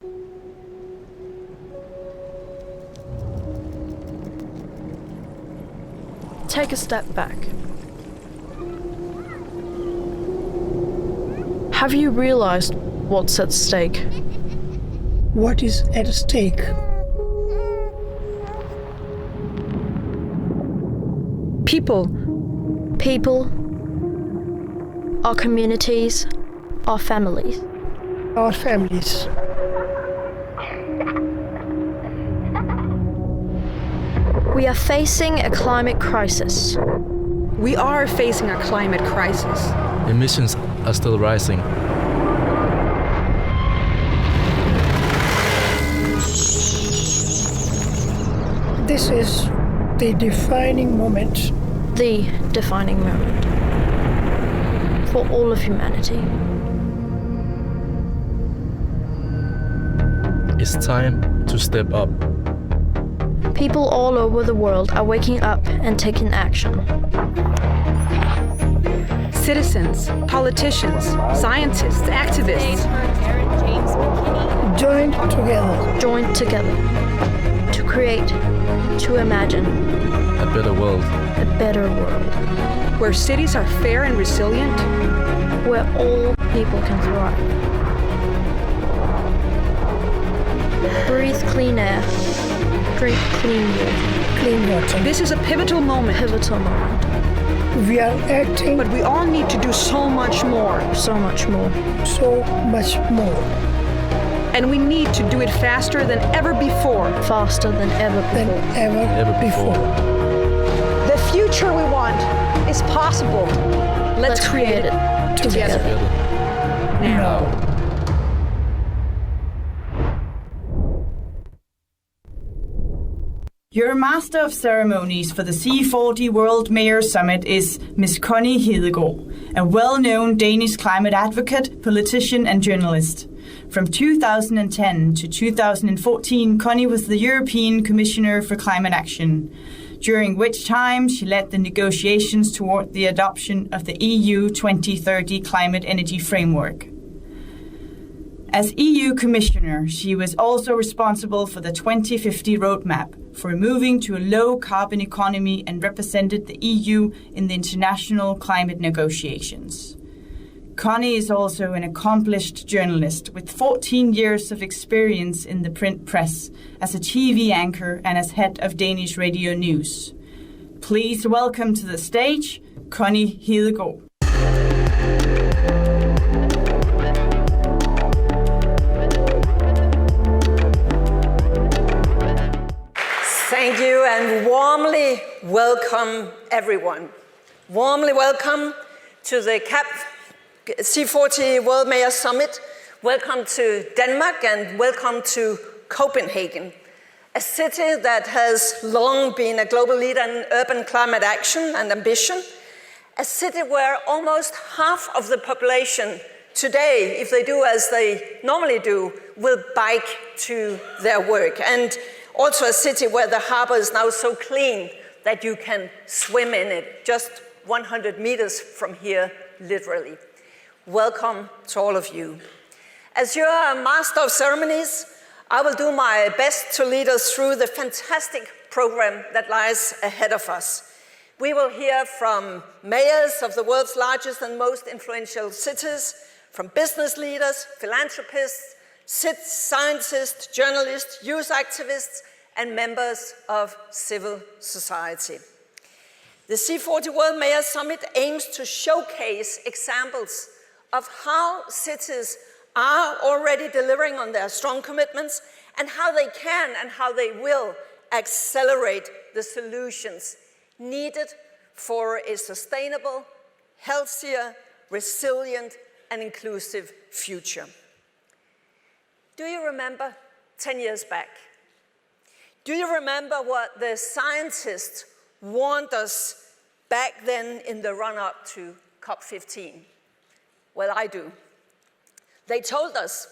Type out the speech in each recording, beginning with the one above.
Take a step back. Have you realized what's at stake? What is at stake? People. People. Our communities. Our families. Our families. We are facing a climate crisis. We are facing a climate crisis. Emissions are still rising. This is the defining moment. The defining moment. For all of humanity. It's time to step up. People all over the world are waking up and taking action. Citizens, politicians, scientists, activists. Joined together. Joined together. To create, to imagine. A better world. A better world. Where cities are fair and resilient. Where all people can thrive. Breathe clean air. Drink clean water. Clean water. This is a pivotal moment. Pivotal moment. We are acting. But we all need to do so much more. So much more. So much more. And we need to do it faster than ever before. Faster than ever before. Ever before. The future we want is possible. Let's create it together. Now. Your Master of Ceremonies for the C40 World Mayors Summit is Ms. Connie Hedegaard, a well-known Danish climate advocate, politician and journalist. From 2010 to 2014, Connie was the European Commissioner for Climate Action, during which time she led the negotiations toward the adoption of the EU 2030 Climate Energy Framework. As EU Commissioner, she was also responsible for the 2050 roadmap for moving to a low-carbon economy and represented the EU in the international climate negotiations. Connie is also an accomplished journalist with 14 years of experience in the print press as a TV anchor and as head of Danish radio news. Please welcome to the stage, Connie Hedegaard. Thank you and warmly welcome everyone. Warmly welcome to the C40 World Mayors Summit. Welcome to Denmark and welcome to Copenhagen, a city that has long been a global leader in urban climate action and ambition, a city where almost half of the population today, if they do as they normally do, will bike to their work. And also a city where the harbor is now so clean that you can swim in it just 100 meters from here, literally. Welcome to all of you. As your Master of Ceremonies, I will do my best to lead us through the fantastic program that lies ahead of us. We will hear from mayors of the world's largest and most influential cities, from business leaders, philanthropists, scientists, journalists, youth activists, and members of civil society. The C40 World Mayors Summit aims to showcase examples of how cities are already delivering on their strong commitments and how they can and how they will accelerate the solutions needed for a sustainable, healthier, resilient, and inclusive future. Do you remember 10 years back? Do you remember what the scientists warned us back then in the run-up to COP15? Well, I do. They told us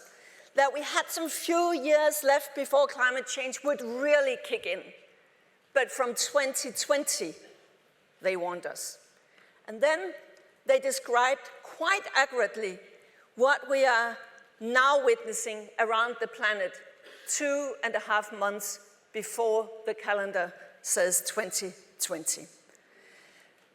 that we had some few years left before climate change would really kick in. But from 2020, they warned us. And then they described quite accurately what we are now witnessing around the planet 2.5 months before the calendar says 2020.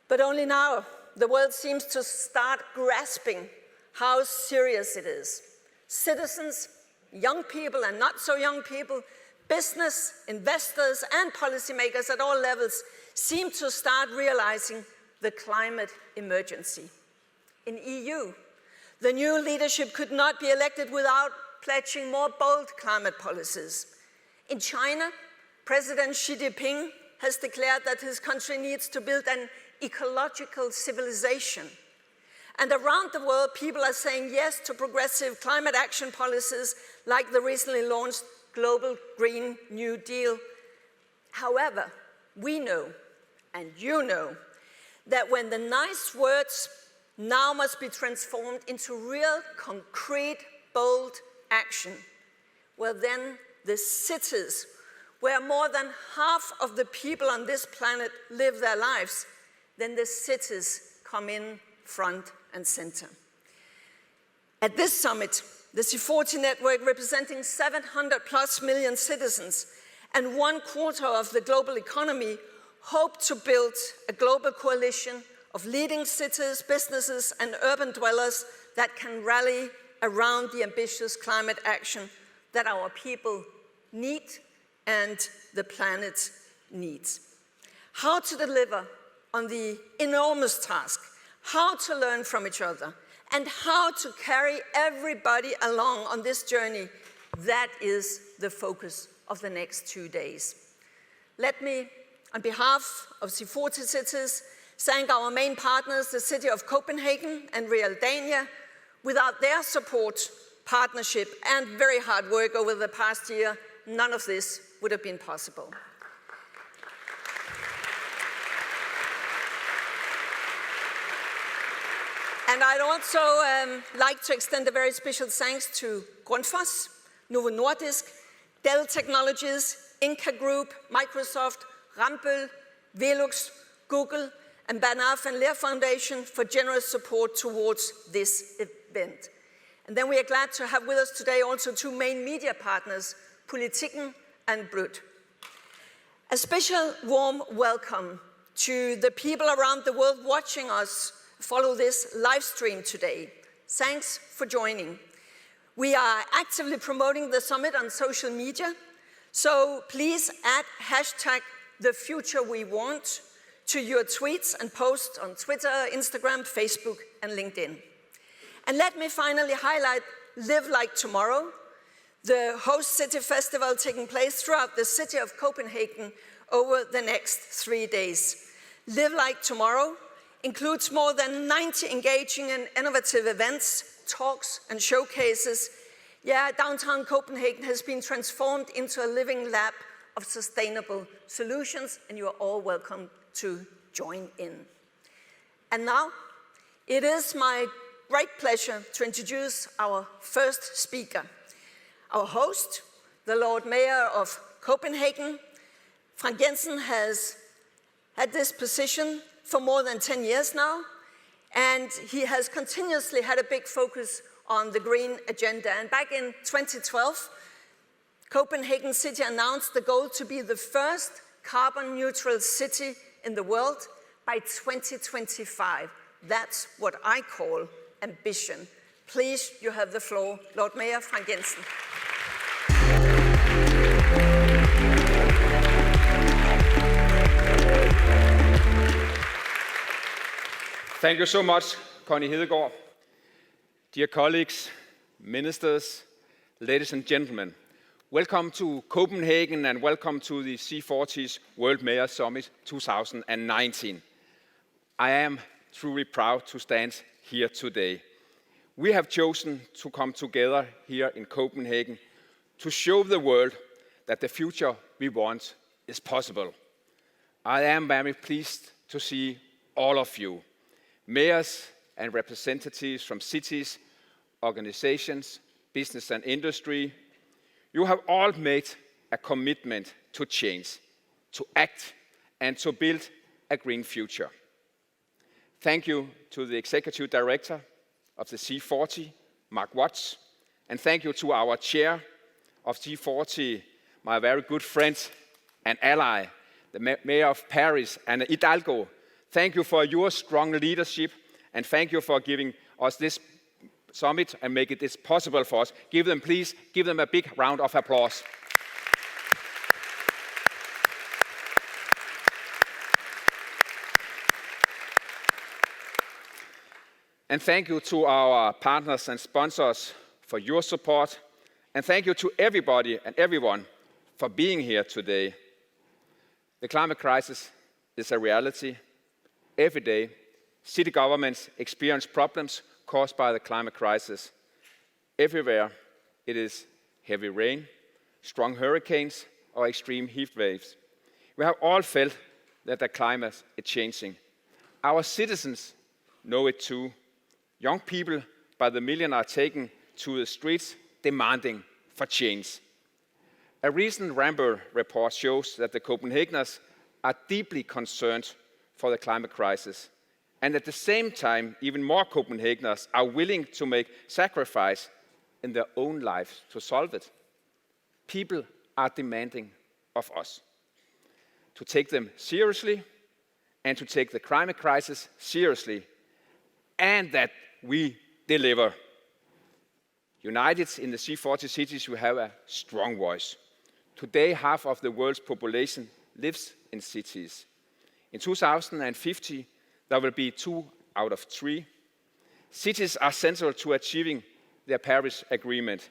But only now, the world seems to start grasping how serious it is. Citizens, young people and not so young people, business, investors, and policymakers at all levels seem to start realizing the climate emergency. In EU, the new leadership could not be elected without pledging more bold climate policies. In China, President Xi Jinping has declared that his country needs to build an ecological civilization. And around the world, people are saying yes to progressive climate action policies like the recently launched Global Green New Deal. However, we know, and you know, that when the nice words now must be transformed into real, concrete, bold action, well then the cities where more than half of the people on this planet live their lives, then the cities come in front and center. At this summit, the C40 network, representing 700+ million citizens and 1/4 of the global economy, hope to build a global coalition of leading cities, businesses, and urban dwellers that can rally around the ambitious climate action that our people need and the planet needs. How to deliver on the enormous task, how to learn from each other, and how to carry everybody along on this journey, that is the focus of the next 2 days. Let me, on behalf of C40 cities, thank our main partners, the city of Copenhagen and Rotterdam. Without their support, partnership, and very hard work over the past year, none of this would have been possible. And I'd also like to extend a very special thanks to Grundfos, Novo Nordisk, Dell Technologies, Inca Group, Microsoft, Rambøll, Velux, Google, and Bernard van Leer Foundation for generous support towards this event. And then we are glad to have with us today also 2 main media partners, Politiken and Brut. A special warm welcome to the people around the world watching us follow this live stream today. Thanks for joining. We are actively promoting the summit on social media, so please add #TheFutureWeWant to your tweets and posts on Twitter, Instagram, Facebook, and LinkedIn. And let me finally highlight Live Like Tomorrow, the host city festival taking place throughout the city of Copenhagen over the next 3 days. Live Like Tomorrow includes more than 90 engaging and innovative events, talks, and showcases. Yeah, downtown Copenhagen has been transformed into a living lab of sustainable solutions, and you are all welcome to join in. And now, it is my great pleasure to introduce our first speaker. Our host, the Lord Mayor of Copenhagen. Frank Jensen has had this position for more than 10 years now, and he has continuously had a big focus on the green agenda. And back in 2012, Copenhagen City announced the goal to be the first carbon neutral city in the world by 2025. That's what I call ambition. Please, you have the floor, Lord Mayor Frank Jensen. Thank you so much, Connie Hedegaard. Dear colleagues, ministers, ladies and gentlemen, welcome to Copenhagen and welcome to the C40's World Mayors Summit 2019. I am truly proud to stand here today. We have chosen to come together here in Copenhagen to show the world that the future we want is possible. I am very pleased to see all of you, mayors and representatives from cities, organizations, business and industry. You have all made a commitment to change, to act, and to build a green future. Thank you to the Executive Director of the C40, Mark Watts, And thank you to our chair of C40, my very good friend and ally, the Mayor of Paris, Anne Hidalgo. Thank you for your strong leadership, and thank you for giving us this summit and making this possible for us. Please give them a big round of applause. And thank you to our partners and sponsors for your support. And thank you to everybody and everyone for being here today. The climate crisis is a reality. Every day, city governments experience problems caused by the climate crisis. Everywhere, it is heavy rain, strong hurricanes, or extreme heat waves. We have all felt that the climate is changing. Our citizens know it too. Young people by the million are taken to the streets demanding for change. A recent Rambo report shows that the Copenhageners are deeply concerned for the climate crisis. And at the same time, even more Copenhageners are willing to make sacrifice in their own lives to solve it. People are demanding of us to take them seriously and to take the climate crisis seriously, and that we deliver. United in the C40 cities, we have a strong voice. Today, half of the world's population lives in cities. In 2050, there will be 2 out of 3. Cities are central to achieving the Paris Agreement,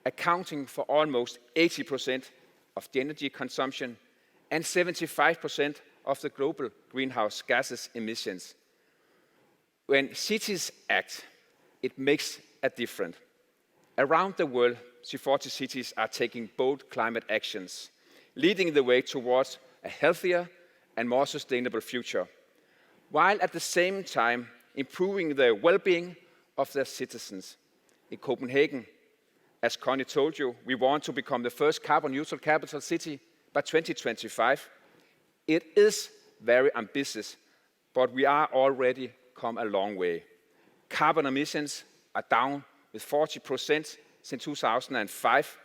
accounting for almost 80% of the energy consumption and 75% of the global greenhouse gases emissions. When cities act, it makes a difference. Around the world, C40 cities are taking bold climate actions, leading the way towards a healthier and more sustainable future, while at the same time improving the well-being of their citizens. In Copenhagen, as Connie told you, we want to become the first carbon-neutral capital city by 2025. It is very ambitious, but we are already come a long way. Carbon emissions are down with 40% since 2005.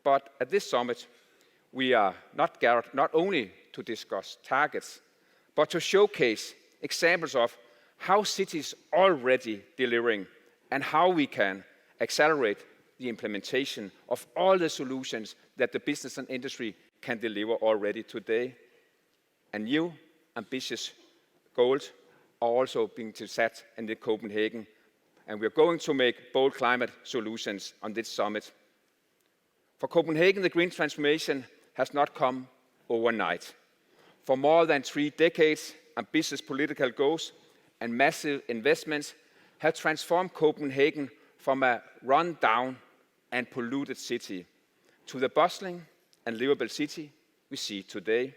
But at this summit, we are not gathered not only to discuss targets, but to showcase examples of how cities are already delivering and how we can accelerate the implementation of all the solutions that the business and industry can deliver already today. And new ambitious goals are also being set in Copenhagen, and we're going to make bold climate solutions on this summit. For Copenhagen, the green transformation has not come overnight. For more than 3 decades, ambitious political goals and massive investments have transformed Copenhagen from a run-down and polluted city to the bustling and livable city we see today.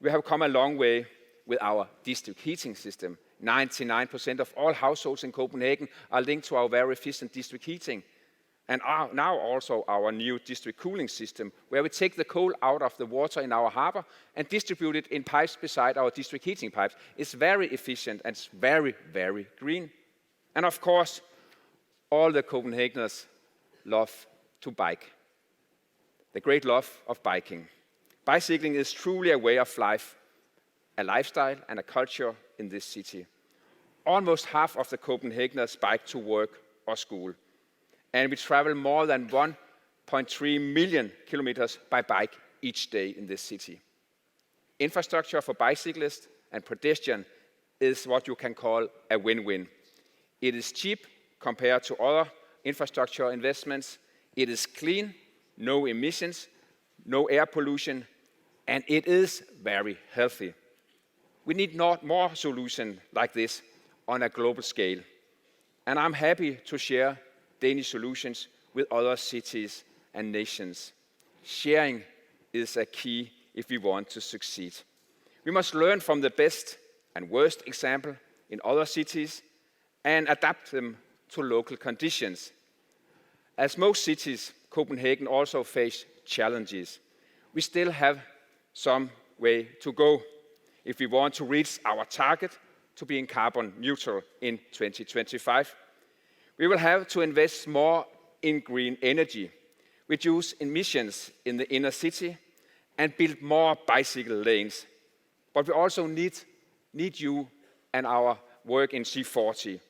We have come a long way with our district heating system. 99% of all households in Copenhagen are linked to our very efficient district heating. And now also our new district cooling system, where we take the coal out of the water in our harbor and distribute it in pipes beside our district heating pipes. It's very efficient and it's very, very green. And of course, all the Copenhageners love to bike. The great love of biking. Bicycling is truly a way of life, a lifestyle and a culture in this city. Almost half of the Copenhageners bike to work or school. And we travel more than 1.3 million kilometers by bike each day in this city. Infrastructure for bicyclists and pedestrians is what you can call a win-win. It is cheap compared to other infrastructure investments. It is clean, no emissions, no air pollution, and it is very healthy. We need more solutions like this on a global scale. And I'm happy to share Danish solutions with other cities and nations. Sharing is a key if we want to succeed. We must learn from the best and worst example in other cities and adapt them to local conditions. As most cities, Copenhagen also face challenges. We still have some way to go if we want to reach our target to being carbon neutral in 2025. We will have to invest more in green energy, reduce emissions in the inner city, and build more bicycle lanes. But we also need you and our work in C40,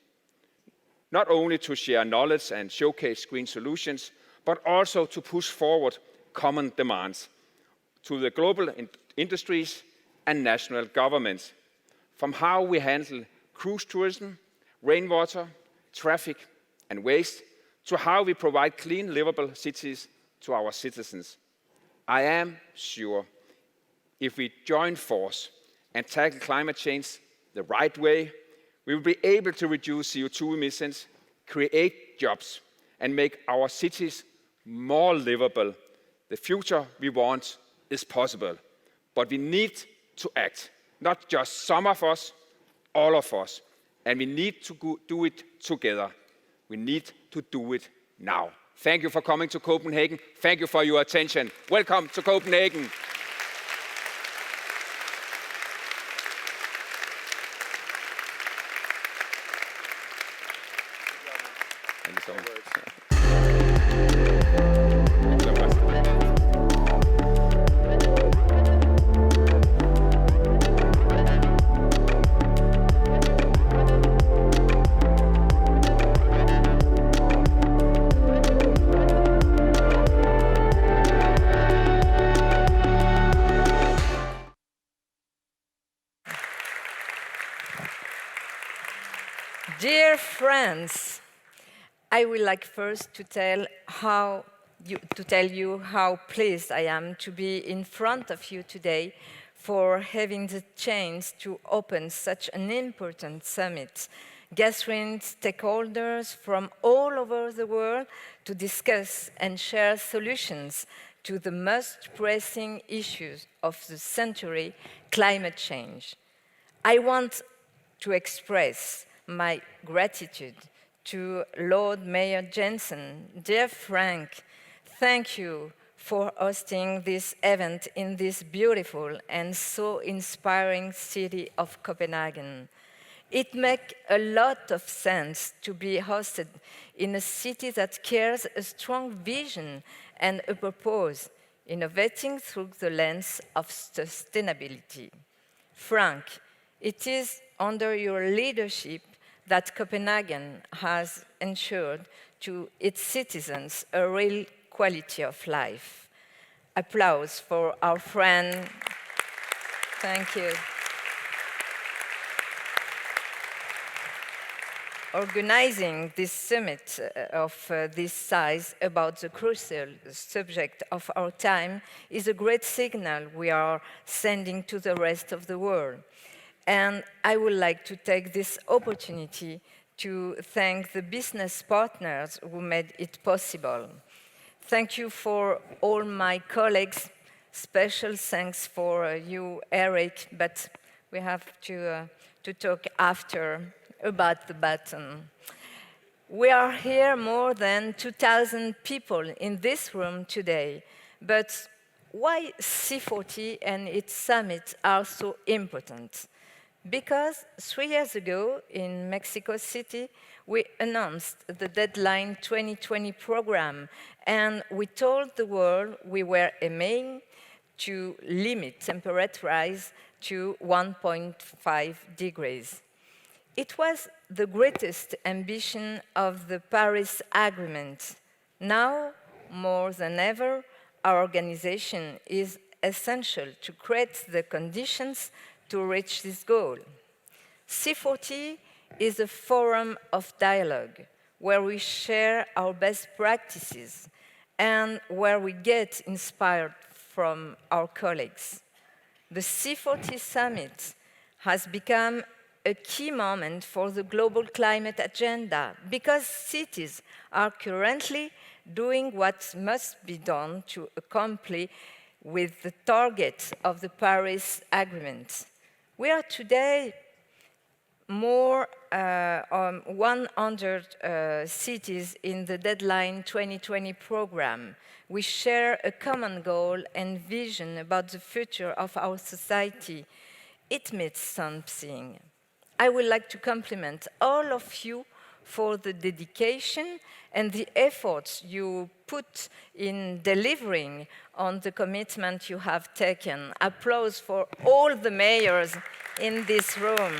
not only to share knowledge and showcase green solutions, but also to push forward common demands to the global industries and national governments, from how we handle cruise tourism, rainwater, traffic, and waste, to how we provide clean, livable cities to our citizens. I am sure if we join force and tackle climate change the right way, we will be able to reduce CO2 emissions, create jobs, and make our cities more livable. The future we want is possible, but we need to act. Not just some of us, all of us. And we need to do it together. We need to do it now. Thank you for coming to Copenhagen. Thank you for your attention. Welcome to Copenhagen. Thank you so much. Dear friends, I would like first to tell you how pleased I am to be in front of you today for having the chance to open such an important summit, gathering stakeholders from all over the world to discuss and share solutions to the most pressing issues of the century, climate change. I want to express my gratitude to Lord Mayor Jensen. Dear Frank, thank you for hosting this event in this beautiful and so inspiring city of Copenhagen. It makes a lot of sense to be hosted in a city that carries a strong vision and a purpose, innovating through the lens of sustainability. Frank, it is under your leadership that Copenhagen has ensured to its citizens a real quality of life. Applause for our friend. Thank you. Organizing this summit of this size about the crucial subject of our time is a great signal we are sending to the rest of the world. And I would like to take this opportunity to thank the business partners who made it possible. Thank you for all my colleagues. Special thanks for you, Eric, but we have to talk after about the button. We are here more than 2,000 people in this room today, but why C40 and its summit are so important? Because 3 years ago in Mexico City, we announced the Deadline 2020 program, and we told the world we were aiming to limit temperature rise to 1.5 degrees. It was the greatest ambition of the Paris Agreement. Now, more than ever, our organization is essential to create the conditions to reach this goal. C40 is a forum of dialogue where we share our best practices and where we get inspired from our colleagues. The C40 Summit has become a key moment for the global climate agenda because cities are currently doing what must be done to accomplish with the targets of the Paris Agreement. We are today more 100 cities in the Deadline 2020 program. We share a common goal and vision about the future of our society. It means something. I would like to compliment all of you for the dedication and the efforts you put in delivering on the commitment you have taken. Applause for all the mayors in this room.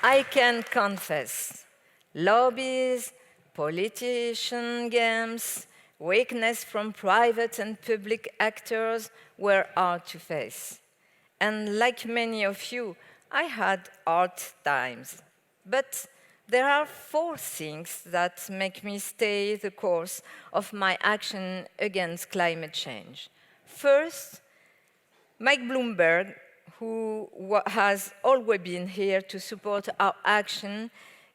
I can confess, lobbies, politician games, weakness from private and public actors were hard to face. And like many of you, I had hard times. But there are 4 things that make me stay the course of my action against climate change. First, Mike Bloomberg, who has always been here to support our action,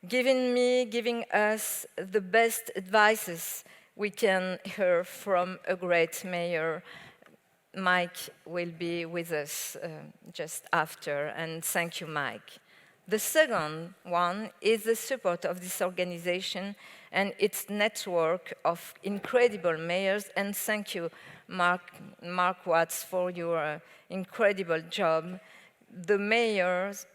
giving us the best advices we can hear from a great mayor. Mike will be with us just after, and thank you, Mike. The second one is the support of this organization and its network of incredible mayors, and thank you, Mark Watts, for your incredible job. The mayors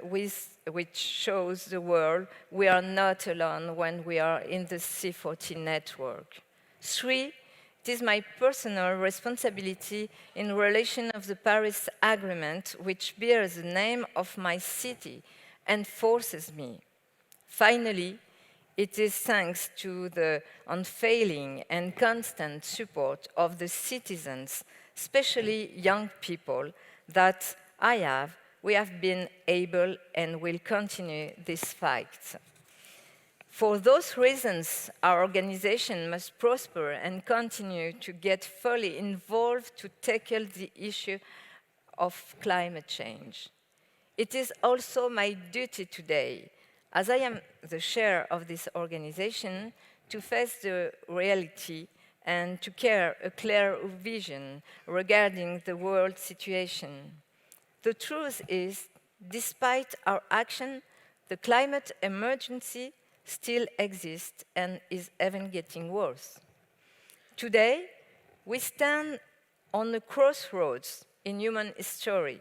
which shows the world we are not alone when we are in the C40 network. 3, it is my personal responsibility in relation of the Paris Agreement, which bears the name of my city and forces me. Finally, it is thanks to the unfailing and constant support of the citizens, especially young people, that we have been able and will continue this fight. For those reasons, our organization must prosper and continue to get fully involved to tackle the issue of climate change. It is also my duty today, as I am the chair of this organization, to face the reality and to carry a clear vision regarding the world situation. The truth is, despite our action, the climate emergency still exists and is even getting worse. Today, we stand on a crossroads in human history,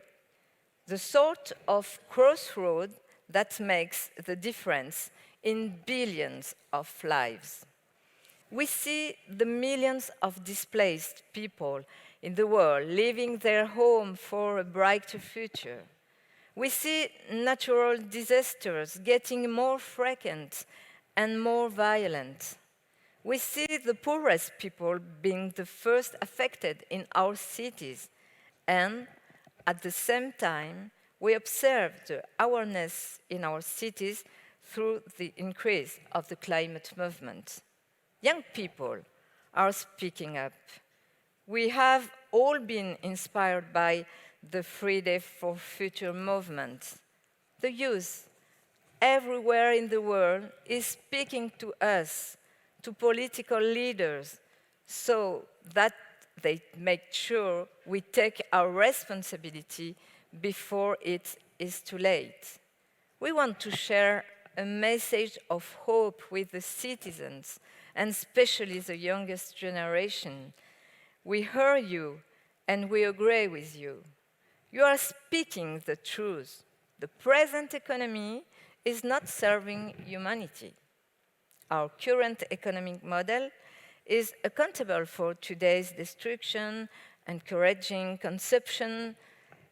the sort of crossroad that makes the difference in billions of lives. We see the millions of displaced people in the world leaving their home for a brighter future. We see natural disasters getting more frequent and more violent. We see the poorest people being the first affected in our cities, and at the same time, we observe the awareness in our cities through the increase of the climate movement. Young people are speaking up. We have all been inspired by the Friday for Future movement. The youth everywhere in the world is speaking to us, to political leaders, so that they make sure we take our responsibility before it is too late. We want to share a message of hope with the citizens, and especially the youngest generation. We hear you and we agree with you. You are speaking the truth. The present economy is not serving humanity. Our current economic model is accountable for today's destruction, encouraging consumption,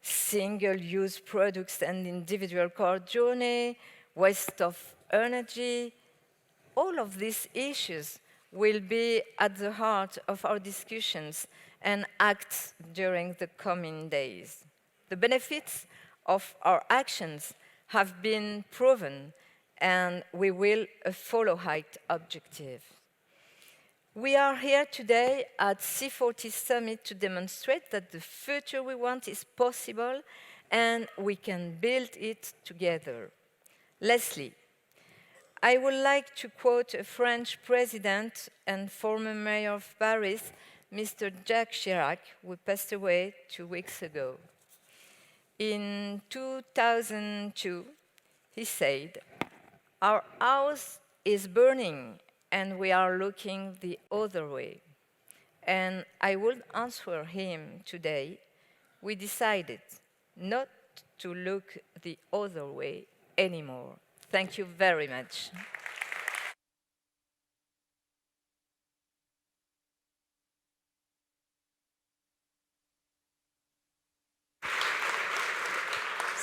single-use products and individual car journey, waste of energy. All of these issues will be at the heart of our discussions and acts during the coming days. The benefits of our actions have been proven, and we will follow high objective. We are here today at C40 Summit to demonstrate that the future we want is possible and we can build it together. Lastly, I would like to quote a French president and former mayor of Paris, Mr. Jacques Chirac, who passed away 2 weeks ago. In 2002, he said, "Our house is burning and we are looking the other way." And I would answer him today, we decided not to look the other way anymore. Thank you very much.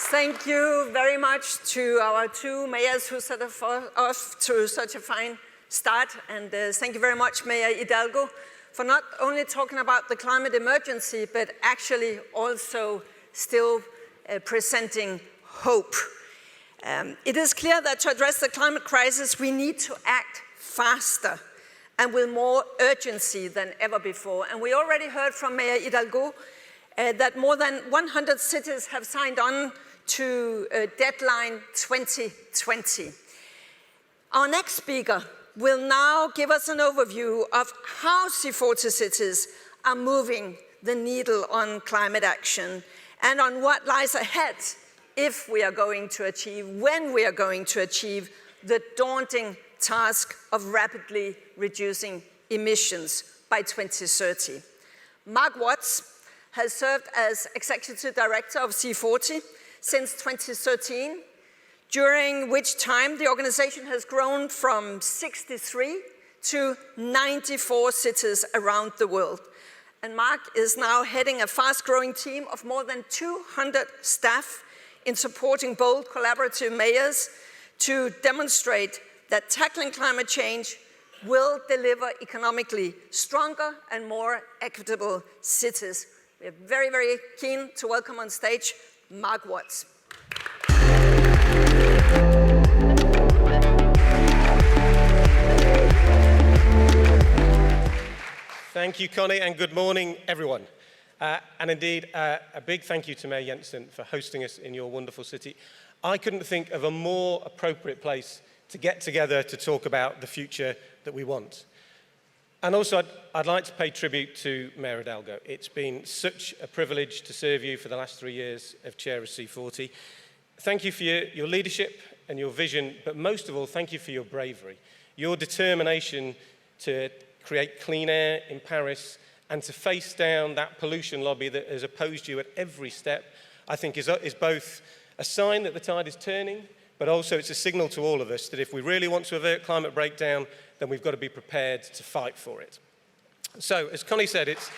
Thank you very much to our two mayors who set us off to such a fine start. And thank you very much, Mayor Hidalgo, for not only talking about the climate emergency, but actually also still presenting hope. It is clear that to address the climate crisis, we need to act faster and with more urgency than ever before. And we already heard from Mayor Hidalgo that more than 100 cities have signed on to deadline 2020. Our next speaker will now give us an overview of how C40 cities are moving the needle on climate action and on what lies ahead if we are going to achieve, when we are going to achieve the daunting task of rapidly reducing emissions by 2030. Mark Watts has served as Executive Director of C40 since 2013, during which time the organization has grown from 63 to 94 cities around the world. And Mark is now heading a fast-growing team of more than 200 staff in supporting bold collaborative mayors to demonstrate that tackling climate change will deliver economically stronger and more equitable cities. We're very, very keen to welcome on stage Mark Watts. Thank you, Connie, and good morning, everyone. And indeed, a big thank you to Mayor Jensen for hosting us in your wonderful city. I couldn't think of a more appropriate place to get together to talk about the future that we want. And also, I'd like to pay tribute to Mayor Hidalgo. It's been such a privilege to serve you for the last 3 years of chair of C40. Thank you for your leadership and your vision, but most of all, thank you for your bravery, your determination to create clean air in Paris and to face down that pollution lobby that has opposed you at every step. I think is both a sign that the tide is turning, but also it's a signal to all of us that if we really want to avert climate breakdown, then we've got to be prepared to fight for it. So, as Connie said, it's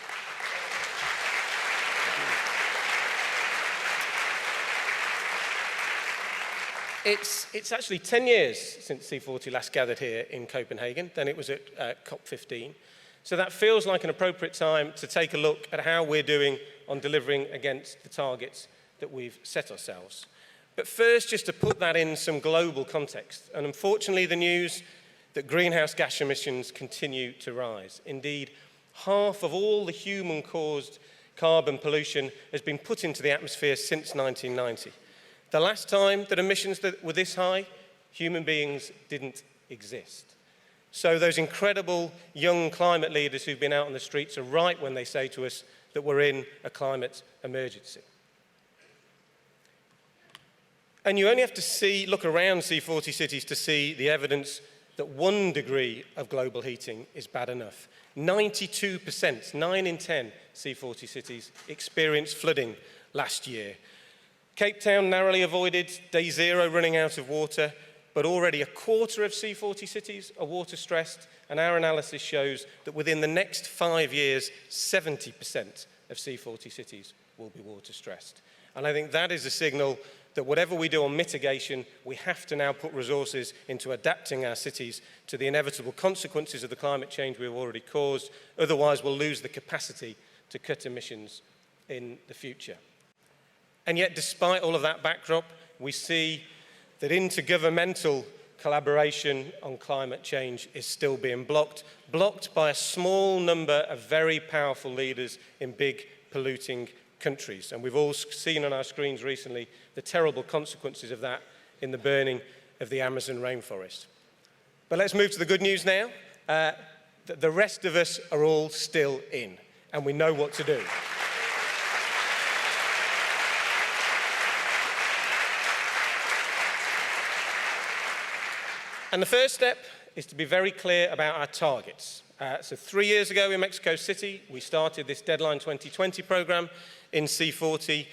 actually 10 years since C40 last gathered here in Copenhagen. Then it was at COP15. So that feels like an appropriate time to take a look at how we're doing on delivering against the targets that we've set ourselves. But first, just to put that in some global context, and unfortunately the news that greenhouse gas emissions continue to rise. Indeed, half of all the human-caused carbon pollution has been put into the atmosphere since 1990. The last time that emissions that were this high, human beings didn't exist. So those incredible young climate leaders who've been out on the streets are right when they say to us that we're in a climate emergency. And you only have to look around C40 cities to see the evidence that 1 degree of global heating is bad enough. 92%, 9 in 10 C40 cities experienced flooding last year. Cape Town narrowly avoided day zero running out of water, but already a quarter of C40 cities are water stressed, and our analysis shows that within the next 5 years, 70% of C40 cities will be water stressed. And I think that is a signal that whatever we do on mitigation, we have to now put resources into adapting our cities to the inevitable consequences of the climate change we've already caused. Otherwise, we'll lose the capacity to cut emissions in the future. And yet, despite all of that backdrop, we see that intergovernmental collaboration on climate change is still being blocked by a small number of very powerful leaders in big polluting countries. And we've all seen on our screens recently the terrible consequences of that in the burning of the Amazon rainforest. But let's move to the good news now. The rest of us are all still in, and we know what to do. And the first step is to be very clear about our targets. So 3 years ago in Mexico City, we started this Deadline 2020 program in C40.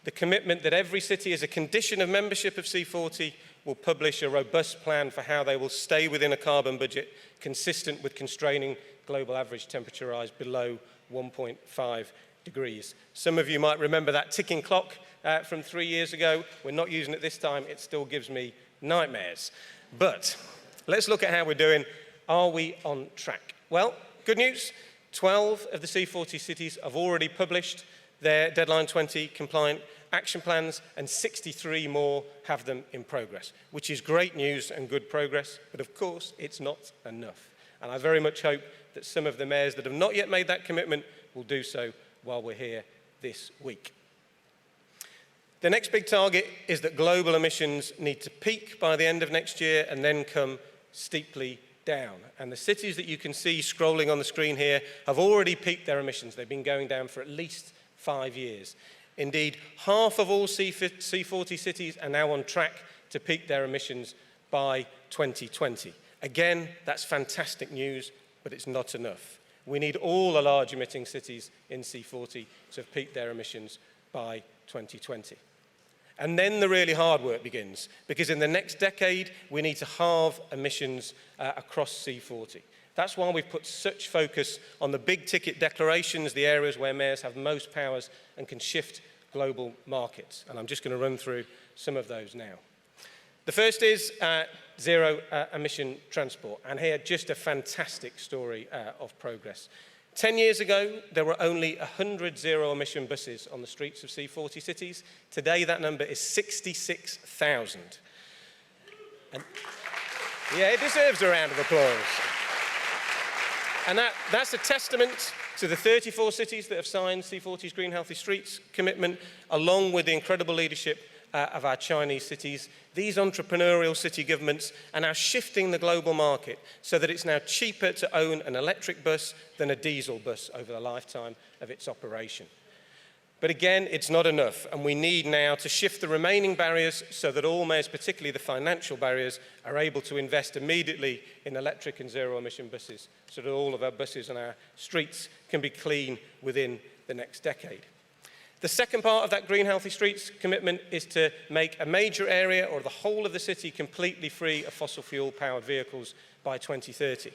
the commitment that every city, as a condition of membership of C40, will publish a robust plan for how they will stay within a carbon budget consistent with constraining global average temperature rise below 1.5 degrees. Some of you might remember that ticking clock from 3 years ago. We're not using it this time. It still gives me nightmares. But let's look at how we're doing. Are we on track? Well, good news. 12 of the C40 cities have already published their Deadline 20 compliant action plans, and 63 more have them in progress, which is great news and good progress, but of course it's not enough. And I very much hope that some of the mayors that have not yet made that commitment will do so while we're here this week. The next big target is that global emissions need to peak by the end of next year and then come steeply down. And the cities that you can see scrolling on the screen here have already peaked their emissions. They've been going down for at least 5 years. Indeed, half of all C40 cities are now on track to peak their emissions by 2020. Again, that's fantastic news, but it's not enough. We need all the large emitting cities in C40 to have peaked their emissions by 2020. And then the really hard work begins, because in the next decade, we need to halve emissions across C40. That's why we've put such focus on the big ticket declarations, the areas where mayors have most powers and can shift global markets. And I'm just going to run through some of those now. The first is zero emission transport. And here, just a fantastic story of progress. 10 years ago, there were only 100 zero-emission buses on the streets of C40 cities. Today, that number is 66,000. And yeah, it deserves a round of applause. And that's a testament to the 34 cities that have signed C40's Green Healthy Streets commitment, along with the incredible leadership of our Chinese cities. These entrepreneurial city governments are now shifting the global market so that it's now cheaper to own an electric bus than a diesel bus over the lifetime of its operation. But again, it's not enough, and we need now to shift the remaining barriers so that all mayors, particularly the financial barriers, are able to invest immediately in electric and zero-emission buses so that all of our buses on our streets can be clean within the next decade. The second part of that Green Healthy Streets commitment is to make a major area or the whole of the city completely free of fossil fuel-powered vehicles by 2030.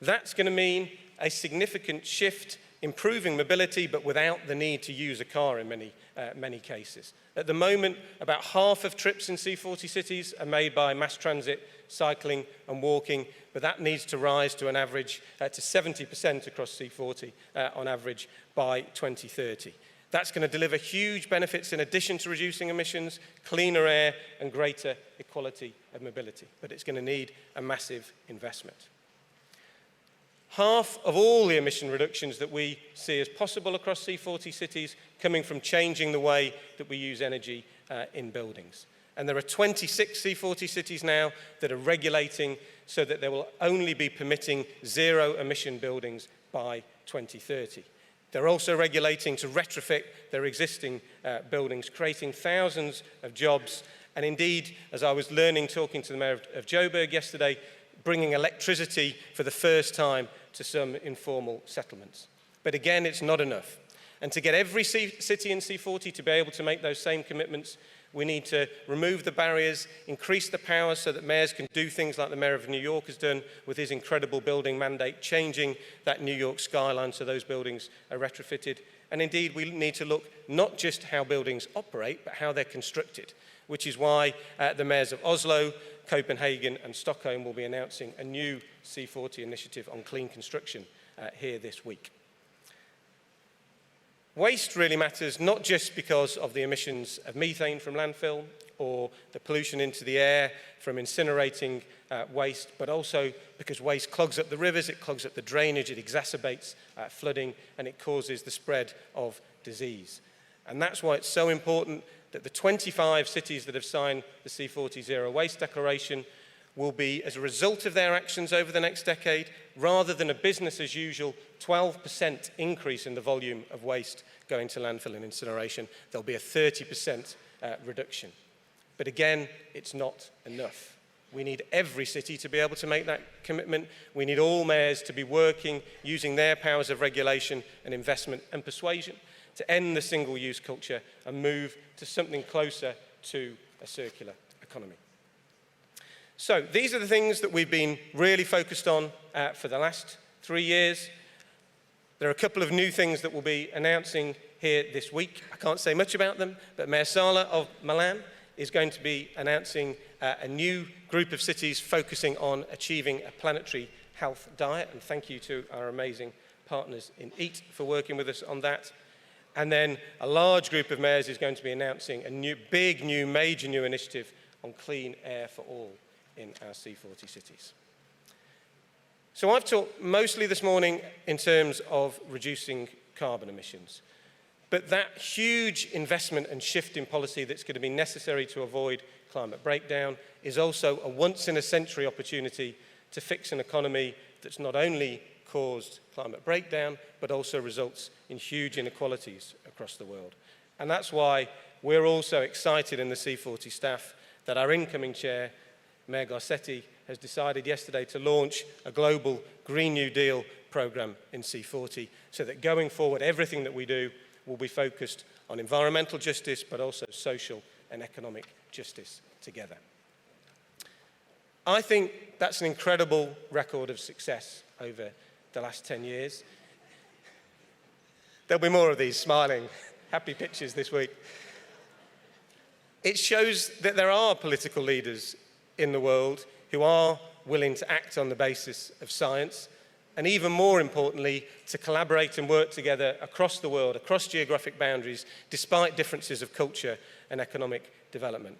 That's going to mean a significant shift, improving mobility, but without the need to use a car in many cases. At the moment, about half of trips in C40 cities are made by mass transit, cycling and walking, but that needs to rise to an average to 70% across C40 on average by 2030. That's going to deliver huge benefits in addition to reducing emissions, cleaner air and greater equality of mobility, but it's going to need a massive investment. Half of all the emission reductions that we see as possible across C40 cities coming from changing the way that we use energy in buildings. And there are 26 C40 cities now that are regulating so that they will only be permitting zero-emission buildings by 2030. They're also regulating to retrofit their existing buildings, creating thousands of jobs. And indeed, as I was learning, talking to the mayor of Joburg yesterday, bringing electricity for the first time to some informal settlements. But again, it's not enough. And to get every city in C40 to be able to make those same commitments, we need to remove the barriers, increase the powers so that mayors can do things like the mayor of New York has done with his incredible building mandate, changing that New York skyline so those buildings are retrofitted. And indeed, we need to look not just how buildings operate, but how they're constructed, which is why the mayors of Oslo, Copenhagen and Stockholm will be announcing a new C40 initiative on clean construction here this week. Waste really matters not just because of the emissions of methane from landfill or the pollution into the air from incinerating waste, but also because waste clogs up the rivers, it clogs up the drainage, it exacerbates flooding, and it causes the spread of disease. And that's why it's so important that the 25 cities that have signed the C40 Zero Waste Declaration will be, as a result of their actions over the next decade, rather than a business as usual 12% increase in the volume of waste going to landfill and incineration, there'll be a 30% reduction. But again, it's not enough. We need every city to be able to make that commitment. We need all mayors to be working, using their powers of regulation and investment and persuasion. to end the single-use culture and move to something closer to a circular economy. So these are the things that we've been really focused on for the last 3 years. There are a couple of new things that we'll be announcing here this week. I can't say much about them, but Mayor Sala of Milan is going to be announcing a new group of cities focusing on achieving a planetary health diet. And thank you to our amazing partners in EAT for working with us on that. And then a large group of mayors is going to be announcing a major new initiative on clean air for all in our C40 cities. So I've talked mostly this morning in terms of reducing carbon emissions. But that huge investment and shift in policy that's going to be necessary to avoid climate breakdown is also a once-in-a-century opportunity to fix an economy that's not only caused climate breakdown, but also results in huge inequalities across the world. And that's why we're also excited in the C40 staff that our incoming chair, Mayor Garcetti, has decided yesterday to launch a global Green New Deal programme in C40, so that going forward, everything that we do will be focused on environmental justice, but also social and economic justice together. I think that's an incredible record of success over the last 10 years. There'll be more of these smiling, happy pictures this week. It shows that there are political leaders in the world who are willing to act on the basis of science, and even more importantly, to collaborate and work together across the world, across geographic boundaries, despite differences of culture and economic development.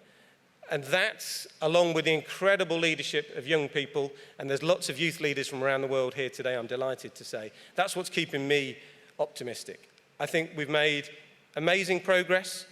And that's, along with the incredible leadership of young people, and there's lots of youth leaders from around the world here today, I'm delighted to say, that's what's keeping me optimistic. I think we've made amazing progress,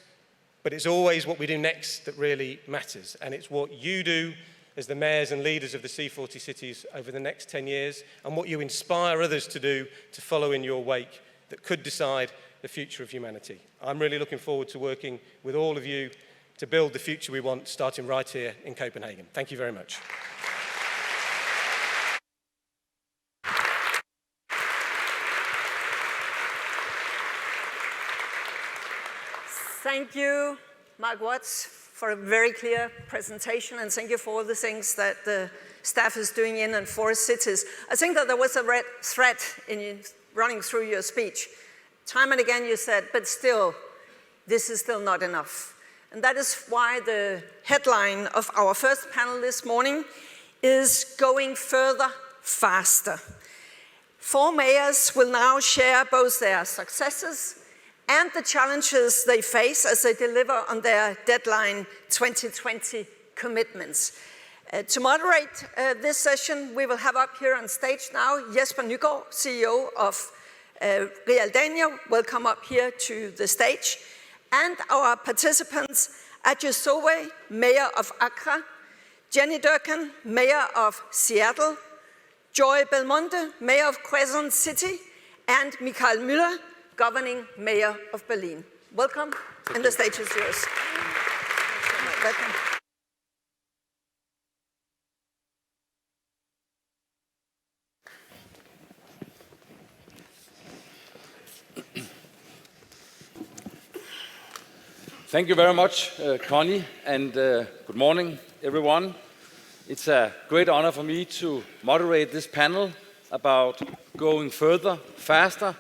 but it's always what we do next that really matters. And it's what you do as the mayors and leaders of the C40 cities over the next 10 years, and what you inspire others to do to follow in your wake that could decide the future of humanity. I'm really looking forward to working with all of you to build the future we want, starting right here in Copenhagen. Thank you very much. Thank you, Mark Watts, for a very clear presentation, and thank you for all the things that the staff is doing in and for cities. I think that there was a red thread in you running through your speech. Time and again you said, but still, this is still not enough. And that is why the headline of our first panel this morning is Going Further, Faster. 4 mayors will now share both their successes and the challenges they face as they deliver on their deadline 2020 commitments. To moderate this session, we will have up here on stage now Jesper Nygaard, CEO of Realdania, will come up here to the stage, and our participants, Ajay Sowe, Mayor of Accra, Jenny Durkan, Mayor of Seattle, Joy Belmonte, Mayor of Quezon City, and Michael Müller, Governing Mayor of Berlin. Welcome, and the stage is yours. Welcome. Thank you very much, Connie, and good morning, everyone. It's a great honor for me to moderate this panel about going further, faster,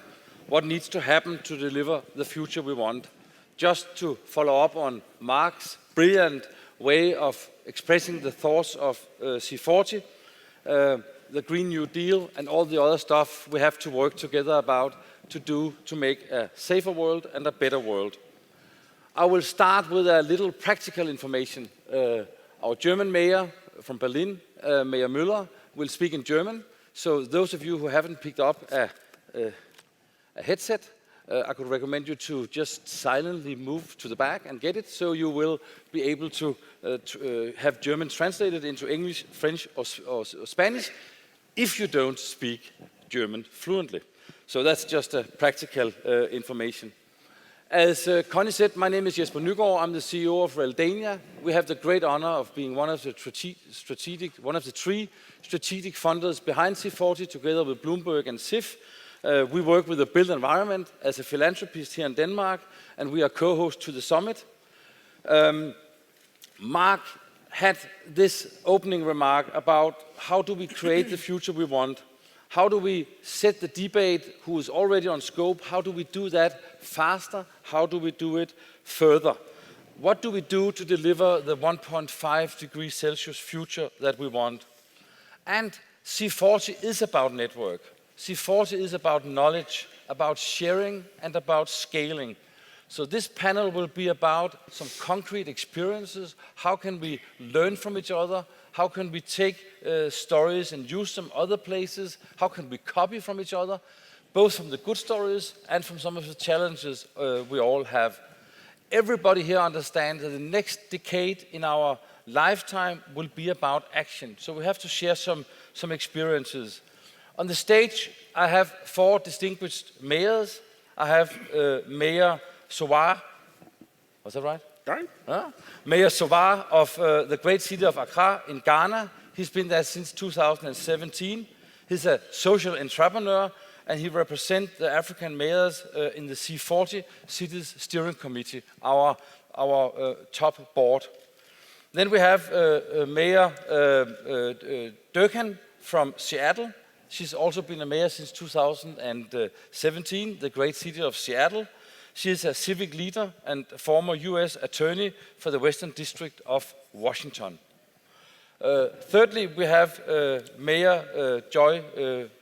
what needs to happen to deliver the future we want. Just to follow up on Mark's brilliant way of expressing the thoughts of C40, the Green New Deal and all the other stuff we have to work together about to do to make a safer world and a better world. I will start with a little practical information. Our German mayor from Berlin, Mayor Müller, will speak in German. So those of you who haven't picked up a headset, I could recommend you to just silently move to the back and get it, so you will be able to have German translated into English, French, or Spanish, if you don't speak German fluently. So that's just a practical information. As Connie said, my name is Jesper Nygaard. I'm the CEO of Realdania. We have the great honor of being one of the 3 strategic funders behind C40, together with Bloomberg and SIF. We work with the Built Environment as a philanthropist here in Denmark, and we are co-host to the summit. Mark had this opening remark about how do we create the future we want? How do we set the debate who is already on scope? How do we do that faster? How do we do it further? What do we do to deliver the 1.5 degrees Celsius future that we want? And C40 is about network. C40 is about knowledge, about sharing, and about scaling. So this panel will be about some concrete experiences. How can we learn from each other? How can we take stories and use them other places? How can we copy from each other? Both from the good stories and from some of the challenges we all have. Everybody here understands that the next decade in our lifetime will be about action. So we have to share some experiences. On the stage, I have 4 distinguished mayors. I have Mayor Sowar. Was that right? Right. Mayor Sowar of the great city of Accra in Ghana. He's been there since 2017. He's a social entrepreneur, and he represents the African mayors in the C40 Cities Steering Committee, our top board. Then we have Mayor Durkan from Seattle. She's also been a mayor since 2017, the great city of Seattle. She is a civic leader and former US attorney for the Western District of Washington. Thirdly, we have Mayor Joy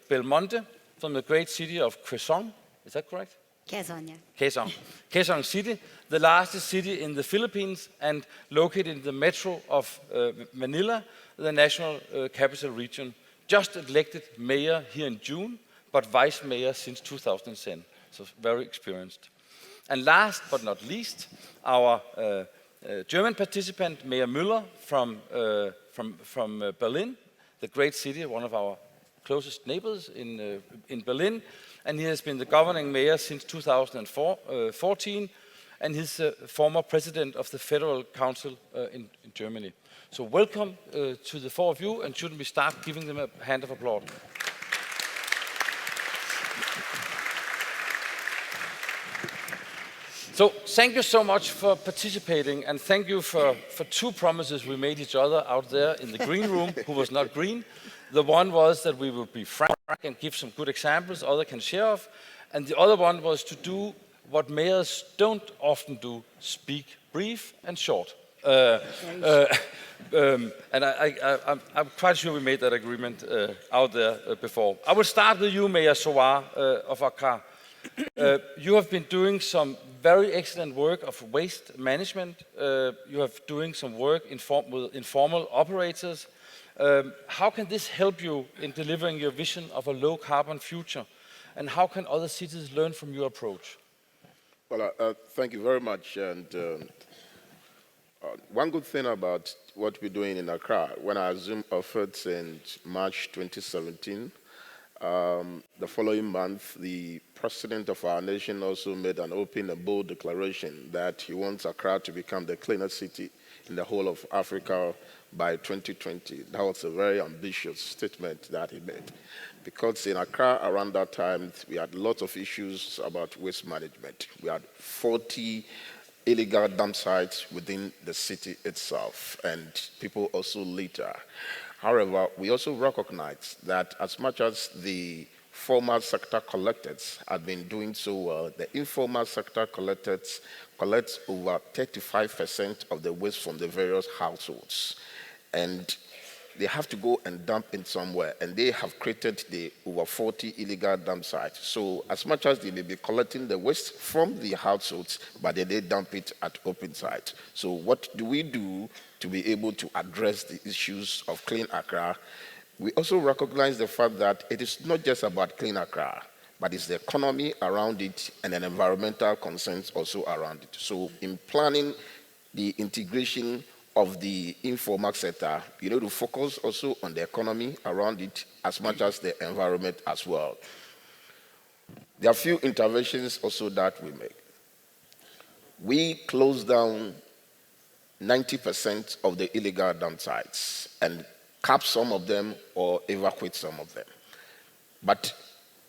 Belmonte from the great city of Quezon. Is that correct? Quezon, yeah. Quezon. Quezon City, the largest city in the Philippines and located in the metro of Manila, the national capital region. Just elected mayor here in June, but vice mayor since 2010. So very experienced. And last but not least, our German participant, Mayor Müller from Berlin, the great city, one of our closest neighbors in Berlin. And he has been the governing mayor since 2014, and he's former president of the Federal Council in Germany. So welcome to the 4 of you, and shouldn't we start giving them a hand of applause? So thank you so much for participating, and thank you for 2 promises we made each other out there in the green room, who was not green. The one was that we would be frank and give some good examples others can share of, and the other one was to do what mayors don't often do, speak brief and short. And I'm quite sure we made that agreement out there before. I will start with you, Mayor Sowar of Accra. You have been doing some very excellent work of waste management. You have doing some work with informal operators. How can this help you in delivering your vision of a low-carbon future? And how can other cities learn from your approach? Well, thank you very much. And one good thing about what we're doing in Accra, when I assumed office in March 2017, the following month, the president of our nation also made an open and bold declaration that he wants Accra to become the cleanest city in the whole of Africa by 2020. That was a very ambitious statement that he made. Because in Accra, around that time, we had lots of issues about waste management. We had 40 illegal dump sites within the city itself, and people also litter. However, we also recognize that as much as the formal sector collectors have been doing so well, the informal sector collectors collect over 35% of the waste from the various households. And they have to go and dump it somewhere, and they have created the over 40 illegal dump sites. So as much as they may be collecting the waste from the households, but they dump it at open sites. So what do we do to be able to address the issues of Clean Accra? We also recognize the fact that it is not just about Clean Accra, but it's the economy around it and an environmental concerns also around it. So in planning the integration of the informal sector, you know, to focus also on the economy around it as much as the environment as well. There are a few interventions also that we make. We close down 90% of the illegal dump sites and cap some of them or evacuate some of them. But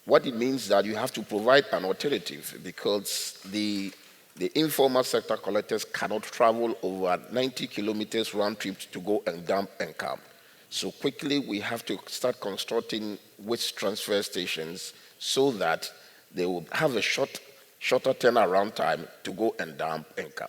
what it means that you have to provide an alternative because the informal sector collectors cannot travel over 90 kilometers round trip to go and dump and come. So quickly we have to start constructing waste transfer stations so that they will have a shorter turnaround time to go and dump and come.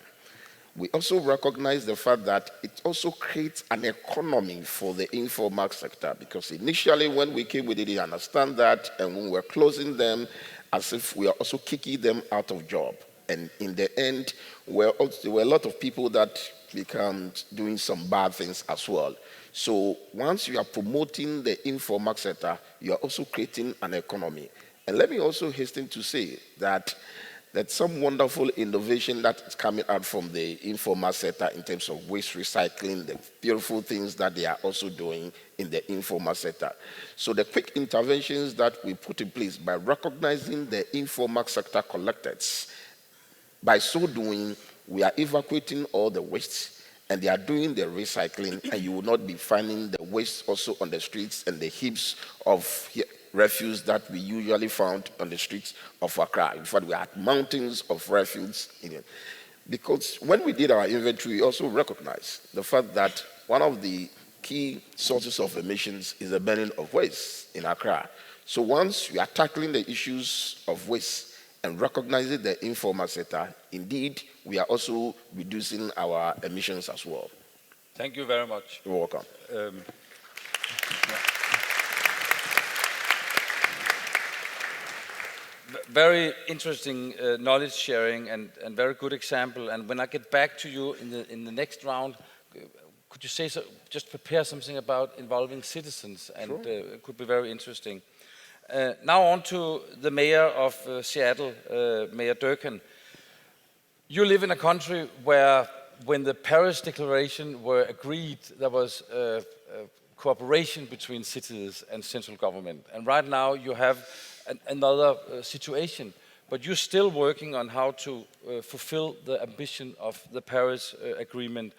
We also recognize the fact that it also creates an economy for the informal sector because initially when we came with it, we understand that, and when we're closing them, as if we are also kicking them out of job. And in the end, there were a lot of people that become doing some bad things as well. So once you are promoting the informal sector, you are also creating an economy. And let me also hasten to say that some wonderful innovation that is coming out from the informal sector in terms of waste recycling, the beautiful things that they are also doing in the informal sector. So the quick interventions that we put in place by recognizing the informal sector collectors, by so doing, we are evacuating all the waste and they are doing the recycling, and you will not be finding the waste also on the streets and the heaps of refuse that we usually found on the streets of Accra. In fact, we had mountains of refuse in it. Because when we did our inventory, we also recognized the fact that one of the key sources of emissions is the burning of waste in Accra. So once we are tackling the issues of waste and recognizing the informal sector, indeed, we are also reducing our emissions as well. Thank you very much. You're welcome. Very interesting knowledge sharing and very good example. And when I get back to you in the next round, could you say just prepare something about involving citizens? And sure. It could be very interesting. Now on to the mayor of Seattle, Mayor Durkan. You live in a country where, when the Paris Declaration were agreed, there was cooperation between cities and central government. And right now you have another situation, but you're still working on how to fulfill the ambition of the Paris Agreement.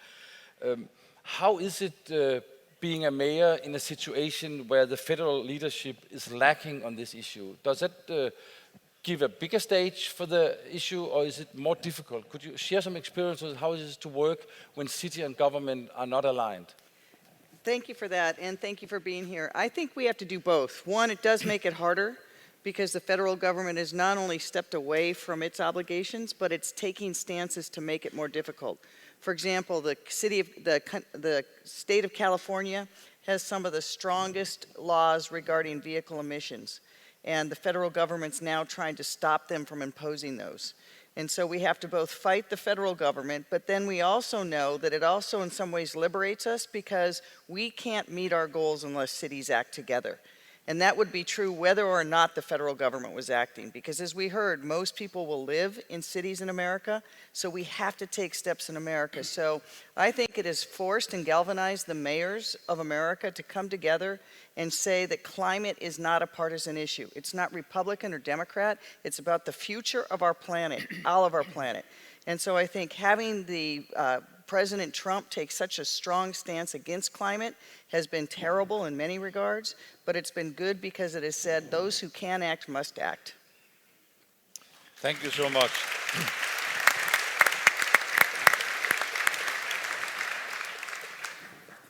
How is it being a mayor in a situation where the federal leadership is lacking on this issue? Does it give a bigger stage for the issue, or is it more difficult? Could you share some experiences how it is to work when city and government are not aligned? Thank you for that, and thank you for being here. I think we have to do both. One, it does make it harder, because the federal government has not only stepped away from its obligations, but it's taking stances to make it more difficult. For example, the state of California has some of the strongest laws regarding vehicle emissions, and the federal government's now trying to stop them from imposing those. And so we have to both fight the federal government, but then we also know that it also in some ways liberates us, because we can't meet our goals unless cities act together. And that would be true whether or not the federal government was acting, because as we heard, most people will live in cities in America, so we have to take steps in America. So I think it has forced and galvanized the mayors of America to come together and say that climate is not a partisan issue. It's not Republican or Democrat, it's about the future of our planet, all of our planet. And so I think having the President Trump take such a strong stance against climate has been terrible in many regards, but it's been good because it has said those who can act must act. Thank you so much.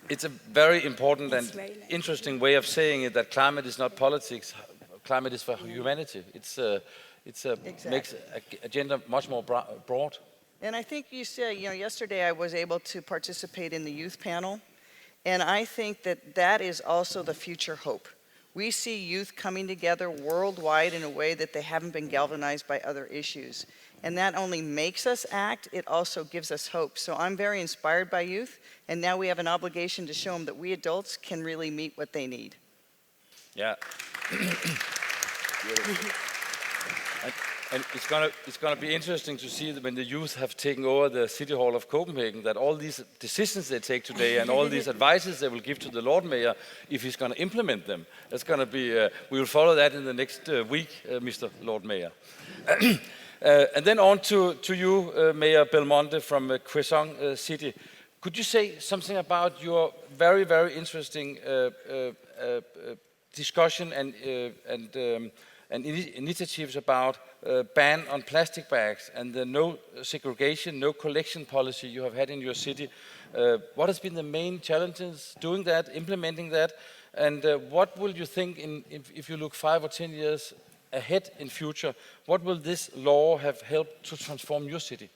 It's a very important and interesting way of saying it, that climate is not politics, climate is for humanity. Exactly. Makes agenda much more broad. And I think you said, yesterday I was able to participate in the youth panel, and I think that that is also the future hope. We see youth coming together worldwide in a way that they haven't been galvanized by other issues. And that only makes us act, it also gives us hope. So I'm very inspired by youth, and now we have an obligation to show them that we adults can really meet what they need. Yeah. And it's going to be interesting to see that when the youth have taken over the City Hall of Copenhagen, that all these decisions they take today and all these advices they will give to the Lord Mayor, if he's going to implement them. That's going to be, we will follow that in the next week, Mr. Lord Mayor. And then on to you, Mayor Belmonte from Quezon City. Could you say something about your very, very interesting discussion and and initiatives about ban on plastic bags and the no segregation, no collection policy you have had in your city. What has been the main challenges doing that, implementing that, and what will you think if you look 5 or 10 years ahead in future, what will this law have helped to transform your city?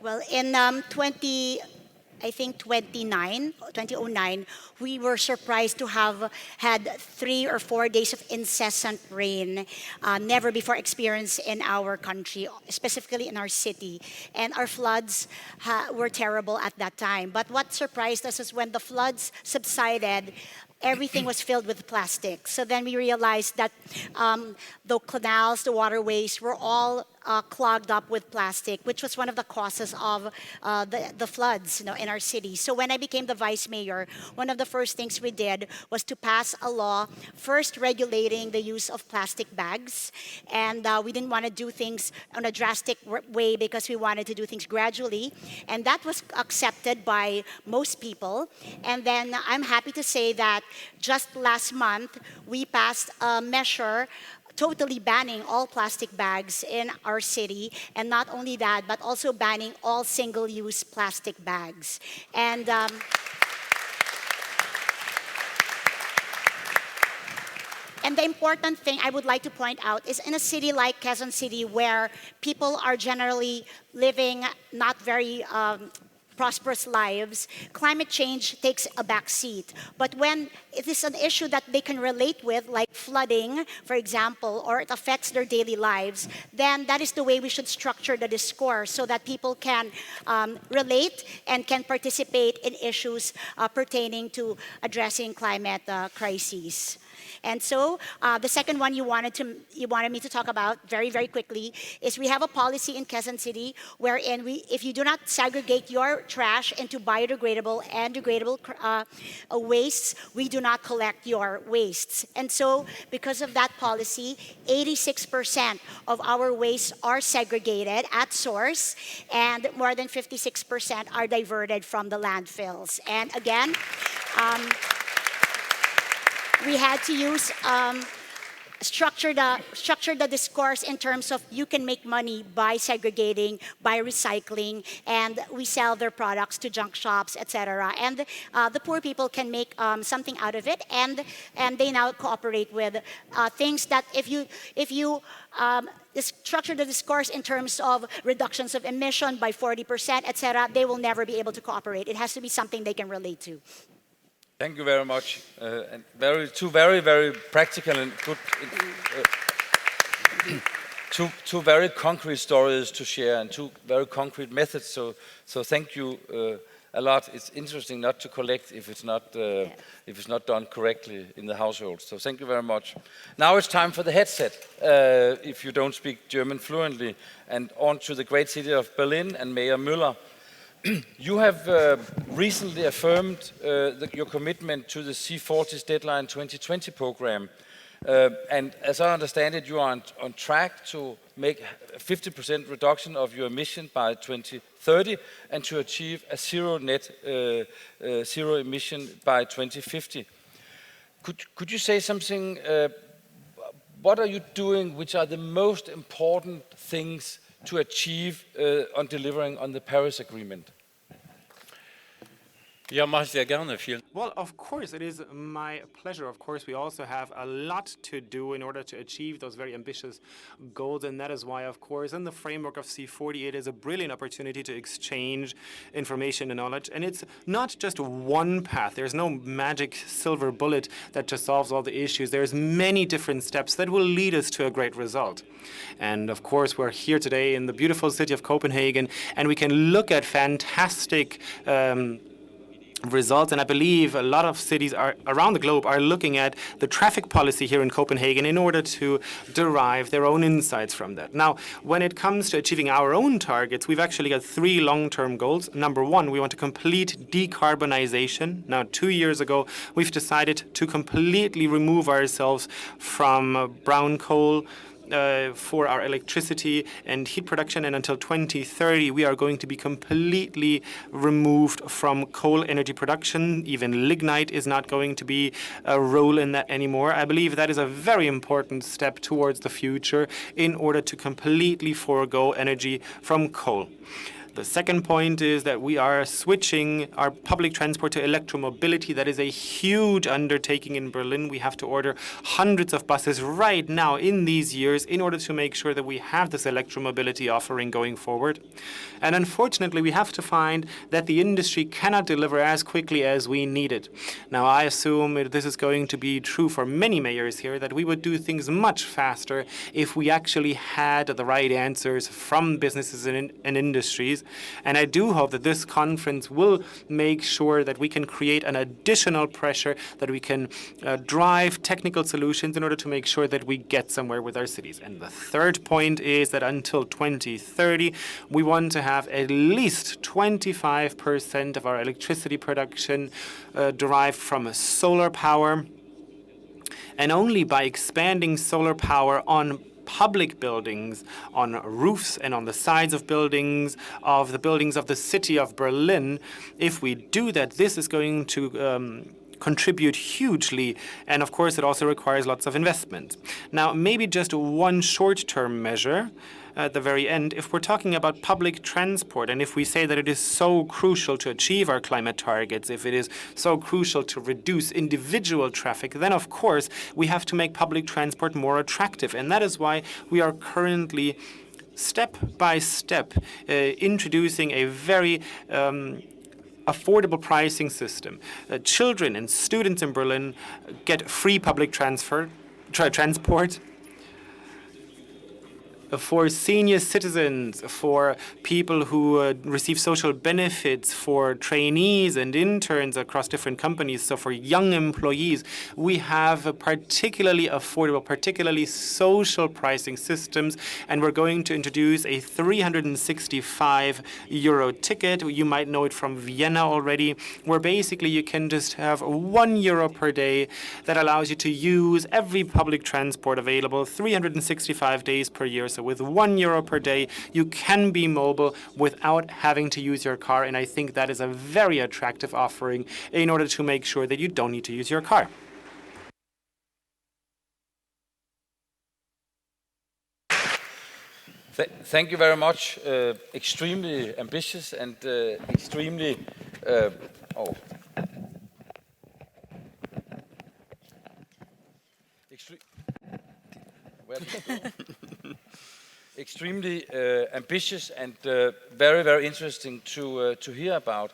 Well, in 2009, we were surprised to have had 3 or 4 days of incessant rain, never before experienced in our country, specifically in our city. And our floods were terrible at that time. But what surprised us is when the floods subsided, everything was filled with plastic. So then we realized that the canals, the waterways were all clogged up with plastic, which was one of the causes of the floods, in our city. So when I became the vice mayor, one of the first things we did was to pass a law, first regulating the use of plastic bags. And we didn't want to do things in a drastic way because we wanted to do things gradually. And that was accepted by most people. And then I'm happy to say that just last month, we passed a measure totally banning all plastic bags in our city, and not only that, but also banning all single-use plastic bags. And the important thing I would like to point out is in a city like Quezon City, where people are generally living not very prosperous lives, climate change takes a back seat. But when it is an issue that they can relate with, like flooding, for example, or it affects their daily lives, then that is the way we should structure the discourse so that people can relate and can participate in issues pertaining to addressing climate crises. And so the second one you wanted me to talk about very, very quickly is we have a policy in Quezon City wherein if you do not segregate your trash into biodegradable and degradable wastes, we do not collect your wastes. And so because of that policy, 86% of our wastes are segregated at source, and more than 56% are diverted from the landfills. And again, we had to use structure the discourse in terms of you can make money by segregating, by recycling, and we sell their products to junk shops, etc. And the poor people can make something out of it, and they now cooperate with things that if you structure the discourse in terms of reductions of emission by 40%, etc., they will never be able to cooperate. It has to be something they can relate to. Thank you very much. And two very, very practical and good, two very concrete stories to share and 2 very concrete methods. So thank you a lot. It's interesting not to collect if it's not done correctly in the household. So thank you very much. Now it's time for the headset. If you don't speak German fluently, and on to the great city of Berlin and Mayor Müller. You have recently affirmed your commitment to the C40's Deadline 2020 program. And as I understand it, you are on track to make a 50% reduction of your emission by 2030 and to achieve a zero emission by 2050. Could you say something? What are you doing? Which are the most important things to achieve on delivering on the Paris Agreement? Well, of course, it is my pleasure. Of course, we also have a lot to do in order to achieve those very ambitious goals, and that is why, of course, in the framework of C40, it is a brilliant opportunity to exchange information and knowledge. And it's not just one path. There's no magic silver bullet that just solves all the issues. There's many different steps that will lead us to a great result. And of course, we're here today in the beautiful city of Copenhagen, and we can look at fantastic results, and I believe a lot of cities around the globe are looking at the traffic policy here in Copenhagen in order to derive their own insights from that. Now, when it comes to achieving our own targets, we've actually got 3 long-term goals. Number 1, we want to complete decarbonization. Now, 2 years ago, we've decided to completely remove ourselves from brown coal, for our electricity and heat production, and until 2030 we are going to be completely removed from coal energy production. Even lignite is not going to be a role in that anymore. I believe that is a very important step towards the future in order to completely forego energy from coal. The second point is that we are switching our public transport to electromobility. That is a huge undertaking in Berlin. We have to order hundreds of buses right now in these years in order to make sure that we have this electromobility offering going forward. And unfortunately, we have to find that the industry cannot deliver as quickly as we need it. Now, I assume this is going to be true for many mayors here, that we would do things much faster if we actually had the right answers from businesses and industries. And I do hope that this conference will make sure that we can create an additional pressure, that we can drive technical solutions in order to make sure that we get somewhere with our cities. And the third point is that until 2030, we want to have at least 25% of our electricity production derived from solar power. And only by expanding solar power on public buildings, on roofs and on the sides of the buildings of the city of Berlin, if we do that, this is going to contribute hugely, and of course it also requires lots of investment. Now, maybe just one short-term measure at the very end. If we're talking about public transport, and if we say that it is so crucial to achieve our climate targets, if it is so crucial to reduce individual traffic, then of course we have to make public transport more attractive. And that is why we are currently step by step introducing a very affordable pricing system. Children and students in Berlin get free public transport. For senior citizens, for people who receive social benefits, for trainees and interns across different companies, so for young employees, we have particularly affordable, particularly social pricing systems, and we're going to introduce a 365 euro ticket. You might know it from Vienna already, where basically you can just have 1 euro per day that allows you to use every public transport available 365 days per year. So with 1 euro per day, you can be mobile without having to use your car. And I think that is a very attractive offering in order to make sure that you don't need to use your car. Thank you very much. Extremely ambitious and extremely... extremely ambitious and very, very interesting to hear about.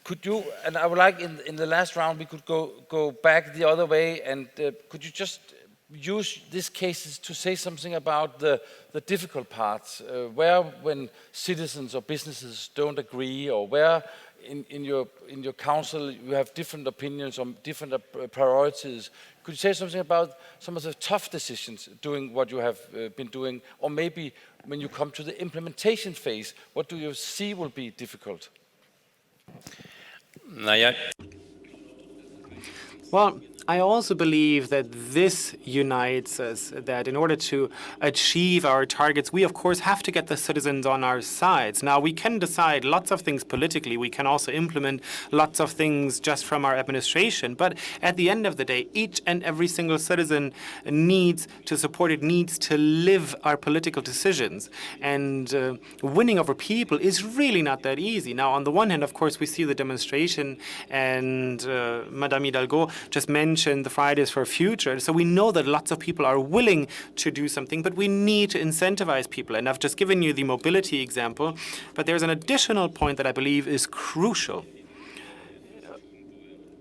Could you, and I would like in the last round we could go back the other way, and could you just use these cases to say something about the difficult parts, where when citizens or businesses don't agree, or where in your council you have different opinions on different priorities. Could you say something about some of the tough decisions doing what you have been doing, or maybe when you come to the implementation phase, what do you see will be difficult? Well, I also believe that this unites us, that in order to achieve our targets, we of course have to get the citizens on our sides. Now, we can decide lots of things politically. We can also implement lots of things just from our administration. But at the end of the day, each and every single citizen needs to support it, needs to live our political decisions. And winning over people is really not that easy. Now, on the one hand, of course, we see the demonstration, and Madame Hidalgo just mentioned the Fridays for Future. So we know that lots of people are willing to do something, but we need to incentivize people. And I've just given you the mobility example, but there's an additional point that I believe is crucial.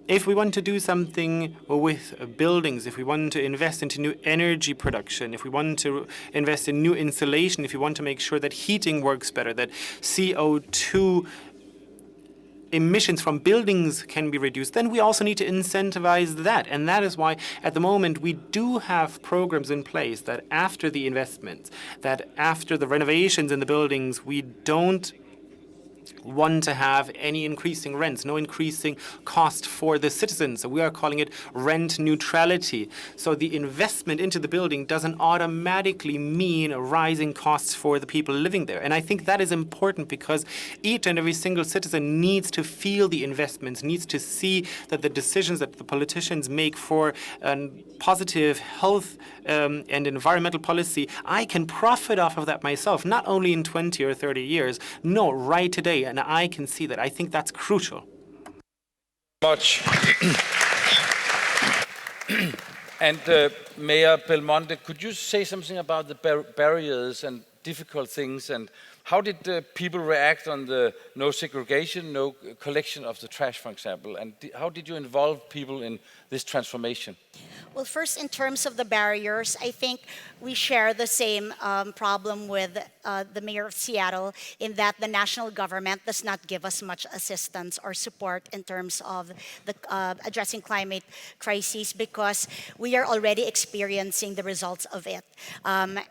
If we want to do something with buildings, if we want to invest into new energy production, if we want to invest in new insulation, if we want to make sure that heating works better, that CO2 emissions from buildings can be reduced, then we also need to incentivize that. And that is why at the moment we do have programs in place that after the investments, that after the renovations in the buildings, we don't want to have any increasing rents, no increasing cost for the citizens. We are calling it rent neutrality. So the investment into the building doesn't automatically mean rising costs for the people living there. And I think that is important because each and every single citizen needs to feel the investments, needs to see that the decisions that the politicians make for positive health and environmental policy, I can profit off of that myself, not only in 20 or 30 years, no, right today, and I can see that. I think that's crucial. Much. And Mayor Belmonte, could you say something about the barriers and difficult things, and how did people react on the no segregation, no collection of the trash, for example, and how did you involve people in this transformation? Well, first, in terms of the barriers, I think we share the same problem with the mayor of Seattle, in that the national government does not give us much assistance or support in terms of the addressing climate crises, because we are already experiencing the results of it.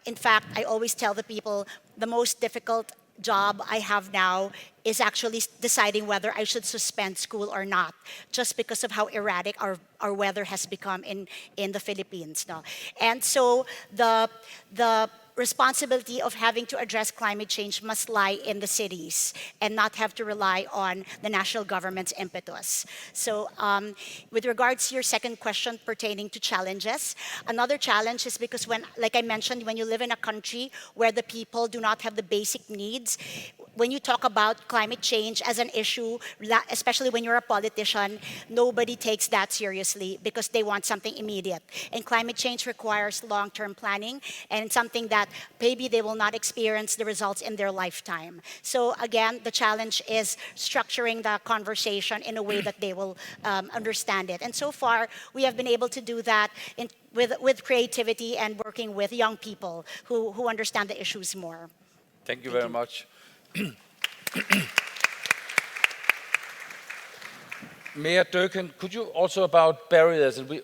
In fact, I always tell the people the most difficult job I have now is actually deciding whether I should suspend school or not, just because of how erratic our weather has become in the Philippines. No? And so the responsibility of having to address climate change must lie in the cities and not have to rely on the national government's impetus. So with regards to your second question pertaining to challenges, another challenge is because like I mentioned, when you live in a country where the people do not have the basic needs, when you talk about climate change as an issue, especially when you're a politician, nobody takes that seriously because they want something immediate. And climate change requires long-term planning, and it's something that maybe they will not experience the results in their lifetime. So again, the challenge is structuring the conversation in a way that they will understand it. And so far, we have been able to do that with creativity and working with young people who understand the issues more. Thank you very much. Mayor Durkan, could you also about barriers, and we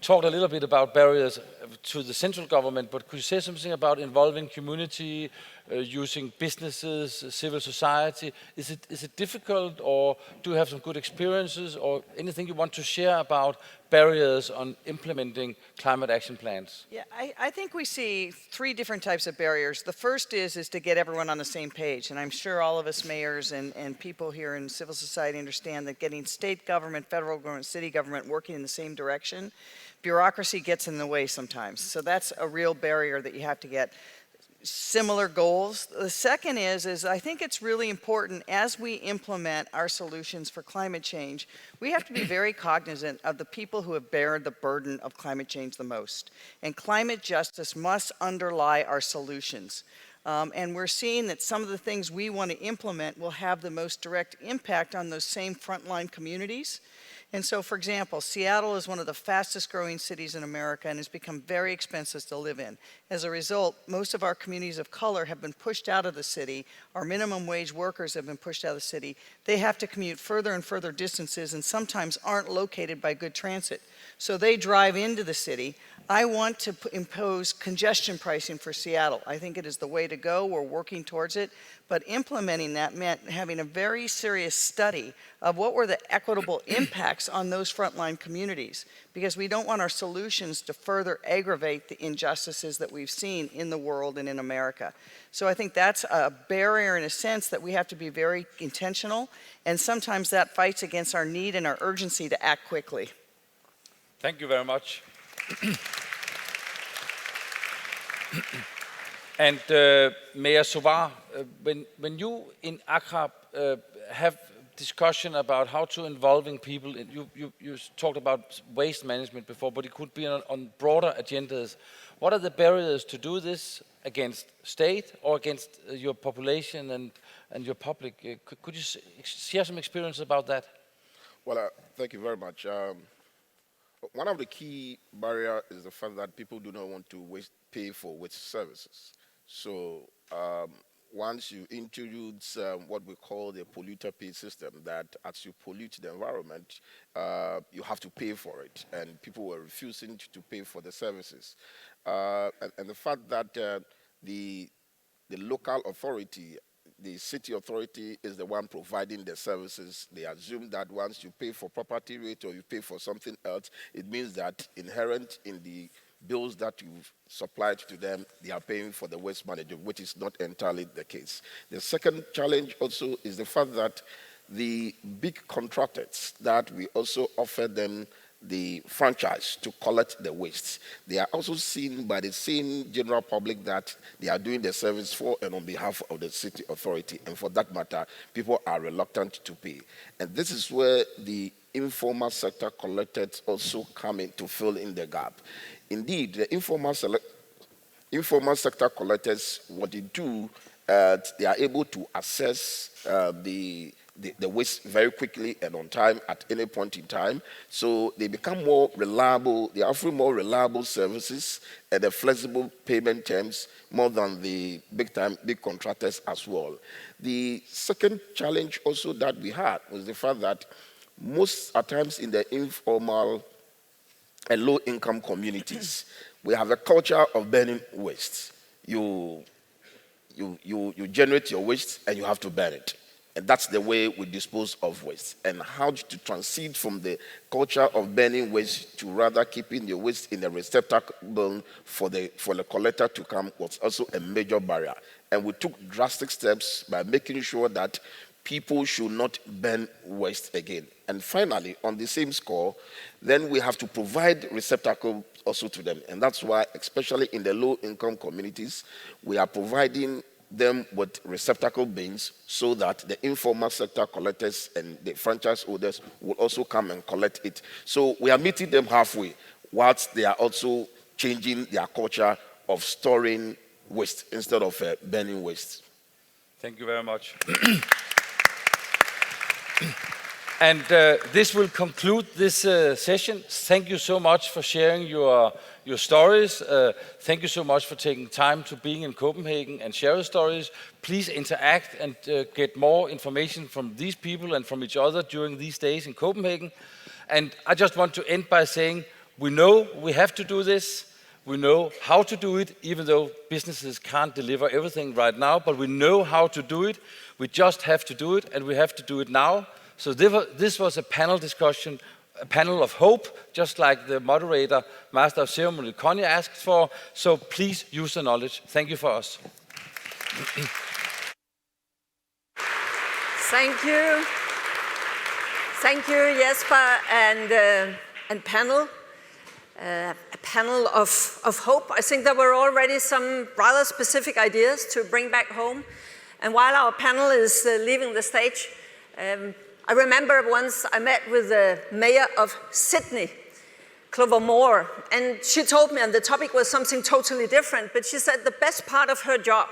talked a little bit about barriers to the central government, but could you say something about involving community, using businesses, civil society? Is it difficult, or do you have some good experiences, or anything you want to share about barriers on implementing climate action plans? Yeah, I think we see three different types of barriers. The first is to get everyone on the same page, and I'm sure all of us mayors and people here in civil society understand that getting state government, federal government, city government working in the same direction, bureaucracy gets in the way sometimes. So that's a real barrier that you have to get similar goals. The second is I think it's really important as we implement our solutions for climate change, we have to be very cognizant of the people who have borne the burden of climate change the most. And climate justice must underlie our solutions. And we're seeing that some of the things we want to implement will have the most direct impact on those same frontline communities. And so, for example, Seattle is one of the fastest growing cities in America and has become very expensive to live in. As a result, most of our communities of color have been pushed out of the city. Our minimum wage workers have been pushed out of the city. They have to commute further and further distances and sometimes aren't located by good transit. So they drive into the city. I want to impose congestion pricing for Seattle. I think it is the way to go. We're working towards it. But implementing that meant having a very serious study of what were the equitable impacts on those frontline communities, because we don't want our solutions to further aggravate the injustices that we've seen in the world and in America. So I think that's a barrier in a sense that we have to be very intentional, and sometimes that fights against our need and our urgency to act quickly. Thank you very much. And Mayor Sovar, when you in Accra have discussion about how to involving people, you talked about waste management before, but it could be on broader agendas. What are the barriers to do this against state or against your population and your public? Could you share some experience about that? Well, thank you very much. One of the key barriers is the fact that people do not want to pay for waste services. So once you introduce what we call the polluter pay system, that as you pollute the environment, you have to pay for it, and people were refusing to pay for the services. And the fact that the local authority the city authority is the one providing the services, they assume that once you pay for property rate or you pay for something else, it means that inherent in the bills that you've supplied to them, they are paying for the waste management, which is not entirely the case. The second challenge also is the fact that the big contractors that we also offer them the franchise to collect the waste, they are also seen by the same general public that they are doing the service for and on behalf of the city authority. And for that matter, people are reluctant to pay. And this is where the informal sector collectors also come in to fill in the gap. Indeed, the informal sector collectors, what they do, they are able to assess the waste very quickly and on time at any point in time. So they become more reliable, they are offering more reliable services and the flexible payment terms more than the big contractors as well. The second challenge also that we had was the fact that most at times in the informal and low-income communities, we have a culture of burning waste. You generate your waste and you have to burn it. And that's the way we dispose of waste. And how to transit from the culture of burning waste to rather keeping the waste in a receptacle for the collector to come was also a major barrier. And we took drastic steps by making sure that people should not burn waste again. And finally, on the same score, then we have to provide receptacle also to them. And that's why, especially in the low-income communities, we are providing them with receptacle bins so that the informal sector collectors and the franchise holders will also come and collect it. So we are meeting them halfway, whilst they are also changing their culture of storing waste instead of burning waste. Thank you very much. And this will conclude this session. Thank you so much for sharing your stories. Thank you so much for taking time to being in Copenhagen and share your stories. Please interact and get more information from these people and from each other during these days in Copenhagen. And I just want to end by saying, we know we have to do this. We know how to do it, even though businesses can't deliver everything right now, but we know how to do it. We just have to do it, and we have to do it now. So this was a panel discussion, a panel of hope, just like the moderator, Master of Ceremony, Connie, asked for. So please use the knowledge. Thank you for us. Thank you. Thank you, Jesper and panel. A panel of hope. I think there were already some rather specific ideas to bring back home. And while our panel is leaving the stage, I remember once I met with the mayor of Sydney, Clover Moore, and she told me, and the topic was something totally different, but she said the best part of her job,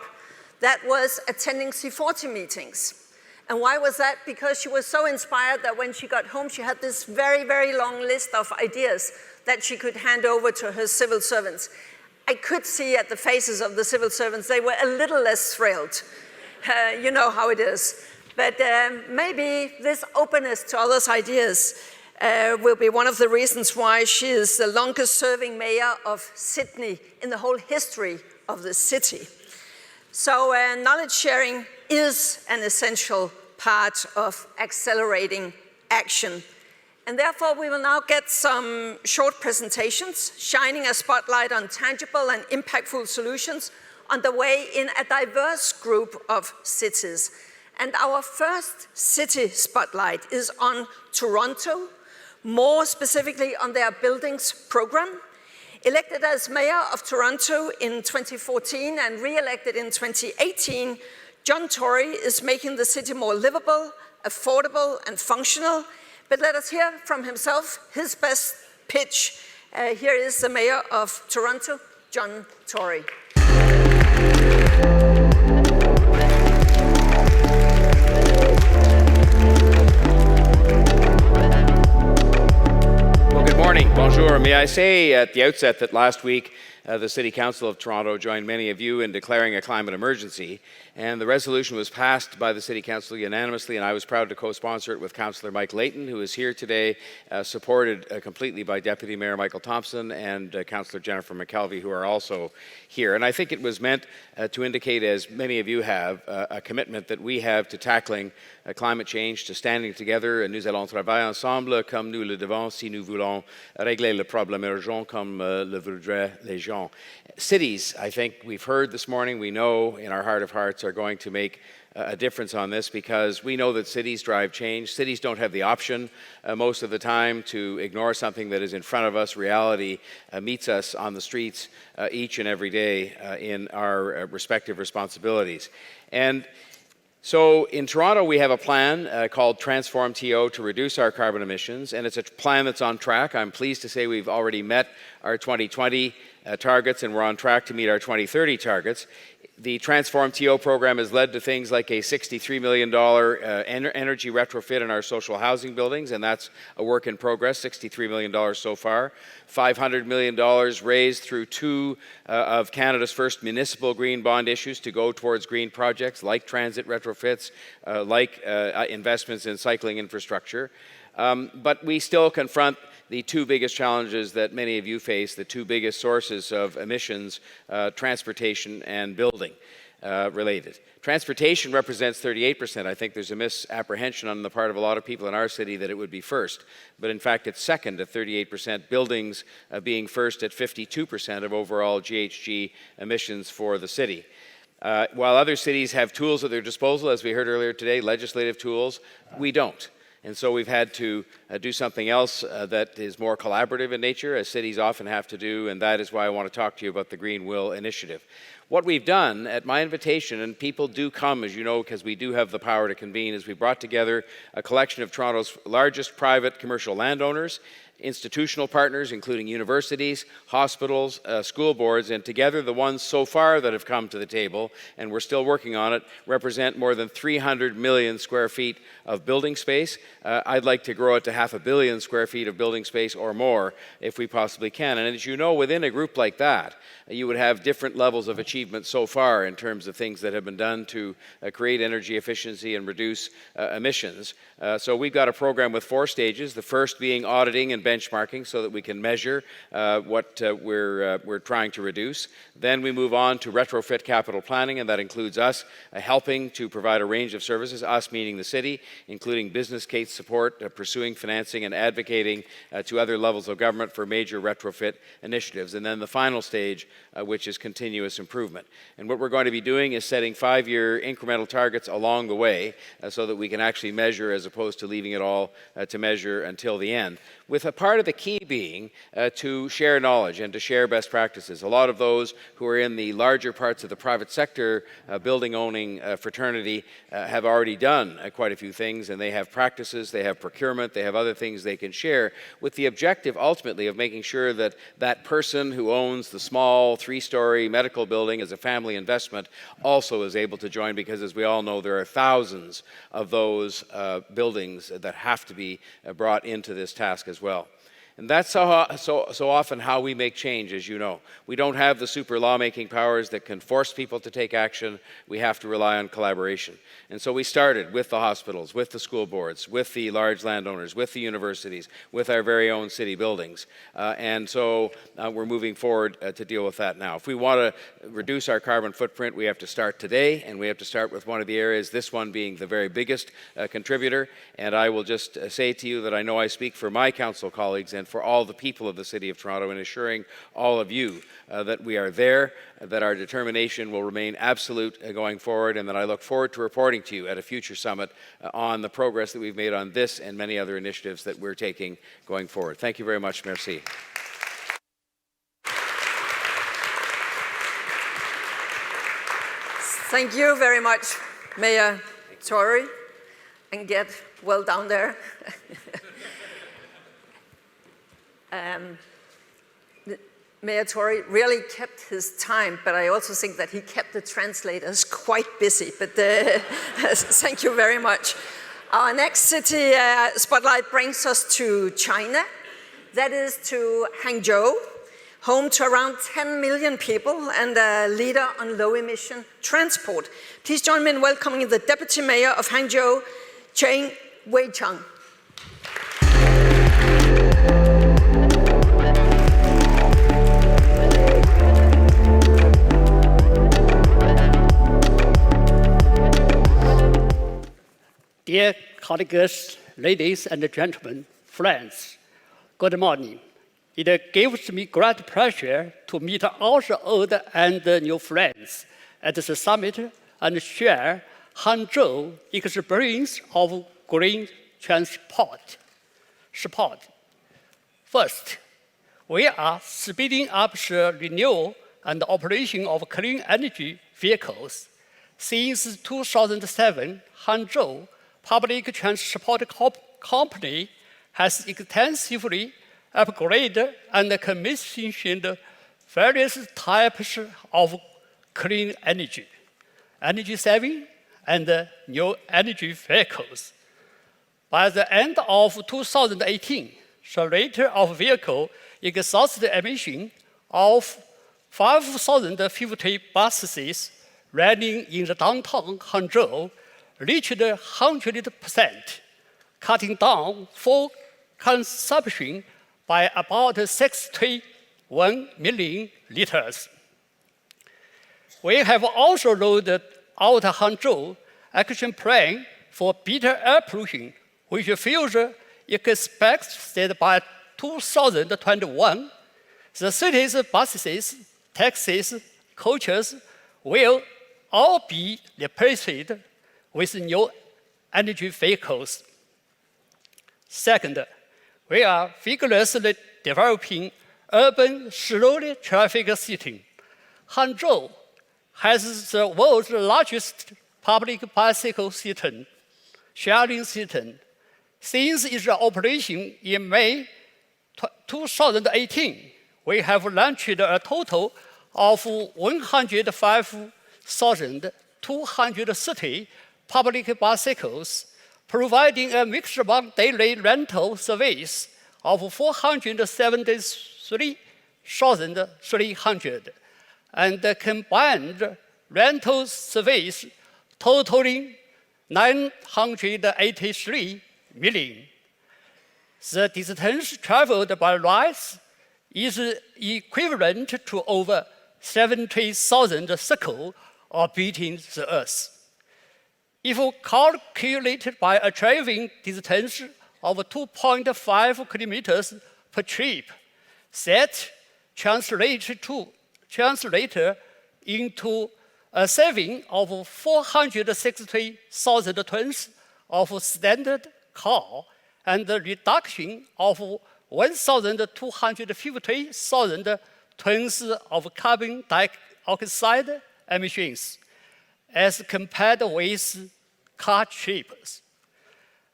that was attending C40 meetings. And why was that? Because she was so inspired that when she got home, she had this very, very long list of ideas that she could hand over to her civil servants. I could see at the faces of the civil servants, they were a little less thrilled. You know how it is. But maybe this openness to others' ideas will be one of the reasons why she is the longest serving mayor of Sydney in the whole history of the city. So knowledge sharing is an essential part of accelerating action. And therefore, we will now get some short presentations shining a spotlight on tangible and impactful solutions underway in a diverse group of cities. And our first city spotlight is on Toronto, more specifically on their buildings program. Elected as mayor of Toronto in 2014 and re-elected in 2018, John Tory is making the city more livable, affordable, and functional. But let us hear from himself, his best pitch. Here is the mayor of Toronto, John Tory. Well, good morning. Bonjour. May I say at the outset that last week the City Council of Toronto joined many of you in declaring a climate emergency, and the resolution was passed by the City Council unanimously, and I was proud to co-sponsor it with Councillor Mike Layton, who is here today, supported completely by Deputy Mayor Michael Thompson and Councillor Jennifer McKelvey, who are also here. And I think it was meant to indicate, as many of you have, a commitment that we have to tackling climate change, to standing together. Nous allons travailler ensemble comme nous le devons si nous voulons régler le problème urgent comme le voudraient les gens. Cities, I think we've heard this morning, we know in our heart of hearts are going to make a difference on this, because we know that cities drive change. Cities don't have the option most of the time to ignore something that is in front of us. Reality meets us on the streets each and every day in our respective responsibilities. And so in Toronto, we have a plan called Transform TO to reduce our carbon emissions, and it's a plan that's on track. I'm pleased to say we've already met our 2020 targets, and we're on track to meet our 2030 targets. The Transform TO program has led to things like a $63 million energy retrofit in our social housing buildings, and that's a work in progress, $63 million so far. $500 million raised through two of Canada's first municipal green bond issues to go towards green projects like transit retrofits, like investments in cycling infrastructure. But we still confront the two biggest challenges that many of you face, the two biggest sources of emissions, transportation and building related. Transportation represents 38%. I think there's a misapprehension on the part of a lot of people in our city that it would be first, but in fact it's second at 38%, buildings being first at 52% of overall GHG emissions for the city. While other cities have tools at their disposal, as we heard earlier today, legislative tools, we don't. And so we've had to do something else that is more collaborative in nature, as cities often have to do, and that is why I want to talk to you about the Green Will Initiative. What we've done, at my invitation, and people do come, as you know, because we do have the power to convene, is we brought together a collection of Toronto's largest private commercial landowners, institutional partners, including universities, hospitals, school boards, and together the ones so far that have come to the table, and we're still working on it, represent more than 300 million square feet of building space. I'd like to grow it to 500 million square feet of building space or more if we possibly can. And as you know, within a group like that, you would have different levels of achievement so far in terms of things that have been done to create energy efficiency and reduce emissions. So we've got a program with 4 stages, the first being auditing and benchmarking so that we can measure what we're trying to reduce. Then we move on to retrofit capital planning, and that includes us helping to provide a range of services, us meaning the city, including business case support, pursuing financing and advocating to other levels of government for major retrofit initiatives. And then the final stage, which is continuous improvement. And what we're going to be doing is setting 5-year incremental targets along the way so that we can actually measure as opposed to leaving it all to measure until the end, with a part of the key being to share knowledge and to share best practices. A lot of those who are in the larger parts of the private sector building owning fraternity have already done quite a few things, and they have practices, they have procurement, they have other things they can share, with the objective ultimately of making sure that that person who owns the small 3-story medical building as a family investment also is able to join, because as we all know, there are thousands of those buildings that have to be brought into this task as well. And that's so often how we make change, as you know. We don't have the super lawmaking powers that can force people to take action. We have to rely on collaboration. And so we started with the hospitals, with the school boards, with the large landowners, with the universities, with our very own city buildings. And so we're moving forward to deal with that now. If we want to reduce our carbon footprint, we have to start today, and we have to start with one of the areas, this one being the very biggest contributor. And I will just say to you that I know I speak for my council colleagues and for all the people of the City of Toronto in assuring all of you that we are there, that our determination will remain absolute going forward, and that I look forward to reporting to you at a future summit on the progress that we've made on this and many other initiatives that we're taking going forward. Thank you very much. Merci. Thank you very much, Mayor Tory, and get well down there. Mayor Tory really kept his time, but I also think that he kept the translators quite busy. But thank you very much. Our next city spotlight brings us to China. that is to Hangzhou, home to around 10 million people and a leader on low-emission transport. Please join me in welcoming the Deputy Mayor of Hangzhou, Cheng Wei-chang. Dear colleagues, ladies and gentlemen, friends, good morning. It gives me great pleasure to meet all the old and new friends at the summit and share Hangzhou experience of green transport. First, we are speeding up the renewal and operation of clean energy vehicles. Since 2007, Hangzhou Public Transport Company has extensively upgraded and commissioned various types of clean energy, energy-saving, and new energy vehicles. By the end of 2018, the rate of vehicle exhaust emission of 5,050 buses running in the downtown Hangzhou reached 100%, cutting down fuel consumption by about 61 million liters. We have also rolled out Hangzhou Action Plan for better air pollution, which future expects that by 2021, the city's buses, taxis, coaches will all be replaced with new energy vehicles. Second, we are vigorously developing urban slow traffic system. Hangzhou has the world's largest public bicycle system, sharing system. Since its operation in May 2018, we have launched a total of 105,230 public bicycles, providing a maximum daily rental service of 473,300 and a combined rental service totaling 983 million. The distance traveled by rides is equivalent to over 70,000 cycles orbiting the Earth. If calculated by a driving distance of 2.5 kilometers per trip, that translates into a saving of 460,000 tons of standard coal and a reduction of 1,250,000 tons of carbon dioxide emissions, as compared with car trips.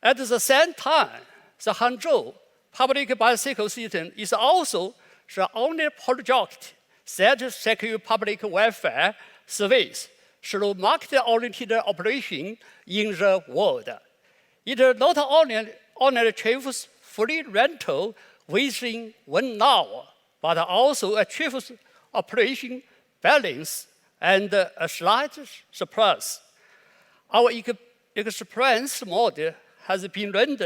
At the same time, the Hangzhou public bicycle system is also the only project that secures public welfare service through market-oriented operation in the world. It not only achieves free rental within 1 hour, but also achieves operation balance and a slight surplus. Our experience model has been run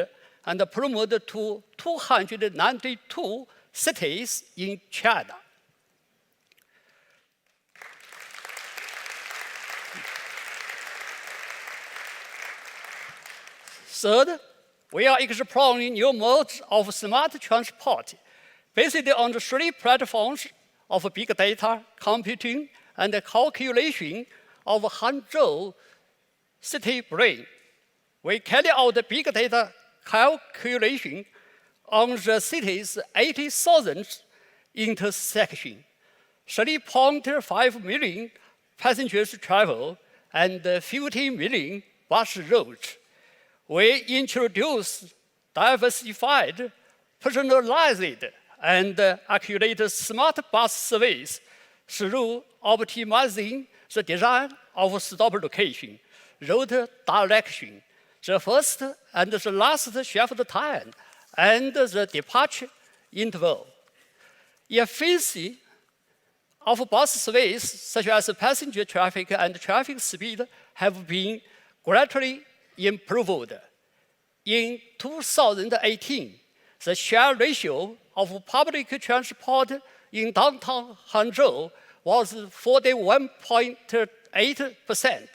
and promoted to 292 cities in China. Third, we are exploring new modes of smart transport based on the 3 platforms of big data, computing, and calculation of Hangzhou City Brain. We carry out big data calculation on the city's 80,000 intersections, 3.5 million passengers travel, and 50 million bus routes. We introduce diversified, personalized, and accurate smart bus service through optimizing the design of stop location, route direction, the first and the last shift time, and the departure interval. Efficiency of bus service, such as passenger traffic and traffic speed, have been gradually improved. In 2018, the share ratio of public transport in downtown Hangzhou was 41.8%,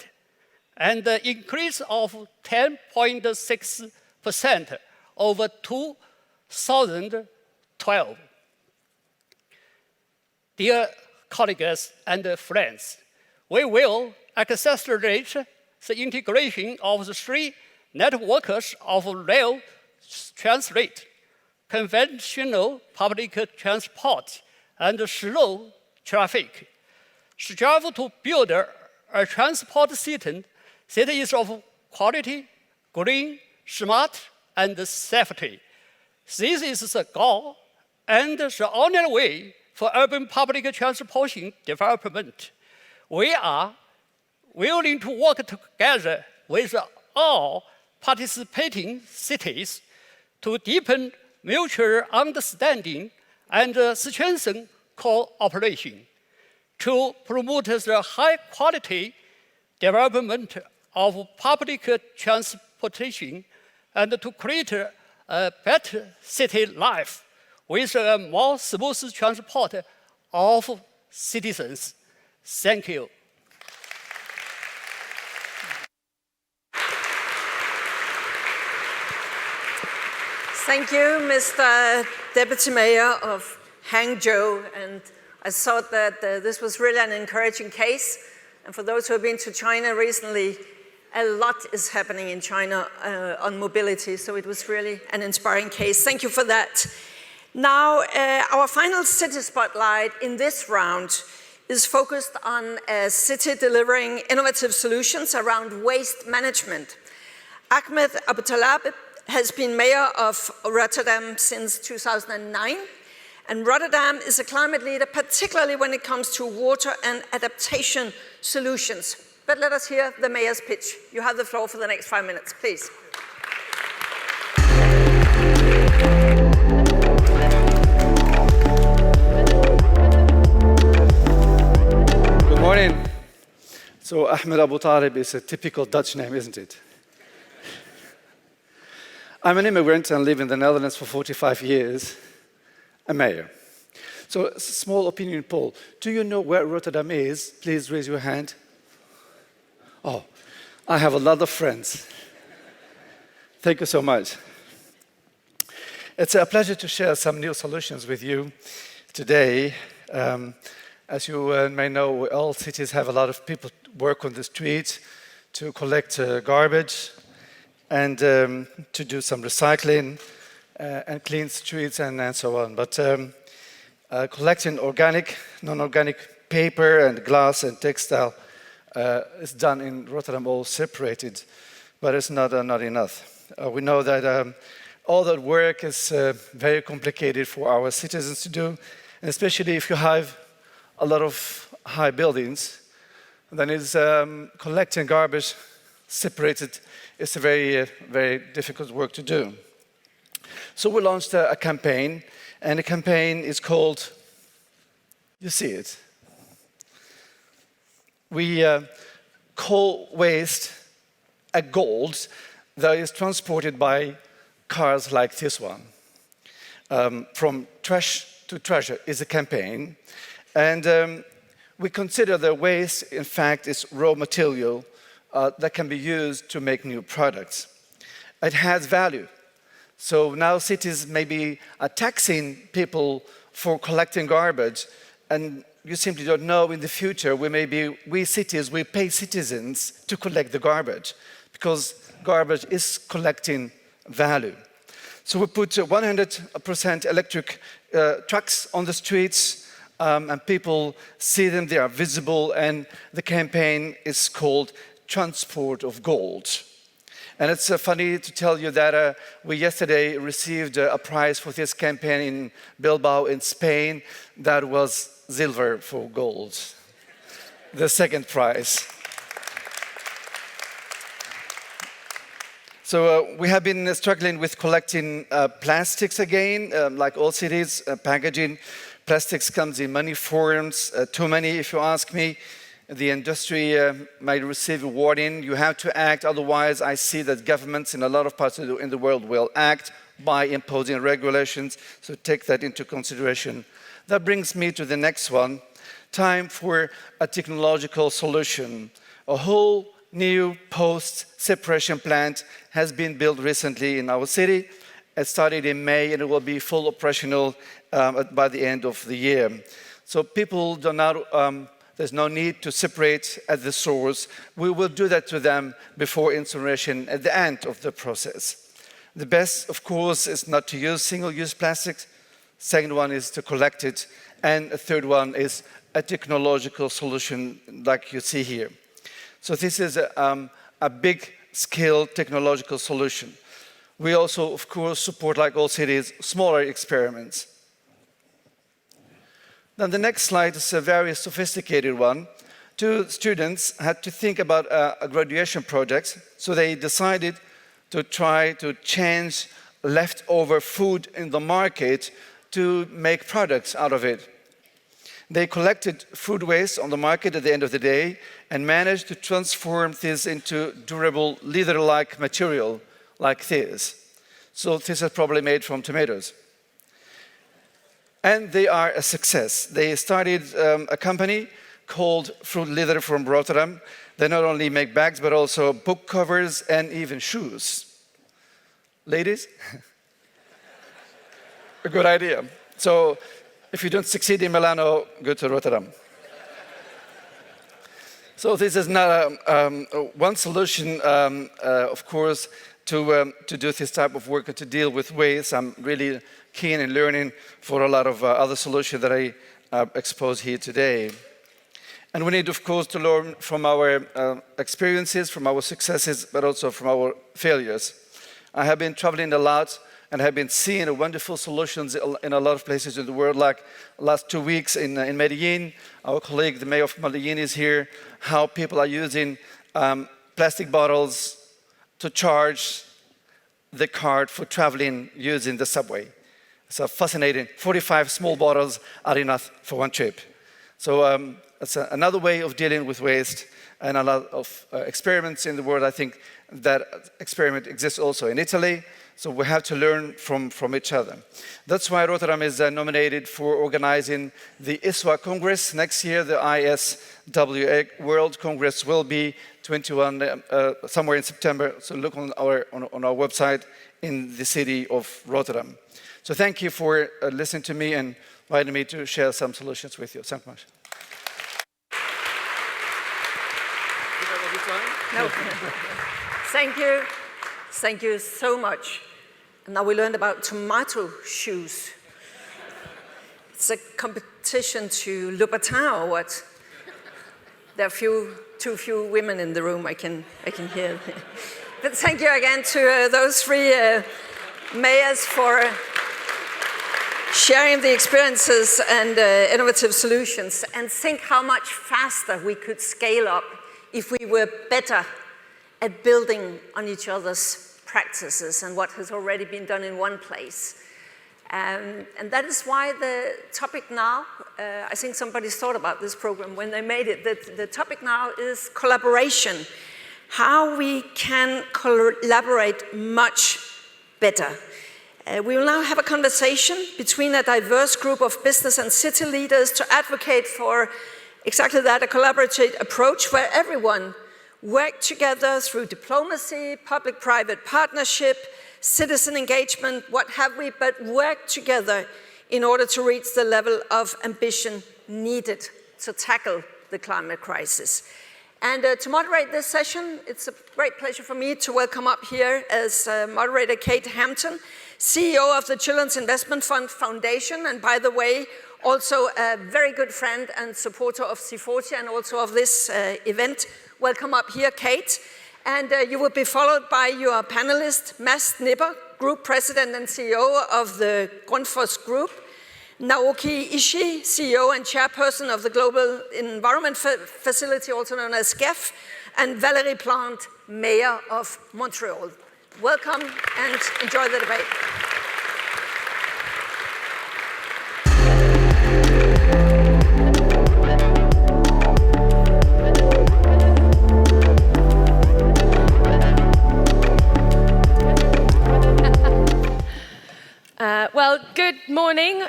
and an increase of 10.6% over 2012. Dear colleagues and friends, we will accelerate the integration of the three networks of rail transit, conventional public transport, and slow traffic. Strive to build a transport system that is of quality, green, smart, and safety. This is the goal and the only way for urban public transportation development. We are willing to work together with all participating cities to deepen mutual understanding and strengthen cooperation, to promote the high-quality development of public transportation, and to create a better city life with a more smooth transport of citizens. Thank you. Thank you, Mr. Deputy Mayor of Hangzhou. And I thought that this was really an encouraging case. And for those who have been to China recently, a lot is happening in China on mobility. So it was really an inspiring case. Thank you for that. Now, our final city spotlight in this round is focused on a city delivering innovative solutions around waste management. Ahmed Aboutalab has been mayor of Rotterdam since 2009. And Rotterdam is a climate leader, particularly when it comes to water and adaptation solutions. But let us hear the mayor's pitch. You have the floor for the next 5 minutes, please. Good morning. So Ahmed Aboutalab is a typical Dutch name, isn't it? I'm an immigrant and live in the Netherlands for 45 years, a mayor. So a small opinion poll. Do you know where Rotterdam is? Please raise your hand. Oh, I have a lot of friends. Thank you so much. It's a pleasure to share some new solutions with you today. As you may know, all cities have a lot of people work on the streets to collect garbage and to do some recycling and clean streets and so on. But collecting organic, non-organic paper and glass and textile is done in Rotterdam, all separated, but it's not enough. We know that all that work is very complicated for our citizens to do, and especially if you have a lot of high buildings, then it's collecting garbage separated. It's a very, very difficult work to do. So we launched a campaign, and the campaign is called, you see it. We call waste a gold that is transported by cars like this one. From trash to treasure is a campaign. And we consider the waste, in fact, is raw material that can be used to make new products. It has value. So now cities may be taxing people for collecting garbage, and you simply don't know in the future, we cities, we pay citizens to collect the garbage because garbage is collecting value. So we put 100% electric trucks on the streets, and people see them, they are visible, and the campaign is called Transport of Gold. And it's funny to tell you that we yesterday received a prize for this campaign in Bilbao in Spain that was silver for gold, the second prize. So we have been struggling with collecting plastics again, like all cities, packaging. Plastics comes in many forms, too many if you ask me. The industry might receive a warning. You have to act, otherwise I see that governments in a lot of parts in the world will act by imposing regulations, so take that into consideration. That brings me to the next one. Time for a technological solution. A whole new post-separation plant has been built recently in our city. It started in May and it will be full operational by the end of the year. So people do not, there's no need to separate at the source. We will do that to them before incineration at the end of the process. The best, of course, is not to use single-use plastics. Second one is to collect it. And a third one is a technological solution like you see here. So this is a big-scale technological solution. We also, of course, support, like all cities, smaller experiments. Then the next slide is a very sophisticated one. Two students had to think about a graduation project, so they decided to try to change leftover food in the market to make products out of it. They collected food waste on the market at the end of the day and managed to transform this into durable leather-like material like this. So this is probably made from tomatoes. And they are a success. They started a company called Fruit Leather from Rotterdam. They not only make bags, but also book covers and even shoes. Ladies? A good idea. So if you don't succeed in Milano, go to Rotterdam. So this is not one solution, of course, to do this type of work and to deal with waste. I'm really keen in learning for a lot of other solutions that I expose here today. And we need, of course, to learn from our experiences, from our successes, but also from our failures. I have been traveling a lot and have been seeing wonderful solutions in a lot of places in the world, like last 2 weeks in Medellin. Our colleague, the mayor of Medellin, is here, how people are using plastic bottles to charge the card for traveling using the subway. So fascinating. 45 small bottles are enough for one trip. So it's another way of dealing with waste, and a lot of experiments in the world. I think that experiment exists also in Italy. So we have to learn from each other. That's why Rotterdam is nominated for organizing the ISWA Congress. Next year, the ISWA World Congress will be 21, somewhere in September. So look on our website in the city of Rotterdam. So thank you for listening to me and inviting me to share some solutions with you. Thank you much. No. Thank you. Thank you so much. And now we learned about tomato shoes. It's a competition to Louboutin or what? There are too few women in the room, I can hear. But thank you again to those three mayors for sharing the experiences and innovative solutions. And think how much faster we could scale up if we were better at building on each other's practices and what has already been done in one place. And that is why the topic now, I think somebody thought about this program when they made it, that the topic now is collaboration. How we can collaborate much better. We will now have a conversation between a diverse group of business and city leaders to advocate for exactly that, a collaborative approach where everyone work together through diplomacy, public-private partnership, citizen engagement, what have we, but work together in order to reach the level of ambition needed to tackle the climate crisis. And to moderate this session, it's a great pleasure for me to welcome up here as moderator Kate Hampton, CEO of the Children's Investment Fund Foundation, and by the way, also a very good friend and supporter of C40 and also of this event. Welcome up here, Kate. And you will be followed by your panelist, Mads Nipper, Group President and CEO of the Grundfos Group, Naoki Ishii, CEO and Chairperson of the Global Environment Facility, also known as GEF, and Valérie Plante, Mayor of Montreal. Welcome and enjoy the debate. Well, good morning,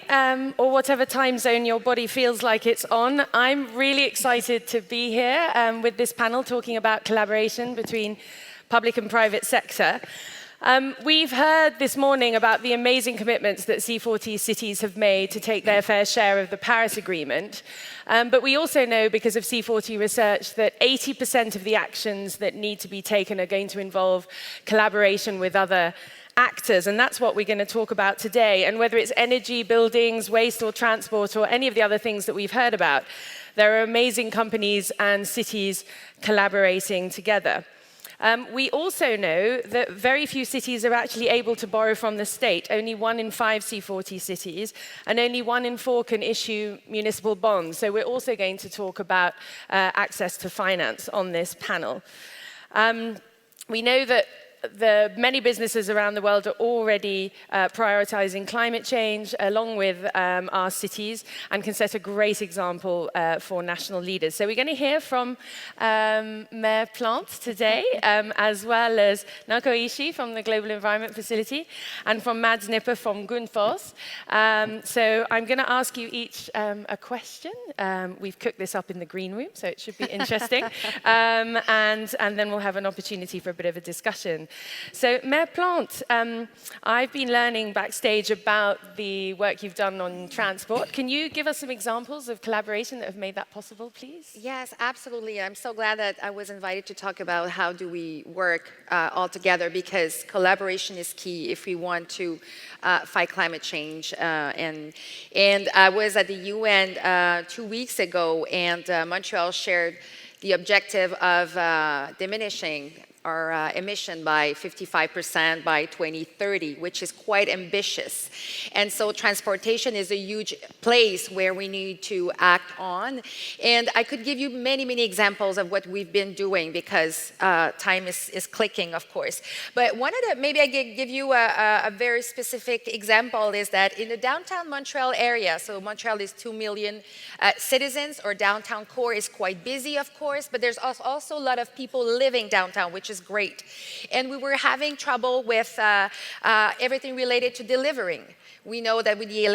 or whatever time zone your body feels like it's on. I'm really excited to be here with this panel talking about collaboration between public and private sector. We've heard this morning about the amazing commitments that C40 cities have made to take their fair share of the Paris Agreement. But we also know, because of C40 research, that 80% of the actions that need to be taken are going to involve collaboration with other actors, and that's what we're going to talk about today. And whether it's energy, buildings, waste or transport or any of the other things that we've heard about, there are amazing companies and cities collaborating together. We also know that very few cities are actually able to borrow from the state. Only 1 in 5 C40 cities, and only 1 in 4 can issue municipal bonds. So we're also going to talk about access to finance on this panel. We know that many businesses around the world are already prioritizing climate change along with our cities, and can set a great example for national leaders. So we're going to hear from Mayor Plante today, as well as Naoko Ishii from the Global Environment Facility, and from Mads Nipper from Grundfos. So I'm going to ask you each a question. We've cooked this up in the green room, so it should be interesting. And then we'll have an opportunity for a bit of a discussion. So, Mayor Plante, I've been learning backstage about the work you've done on transport. Can you give us some examples of collaboration that have made that possible, please? Yes, absolutely. I'm so glad that I was invited to talk about how do we work all together, because collaboration is key if we want to fight climate change. And I was at the UN 2 weeks ago, and Montreal shared the objective of diminishing our emission by 55% by 2030, which is quite ambitious. And so transportation is a huge place where we need to act on. And I could give you many, many examples of what we've been doing, because time is clicking, of course. But one of the, maybe I give you a very specific example, is that in the downtown Montreal area, so Montreal is 2 million citizens, or downtown core is quite busy, of course, but there's also a lot of people living downtown, which is great. And we were having trouble with everything related to delivering. We know that with the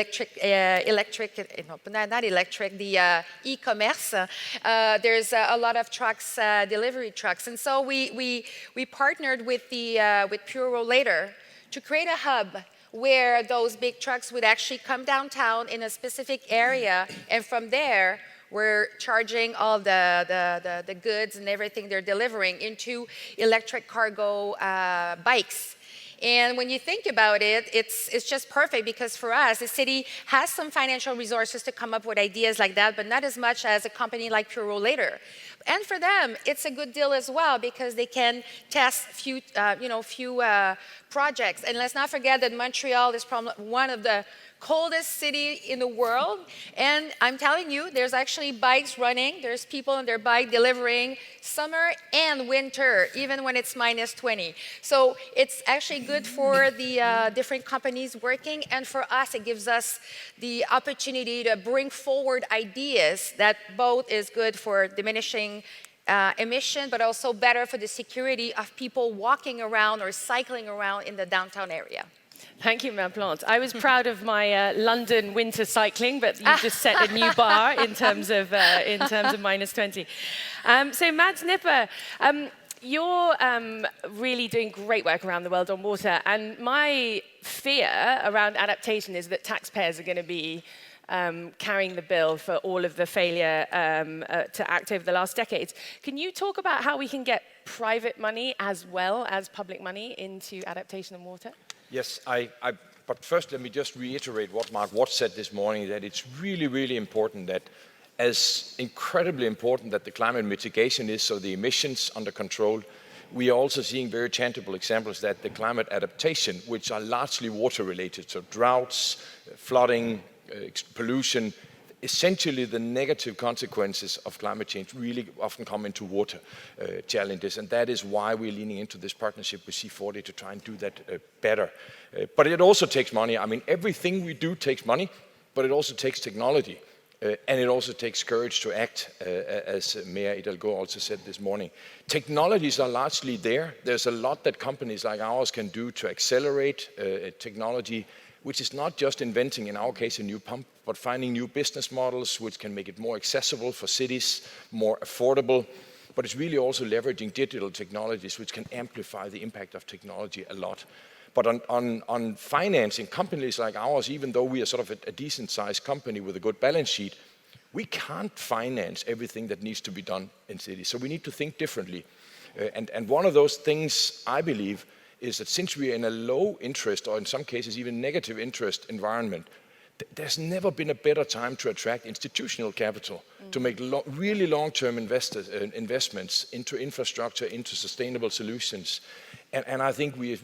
the e-commerce, there's a lot of trucks, delivery trucks. And so we partnered with Pure Rollator to create a hub where those big trucks would actually come downtown in a specific area, and from there, we're charging all the goods and everything they're delivering into electric cargo bikes. And when you think about it, it's just perfect, because for us, the city has some financial resources to come up with ideas like that, but not as much as a company like Pure Rollator. And for them, it's a good deal as well, because they can test few projects. And let's not forget that Montreal is probably one of the coldest city in the world, and I'm telling you, there's actually bikes running, there's people on their bike delivering summer and winter, even when it's -20. So it's actually good for the different companies working, and for us, it gives us the opportunity to bring forward ideas that both is good for diminishing emission, but also better for the security of people walking around or cycling around in the downtown area. Thank you, Mayor Plante. I was proud of my London winter cycling, but you just set a new bar in terms of -20. So, Mads Nipper, you're really doing great work around the world on water, and my fear around adaptation is that taxpayers are going to be carrying the bill for all of the failure to act over the last decades. Can you talk about how we can get private money as well as public money into adaptation and water? Yes, but first let me just reiterate what Mark Watt said this morning, that it's really, really important that, as incredibly important that the climate mitigation is, so the emissions under control, we are also seeing very tangible examples that the climate adaptation, which are largely water related, so droughts, flooding, pollution, essentially the negative consequences of climate change really often come into water challenges, and that is why we're leaning into this partnership with C40 to try and do that better. But it also takes money. I mean, everything we do takes money, but it also takes technology. And it also takes courage to act, as Mayor Hidalgo also said this morning. Technologies are largely there. There's a lot that companies like ours can do to accelerate technology, which is not just inventing, in our case, a new pump, but finding new business models which can make it more accessible for cities, more affordable. But it's really also leveraging digital technologies which can amplify the impact of technology a lot. But on financing, companies like ours, even though we are sort of a decent-sized company with a good balance sheet, we can't finance everything that needs to be done in cities. So we need to think differently. And one of those things, I believe, is that since we are in a low interest, or in some cases even negative interest environment, there's never been a better time to attract institutional capital, to make really long-term investments into infrastructure, into sustainable solutions. And I think we're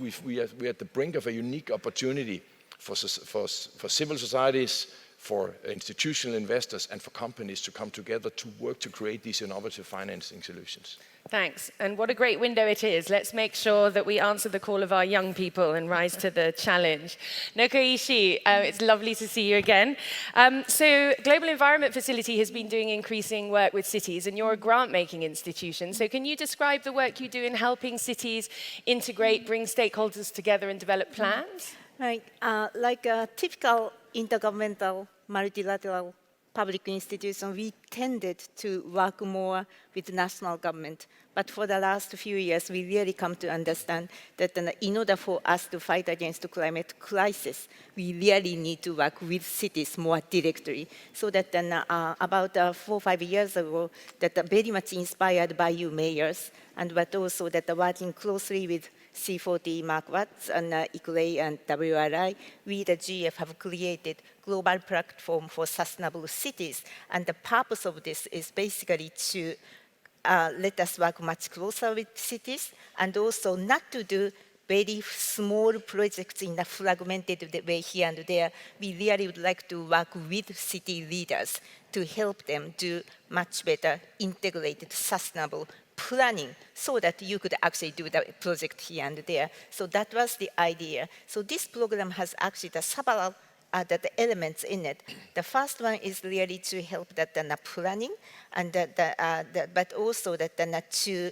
at the brink of a unique opportunity for civil societies, for institutional investors, and for companies to come together to work to create these innovative financing solutions. Thanks. And what a great window it is. Let's make sure that we answer the call of our young people and rise to the challenge. Noko Ishii, it's lovely to see you again. So Global Environment Facility has been doing increasing work with cities, and you're a grant-making institution. So can you describe the work you do in helping cities integrate, bring stakeholders together and develop plans? Right. Like a typical intergovernmental multilateral public institution, we tended to work more with national government. But for the last few years, we really come to understand that in order for us to fight against the climate crisis, we really need to work with cities more directly. So that about 4 or 5 years ago, that very much inspired by you mayors, and but also that working closely with C40 Mark Watts and ICLEI and WRI, we, the GF, have created global platform for sustainable cities. And the purpose of this is basically to let us work much closer with cities, and also not to do very small projects in a fragmented way here and there. We really would like to work with city leaders to help them do much better integrated, sustainable planning so that you could actually do the project here and there. So that was the idea. So this program has actually several the elements in it. The first one is really to help that planning, and but also that to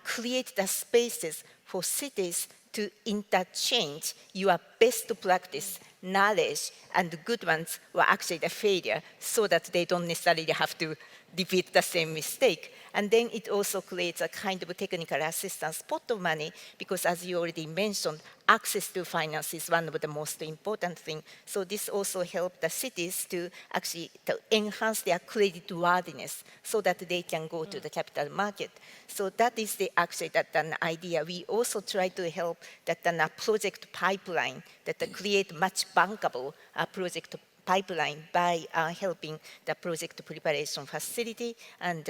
create the spaces for cities to interchange your best practice, knowledge, and the good ones were actually the failure, so that they don't necessarily have to repeat the same mistake. And then it also creates a kind of technical assistance pot of money, because as you already mentioned, access to finance is one of the most important things. So this also helps the cities to actually enhance their credit worthiness so that they can go to the capital market. So that is actually an idea. We also try to help that project pipeline that create much bankable project pipeline by helping the project preparation facility and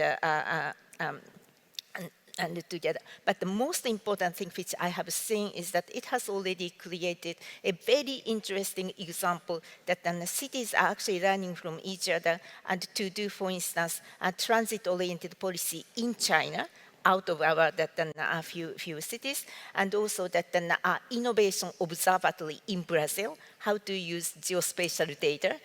together. But the most important thing which I have seen is that it has already created a very interesting example that the cities are actually learning from each other, and to do, for instance, a transit-oriented policy in China, out of our few cities, and also that innovation observatory in Brazil, how to use geospatial data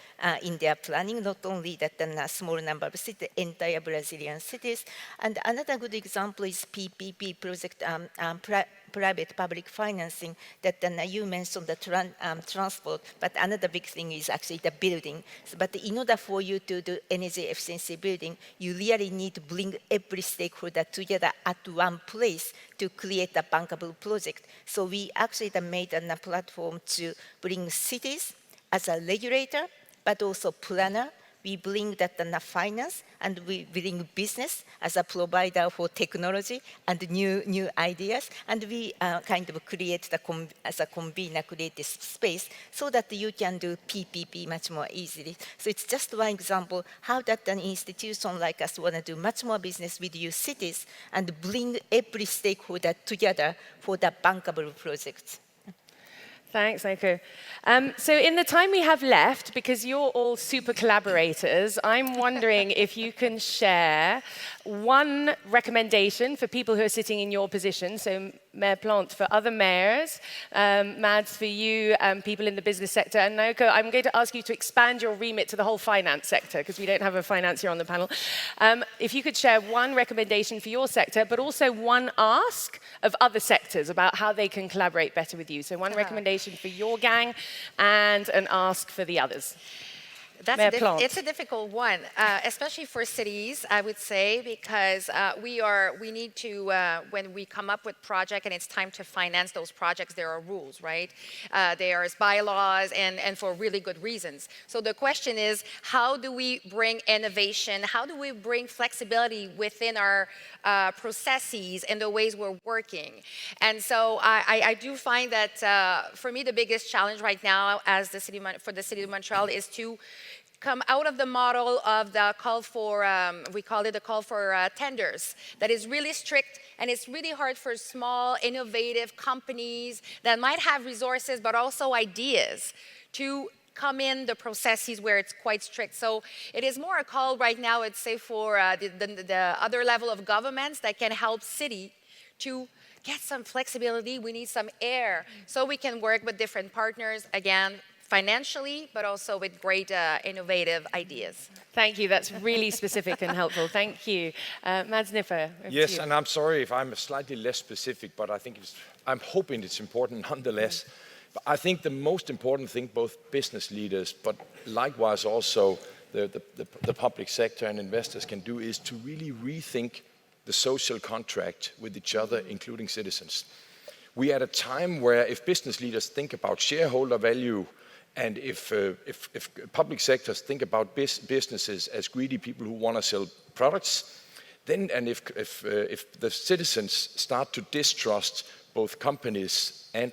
in their planning, not only that a small number of cities, entire Brazilian cities. And another good example is PPP project, private-public financing, that you mentioned the transport, but another big thing is actually the building. So, but in order for you to do energy efficiency building, you really need to bring every stakeholder together at one place to create a bankable project. So we actually made a platform to bring cities as a regulator, but also planner. We bring that finance, and we bring business as a provider for technology and new ideas, and we kind of create as a convener, create this space so that you can do PPP much more easily. So it's just one example how that an institution like us want to do much more business with you cities and bring every stakeholder together for the bankable projects. Thanks, Naoko. So in the time we have left, because you're all super collaborators, I'm wondering if you can share one recommendation for people who are sitting in your position, so Mayor Plante for other mayors, Mads for you, people in the business sector, and Naoko, I'm going to ask you to expand your remit to the whole finance sector, because we don't have a financier on the panel. If you could share one recommendation for your sector, but also one ask of other sectors about how they can collaborate better with you. So one recommendation for your gang and an ask for the others. It's a difficult one, especially for cities, I would say, because we need to, when we come up with projects and it's time to finance those projects, there are rules, right? There's bylaws and for really good reasons. So the question is, how do we bring innovation? How do we bring flexibility within our processes and the ways we're working? And so I do find that for me, the biggest challenge right now as for the City of Montreal is to come out of the model of the call for, we call it the call for tenders, that is really strict, and it's really hard for small, innovative companies that might have resources but also ideas to come in the processes where it's quite strict. So it is more a call right now, I'd say, for the other level of governments that can help city to get some flexibility. We need some air so we can work with different partners, again, financially, but also with great innovative ideas. Thank you. That's really specific and helpful. Thank you. Mads Nipper. Yes, and I'm sorry if I'm slightly less specific, but I think I'm hoping it's important nonetheless. But I think the most important thing, both business leaders, but likewise also the public sector and investors can do, is to really rethink the social contract with each other, including citizens. We are at a time where if business leaders think about shareholder value, and if public sectors think about businesses as greedy people who want to sell products, then and if the citizens start to distrust both companies and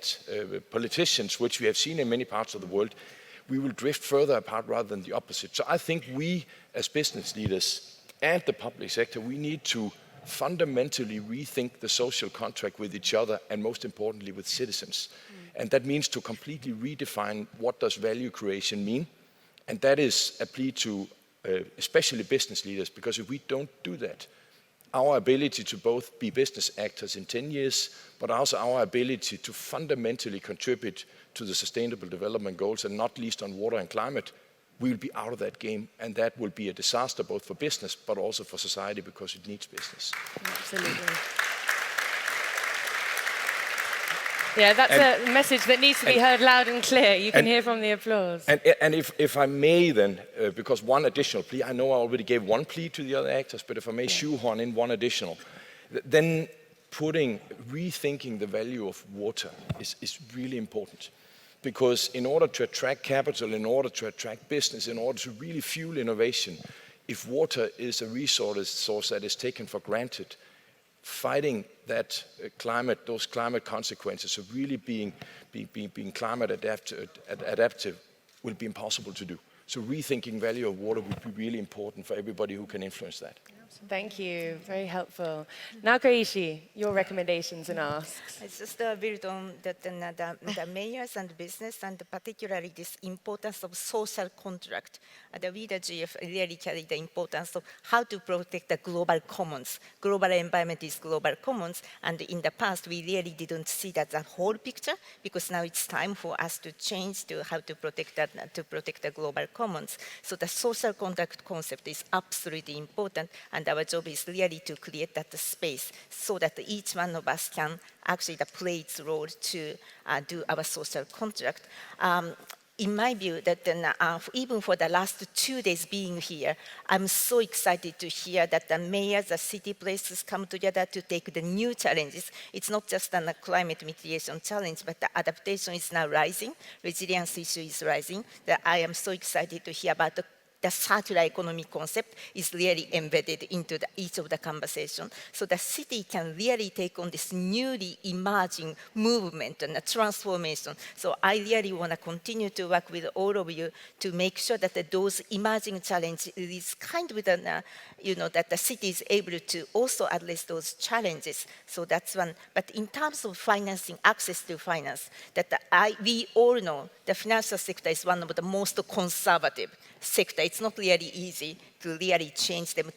politicians, which we have seen in many parts of the world, we will drift further apart rather than the opposite. So I think we, as business leaders and the public sector, we need to fundamentally rethink the social contract with each other and, most importantly, with citizens. And that means to completely redefine what does value creation mean. And that is a plea to especially business leaders, because if we don't do that, our ability to both be business actors in 10 years, but also our ability to fundamentally contribute to the Sustainable Development Goals, and not least on water and climate, we will be out of that game, and that will be a disaster both for business but also for society, because it needs business. Absolutely. Yeah, that's a message that needs to be heard loud and clear. You can hear from the applause. And if I may then, because one additional plea, I know I already gave one plea to the other actors, but if I may shoehorn in one additional, then rethinking the value of water is really important. Because in order to attract capital, in order to attract business, in order to really fuel innovation, if water is a resource that is taken for granted, fighting that those climate consequences of really being climate adaptive will be impossible to do. So rethinking value of water would be really important for everybody who can influence that. Thank you. Very helpful. Now, Koichi, your recommendations and asks. It's just build on the mayors and business, and particularly this importance of social contract. We, the GF, really carry the importance of how to protect the global commons. Global environment is global commons, and in the past, we really didn't see that the whole picture, because now it's time for us to change to how to protect that, to protect the global commons. So the social contract concept is absolutely important, and our job is really to create that space so that each one of us can actually play its role to do our social contract. In my view, that even for the last 2 days being here, I'm so excited to hear that the mayors, the city places come together to take the new challenges. It's not just a climate mitigation challenge, but the adaptation is now rising, resilience issue is rising. That I am so excited to hear about the the circular economy concept is really embedded into each of the conversation. So the city can really take on this newly emerging movement and a transformation. So I really want to continue to work with all of you to make sure that those emerging challenges is kind of that the city is able to also address those challenges. So that's one. But in terms of financing, access to finance, we all know the financial sector is one of the most conservative sector. It's not really easy to really change them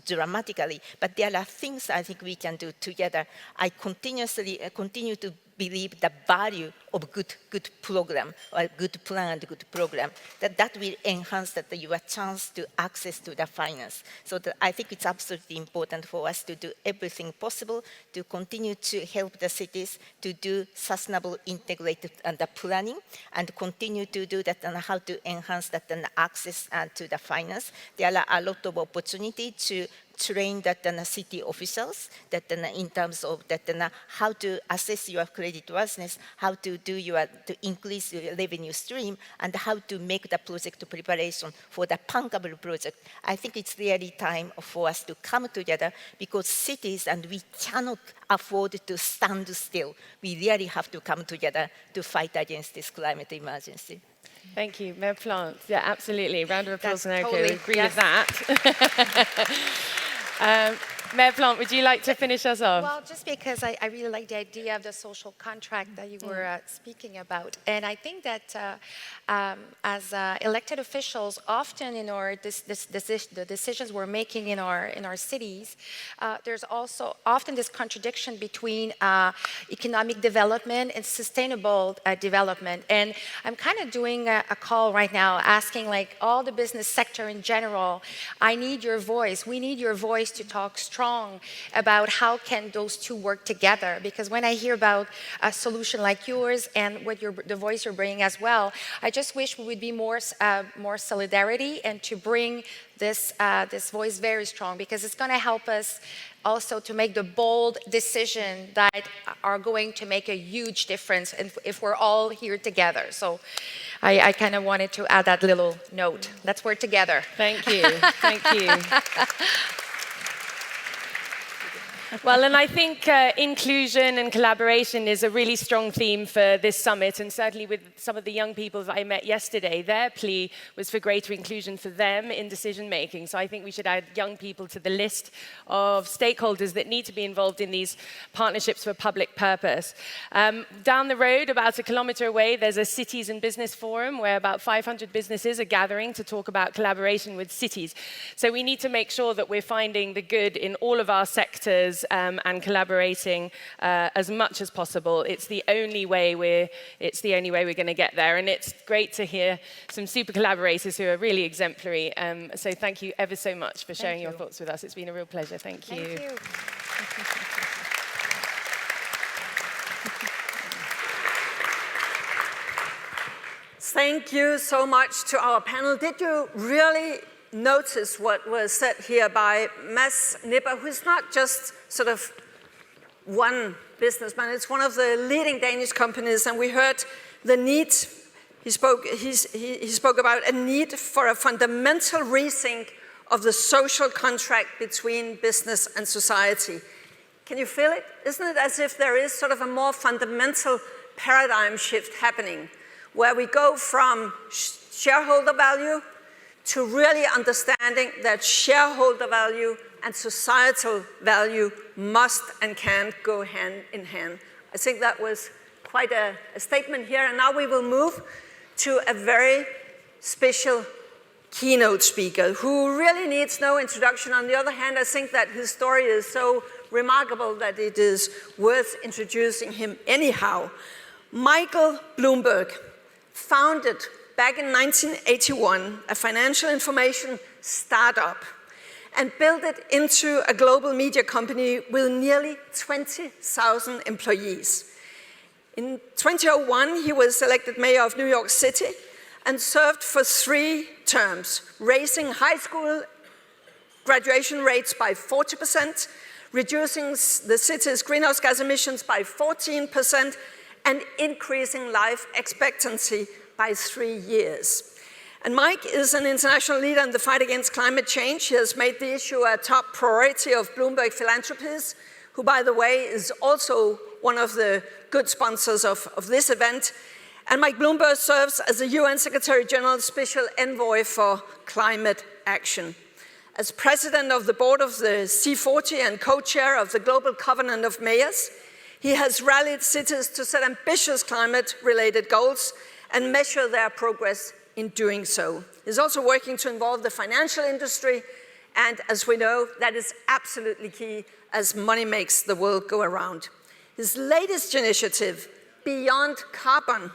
dramatically, but there are things I think we can do together. I continue to believe the value of good program, or good planned, good program, that will enhance your chance to access to the finance. So I think it's absolutely important for us to do everything possible to continue to help the cities to do sustainable integrated planning and continue to do that and how to enhance that and access to the finance. There are a lot of opportunity to train city officials in terms of how to assess your creditworthiness, how to increase your revenue stream, and how to make the project preparation for the bankable project. I think it's really time for us to come together because cities and we cannot afford to stand still. We really have to come together to fight against this climate emergency. Thank you, Mayor Plant. Yeah, absolutely. Round of applause, Naoko. Totally, Agree with that. Mayor Plant, would you like to finish us off? Well, just because I really like the idea of the social contract that you were speaking about. And I think that as elected officials, often in our the decisions we're making in our cities, there's also often this contradiction between economic development and sustainable development. And I'm kind of doing a call right now, asking like all the business sector in general, I need your voice. We need your voice to talk strong about how can those two work together. Because when I hear about a solution like yours and what the voice you're bringing as well, I just wish we would be more solidarity and to bring this voice very strong, because it's going to help us also to make the bold decision that are going to make a huge difference if we're all here together. So I kind of wanted to add that little note. Let's work together. Thank you. Thank you. Well, and I think inclusion and collaboration is a really strong theme for this summit, and certainly with some of the young people that I met yesterday, their plea was for greater inclusion for them in decision making. So I think we should add young people to the list of stakeholders that need to be involved in these partnerships for public purpose. Down the road, about a kilometer away, there's a cities and business forum where about 500 businesses are gathering to talk about collaboration with cities. So we need to make sure that we're finding the good in all of our sectors and collaborating as much as possible. It's the only way we're going to get there. And it's great to hear some super collaborators who are really exemplary. So thank you ever so much for sharing your thoughts with us. It's been a real pleasure. Thank you. Thank you. Thank you so much to our panel. Did you really notice what was said here by Mads Nipper, who's not just sort of one businessman, it's one of the leading Danish companies, and we heard the need, he spoke about a need for a fundamental rethink of the social contract between business and society. Can you feel it? Isn't it as if there is sort of a more fundamental paradigm shift happening, where we go from shareholder value to really understanding that shareholder value and societal value must and can go hand in hand. I think that was quite a statement here, and now we will move to a very special keynote speaker who really needs no introduction. On the other hand, I think that his story is so remarkable that it is worth introducing him anyhow. Michael Bloomberg founded back in 1981, a financial information startup, and built it into a global media company with nearly 20,000 employees. In 2001, he was elected mayor of New York City and served for 3 terms, raising high school graduation rates by 40%, reducing the city's greenhouse gas emissions by 14%, and increasing life expectancy by 3 years. And Mike is an international leader in the fight against climate change. He has made the issue a top priority of Bloomberg Philanthropies, who, by the way, is also one of the good sponsors of this event. And Mike Bloomberg serves as the UN Secretary General Special Envoy for Climate Action. As president of the board of the C40 and co-chair of the Global Covenant of Mayors, he has rallied cities to set ambitious climate-related goals and measure their progress in doing so. He's also working to involve the financial industry, and as we know, that is absolutely key as money makes the world go around. His latest initiative, Beyond Carbon,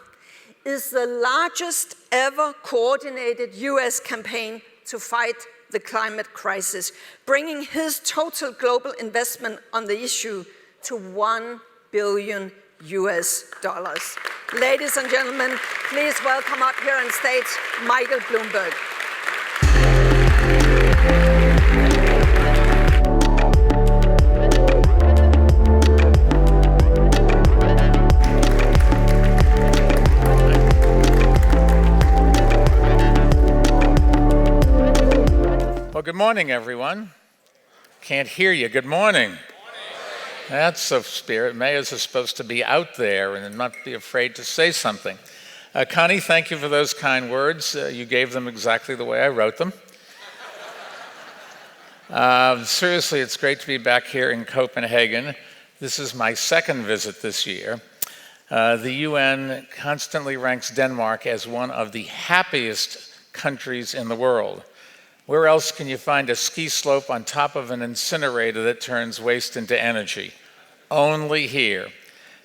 is the largest ever coordinated US campaign to fight the climate crisis, bringing his total global investment on the issue to $1 billion. Ladies and gentlemen, please welcome up here on stage Michael Bloomberg. Well, good morning, everyone. Can't hear you. Good morning. That's the spirit. Mayors are supposed to be out there and not be afraid to say something. Connie, thank you for those kind words. You gave them exactly the way I wrote them. Seriously, it's great to be back here in Copenhagen. This is my second visit this year. The UN constantly ranks Denmark as one of the happiest countries in the world. Where else can you find a ski slope on top of an incinerator that turns waste into energy? Only here.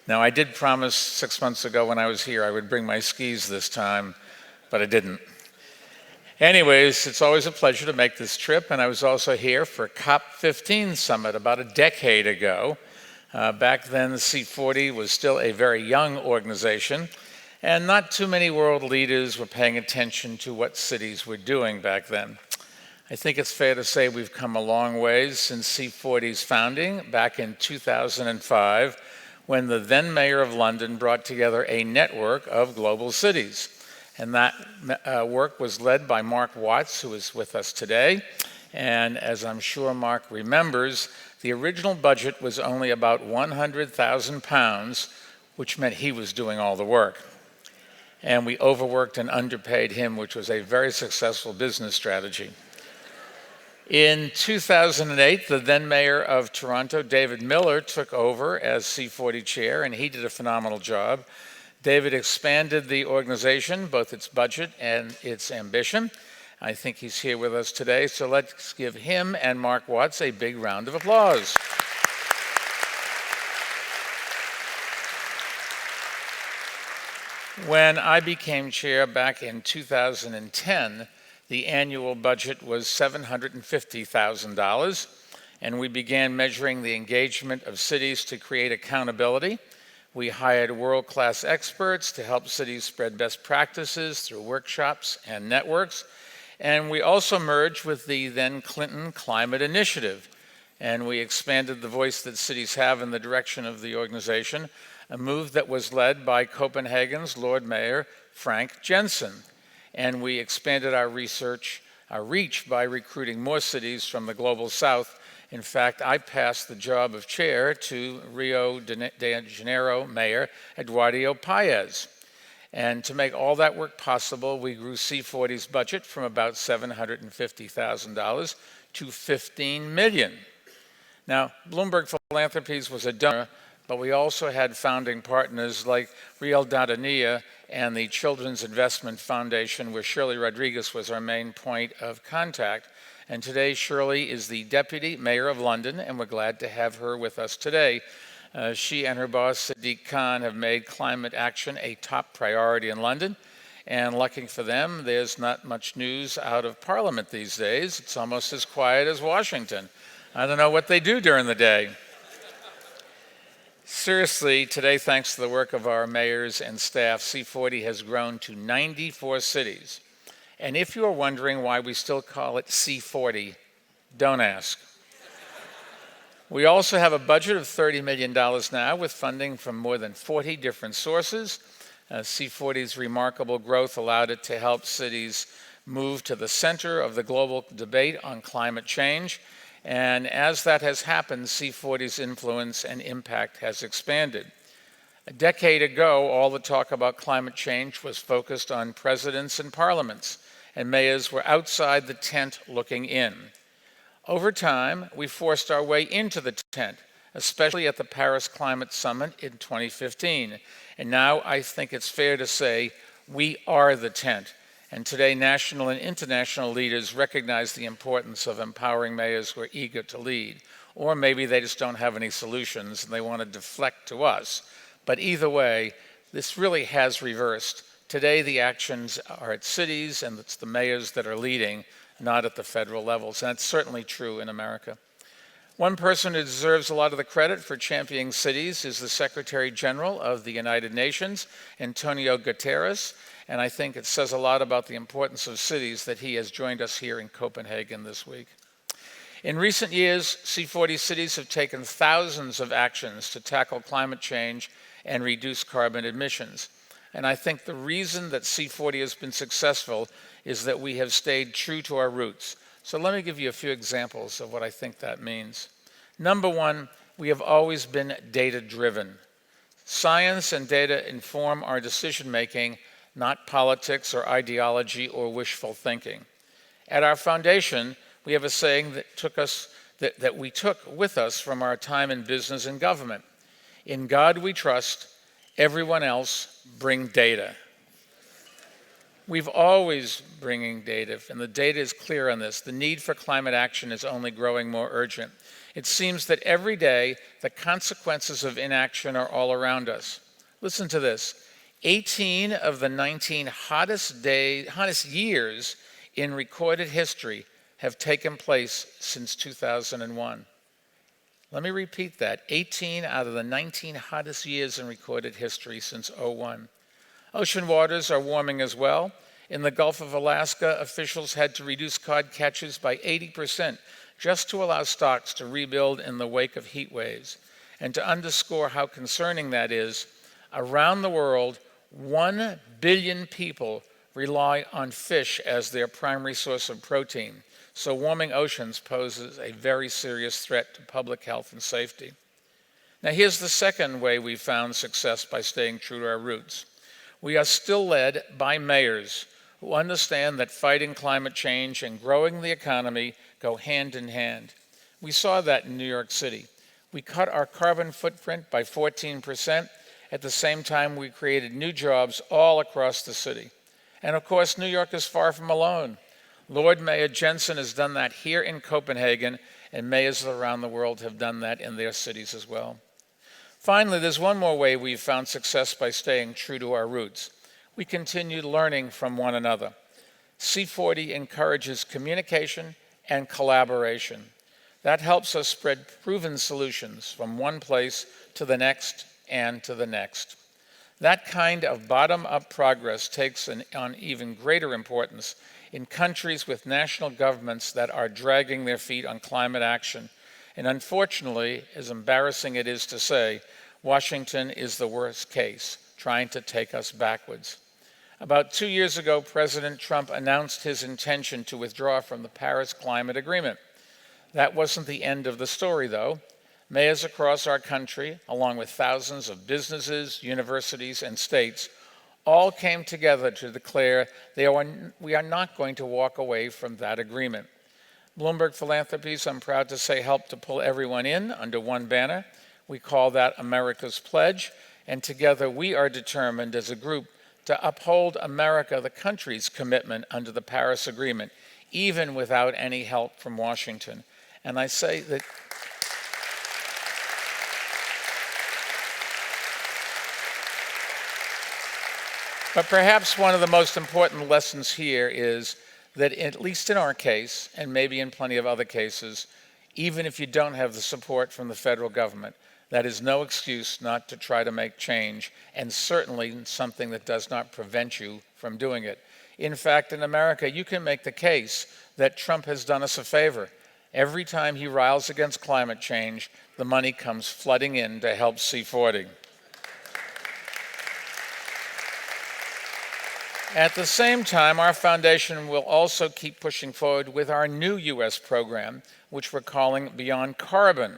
Now, I did promise 6 months ago when I was here I would bring my skis this time, but I didn't. Anyways, it's always a pleasure to make this trip, and I was also here for COP15 Summit about a decade ago. Back then, the C40 was still a very young organization, and not too many world leaders were paying attention to what cities were doing back then. I think it's fair to say we've come a long ways since C40's founding back in 2005, when the then mayor of London brought together a network of global cities. And that work was led by Mark Watts, who is with us today. And as I'm sure Mark remembers, the original budget was only about £100,000, which meant he was doing all the work. And we overworked and underpaid him, which was a very successful business strategy. In 2008, the then mayor of Toronto, David Miller, took over as C40 chair, and he did a phenomenal job. David expanded the organization, both its budget and its ambition. I think he's here with us today, so let's give him and Mark Watts a big round of applause. When I became chair back in 2010, the annual budget was $750,000, and we began measuring the engagement of cities to create accountability. We hired world-class experts to help cities spread best practices through workshops and networks, and we also merged with the then Clinton Climate Initiative, and we expanded the voice that cities have in the direction of the organization, a move that was led by Copenhagen's Lord Mayor Frank Jensen. And we expanded our reach by recruiting more cities from the global south. In fact, I passed the job of chair to Rio de Janeiro Mayor Eduardo Paes. And to make all that work possible, we grew C40's budget from about $750,000 to $15 million. Now, Bloomberg Philanthropies was a donor, but we also had founding partners like Real Dardania and the Children's Investment Foundation, where Shirley Rodriguez was our main point of contact. And today, Shirley is the Deputy Mayor of London, and we're glad to have her with us today. She and her boss, Sadiq Khan, have made climate action a top priority in London. And lucky for them, there's not much news out of Parliament these days. It's almost as quiet as Washington. I don't know what they do during the day. Seriously, today, thanks to the work of our mayors and staff, C40 has grown to 94 cities. And if you're wondering why we still call it C40, don't ask. We also have a budget of $30 million now, with funding from more than 40 different sources. C40's remarkable growth allowed it to help cities moved to the center of the global debate on climate change. And as that has happened, C40's influence and impact has expanded. A decade ago, all the talk about climate change was focused on presidents and parliaments, and mayors were outside the tent looking in. Over time, we forced our way into the tent, especially at the Paris Climate Summit in 2015. And now I think it's fair to say we are the tent. And today, national and international leaders recognize the importance of empowering mayors who are eager to lead. Or maybe they just don't have any solutions and they want to deflect to us. But either way, this really has reversed. Today, the actions are at cities, and it's the mayors that are leading, not at the federal levels. And that's certainly true in America. One person who deserves a lot of the credit for championing cities is the Secretary General of the United Nations, Antonio Guterres. And I think it says a lot about the importance of cities that he has joined us here in Copenhagen this week. In recent years, C40 cities have taken thousands of actions to tackle climate change and reduce carbon emissions. And I think the reason that C40 has been successful is that we have stayed true to our roots. So let me give you a few examples of what I think that means. Number one, we have always been data-driven. Science and data inform our decision-making, not politics or ideology or wishful thinking. At our foundation, we have a saying that we took with us from our time in business and government. In God we trust, everyone else bring data. We've always bringing data, and the data is clear on this. The need for climate action is only growing more urgent. It seems that every day the consequences of inaction are all around us. Listen to this. 18 of the 19 hottest years in recorded history have taken place since 2001. Let me repeat that. 18 out of the 19 hottest years in recorded history since 2001. Ocean waters are warming as well. In the Gulf of Alaska, officials had to reduce cod catches by 80% just to allow stocks to rebuild in the wake of heat waves. And to underscore how concerning that is, around the world, 1 billion people rely on fish as their primary source of protein. So warming oceans poses a very serious threat to public health and safety. Now here's the second way we've found success by staying true to our roots. We are still led by mayors who understand that fighting climate change and growing the economy go hand in hand. We saw that in New York City. We cut our carbon footprint by 14%. At the same time, we created new jobs all across the city. And of course, New York is far from alone. Lord Mayor Jensen has done that here in Copenhagen, and mayors around the world have done that in their cities as well. Finally, there's one more way we've found success by staying true to our roots. We continue learning from one another. C40 encourages communication and collaboration. That helps us spread proven solutions from one place to the next and to the next. That kind of bottom-up progress takes on even greater importance in countries with national governments that are dragging their feet on climate action. And unfortunately, as embarrassing it is to say, Washington is the worst case, trying to take us backwards. About 2 years ago, President Trump announced his intention to withdraw from the Paris Climate Agreement. That wasn't the end of the story, though. Mayors across our country, along with thousands of businesses, universities, and states, all came together to declare we are not going to walk away from that agreement. Bloomberg Philanthropies, I'm proud to say, helped to pull everyone in under one banner. We call that America's Pledge, and together we are determined as a group to uphold America, the country's commitment under the Paris Agreement, even without any help from Washington. And I say that but perhaps one of the most important lessons here is that, at least in our case, and maybe in plenty of other cases, even if you don't have the support from the federal government, that is no excuse not to try to make change, and certainly something that does not prevent you from doing it. In fact, in America, you can make the case that Trump has done us a favor. Every time he riles against climate change, the money comes flooding in to help C40. At the same time, our foundation will also keep pushing forward with our new U.S. program, which we're calling Beyond Carbon.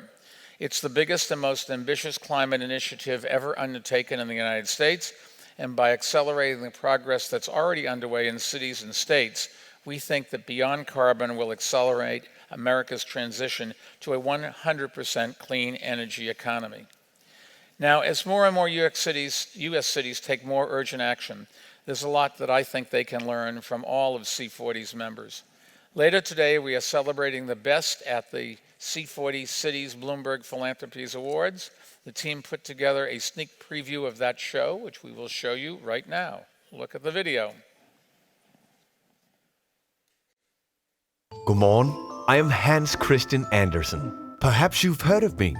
It's the biggest and most ambitious climate initiative ever undertaken in the United States, and by accelerating the progress that's already underway in cities and states, we think that Beyond Carbon will accelerate America's transition to a 100% clean energy economy. Now, as more and more U.S. cities take more urgent action, there's a lot that I think they can learn from all of C40's members. Later today, we are celebrating the best at the C40 Cities Bloomberg Philanthropies Awards. The team put together a sneak preview of that show, which we will show you right now. Look at the video. Good morning. I am Hans Christian Andersen. Perhaps you've heard of me.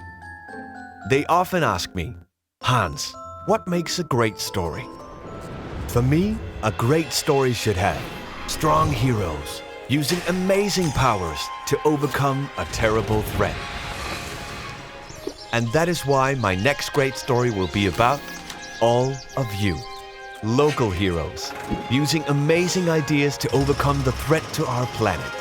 They often ask me, Hans, what makes a great story? For me, a great story should have strong heroes using amazing powers to overcome a terrible threat. And that is why my next great story will be about all of you. Local heroes using amazing ideas to overcome the threat to our planet.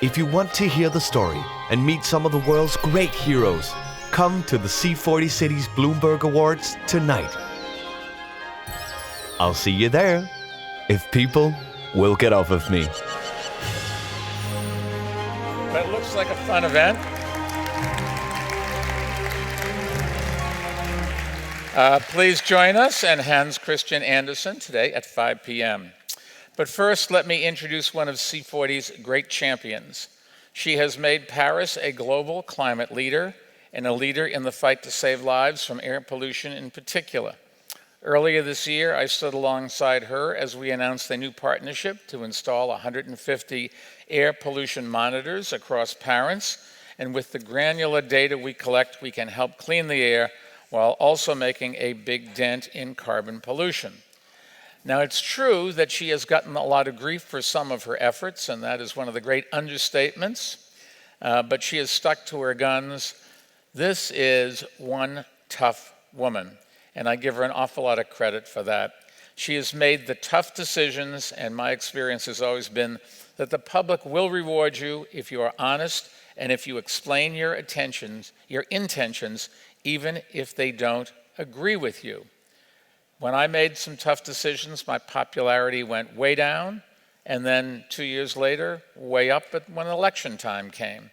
If you want to hear the story and meet some of the world's great heroes, come to the C40 Cities Bloomberg Awards tonight. I'll see you there, if people will get off of me. But it looks like a fun event. Please join us and Hans Christian Andersen today at 5 p.m. But first, let me introduce one of C40's great champions. She has made Paris a global climate leader and a leader in the fight to save lives from air pollution in particular. Earlier this year, I stood alongside her as we announced a new partnership to install 150 air pollution monitors across Paris. And with the granular data we collect, we can help clean the air while also making a big dent in carbon pollution. Now, it's true that she has gotten a lot of grief for some of her efforts, and that is one of the great understatements, but she has stuck to her guns. This is one tough woman, and I give her an awful lot of credit for that. She has made the tough decisions, and my experience has always been that the public will reward you if you are honest and if you explain your intentions, even if they don't agree with you. When I made some tough decisions, my popularity went way down, and then 2 years later, way up when election time came.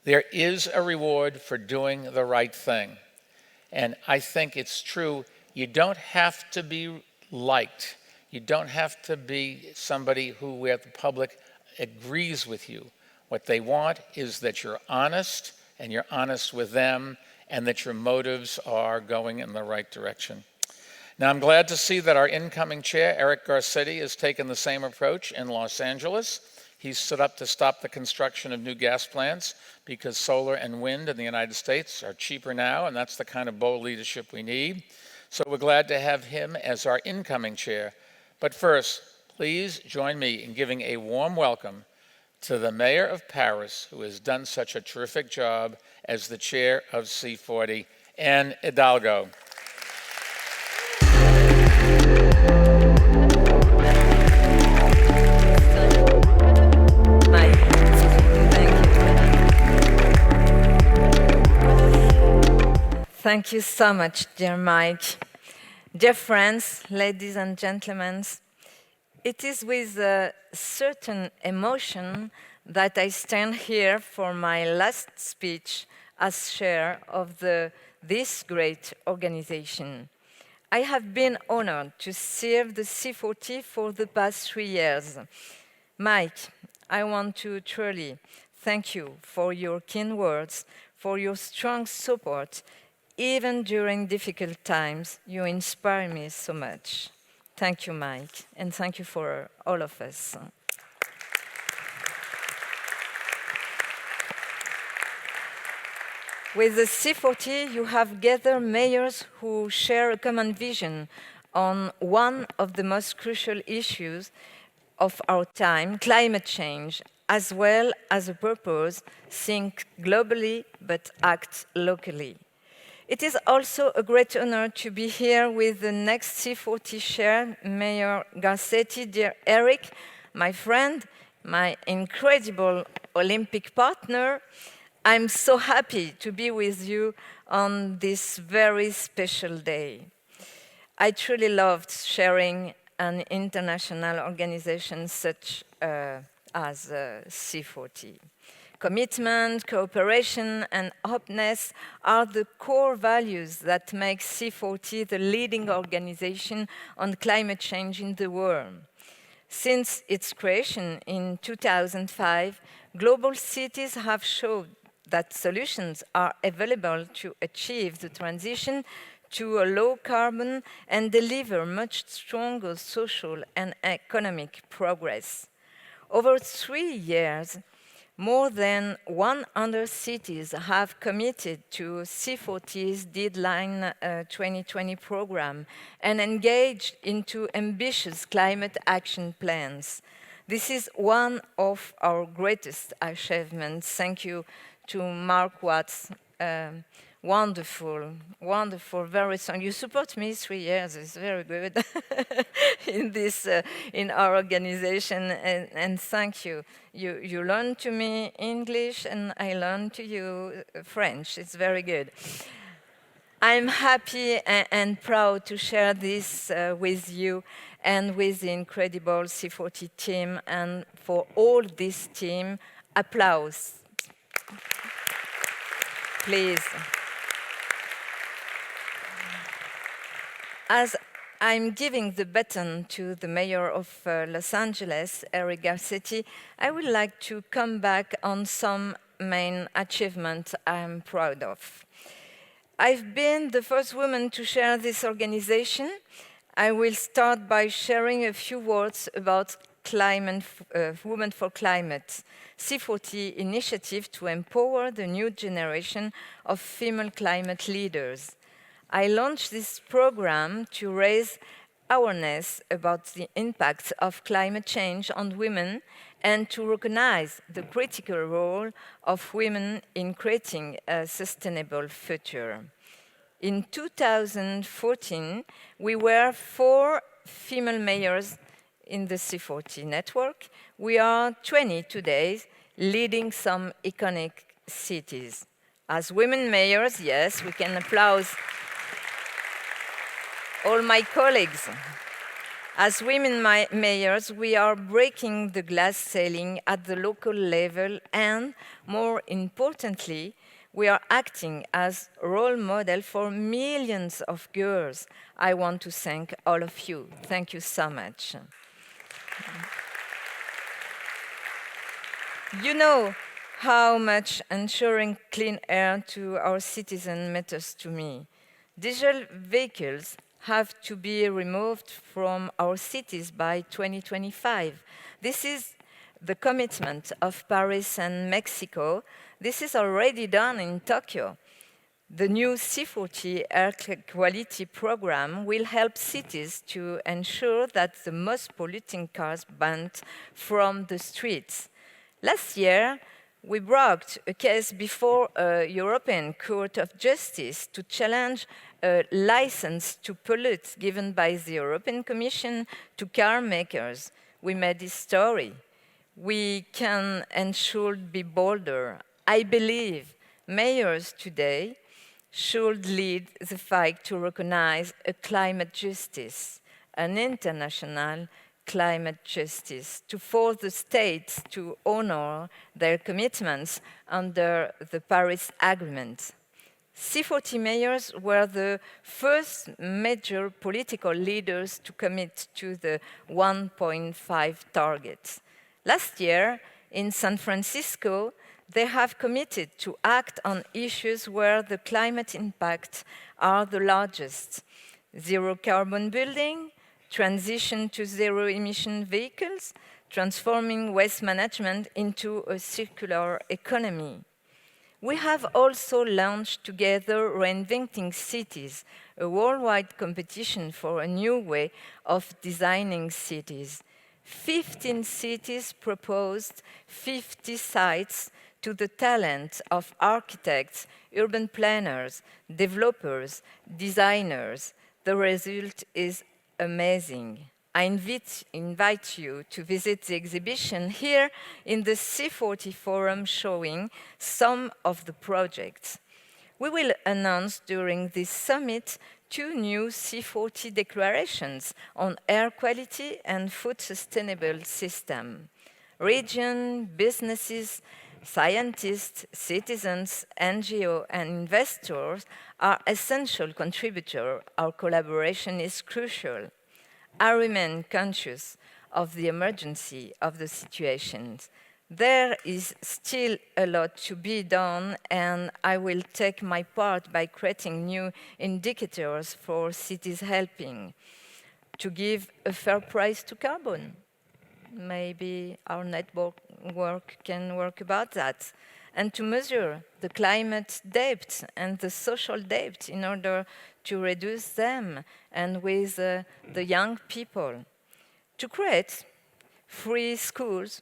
There is a reward for doing the right thing. And I think it's true, you don't have to be liked. You don't have to be somebody where the public agrees with you. What they want is that you're honest, and you're honest with them, and that your motives are going in the right direction. Now, I'm glad to see that our incoming chair, Eric Garcetti, has taken the same approach in Los Angeles. He's stood up to stop the construction of new gas plants because solar and wind in the United States are cheaper now, and that's the kind of bold leadership we need. So we're glad to have him as our incoming chair. But first, please join me in giving a warm welcome to the mayor of Paris, who has done such a terrific job as the chair of C40, Anne Hidalgo. Thank you so much, dear Mike. Dear friends, ladies and gentlemen, it is with a certain emotion that I stand here for my last speech as chair of this great organization. I have been honored to serve the C40 for the past 3 years. Mike, I want to truly thank you for your kind words, for your strong support. Even during difficult times, you inspire me so much. Thank you, Mike, and thank you for all of us. With the C40, you have gathered mayors who share a common vision on one of the most crucial issues of our time, climate change, as well as a purpose, think globally but act locally. It is also a great honor to be here with the next C40 chair, Mayor Garcetti. Dear Eric, my friend, my incredible Olympic partner, I'm so happy to be with you on this very special day. I truly loved sharing an international organization such as C40. Commitment, cooperation, and openness are the core values that make C40 the leading organization on climate change in the world. Since its creation in 2005, global cities have shown that solutions are available to achieve the transition to a low carbon and deliver much stronger social and economic progress. Over 3 years, more than 100 cities have committed to C40's Deadline 2020 program and engaged into ambitious climate action plans. This is one of our greatest achievements. Thank you to Mark Watts. Wonderful, wonderful, very strong. You support me 3 years, it's very good in our organization, and thank you. You learn to me English and I learn to you French, it's very good. I'm happy and proud to share this with you and with the incredible C40 team, and for all this team, applause. Please. As I'm giving the baton to the mayor of Los Angeles, Eric Garcetti, I would like to come back on some main achievements I'm proud of. I've been the first woman to share this organization. I will start by sharing a few words about Women for Climate, C40 initiative to empower the new generation of female climate leaders. I launched this program to raise awareness about the impacts of climate change on women and to recognize the critical role of women in creating a sustainable future. In 2014, we were 4 female mayors in the C40 network. We are 20 today, leading some iconic cities. As women mayors, yes, we can applaud all my colleagues. As women mayors, we are breaking the glass ceiling at the local level, and more importantly, we are acting as a role model for millions of girls. I want to thank all of you. Thank you so much. You know how much ensuring clean air to our citizens matters to me. Diesel vehicles have to be removed from our cities by 2025. This is the commitment of Paris and Mexico. This is already done in Tokyo. The new C40 air quality program will help cities to ensure that the most polluting cars banned from the streets. Last year, we brought a case before a European Court of Justice to challenge a license to pollute given by the European Commission to car makers. We made this story. We can and should be bolder. I believe mayors today should lead the fight to recognize a climate justice, an international climate justice, to force the states to honor their commitments under the Paris Agreement. C40 mayors were the first major political leaders to commit to the 1.5 target. Last year, in San Francisco, they have committed to act on issues where the climate impacts are the largest: zero carbon building, transition to zero-emission vehicles, transforming waste management into a circular economy. We have also launched together Reinventing Cities, a worldwide competition for a new way of designing cities. 15 cities proposed 50 sites to the talent of architects, urban planners, developers, designers. The result is amazing. I invite you to visit the exhibition here in the C40 Forum showing some of the projects. We will announce during this summit 2 new C40 declarations on air quality and food sustainable system. Region, businesses, scientists, citizens, NGOs, and investors are essential contributors. Our collaboration is crucial. I remain conscious of the emergency of the situations. There is still a lot to be done, and I will take my part by creating new indicators for cities helping to give a fair price to carbon. Maybe our network can work about that, and to measure the climate debt and the social debt in order to reduce them, and with the young people, to create free schools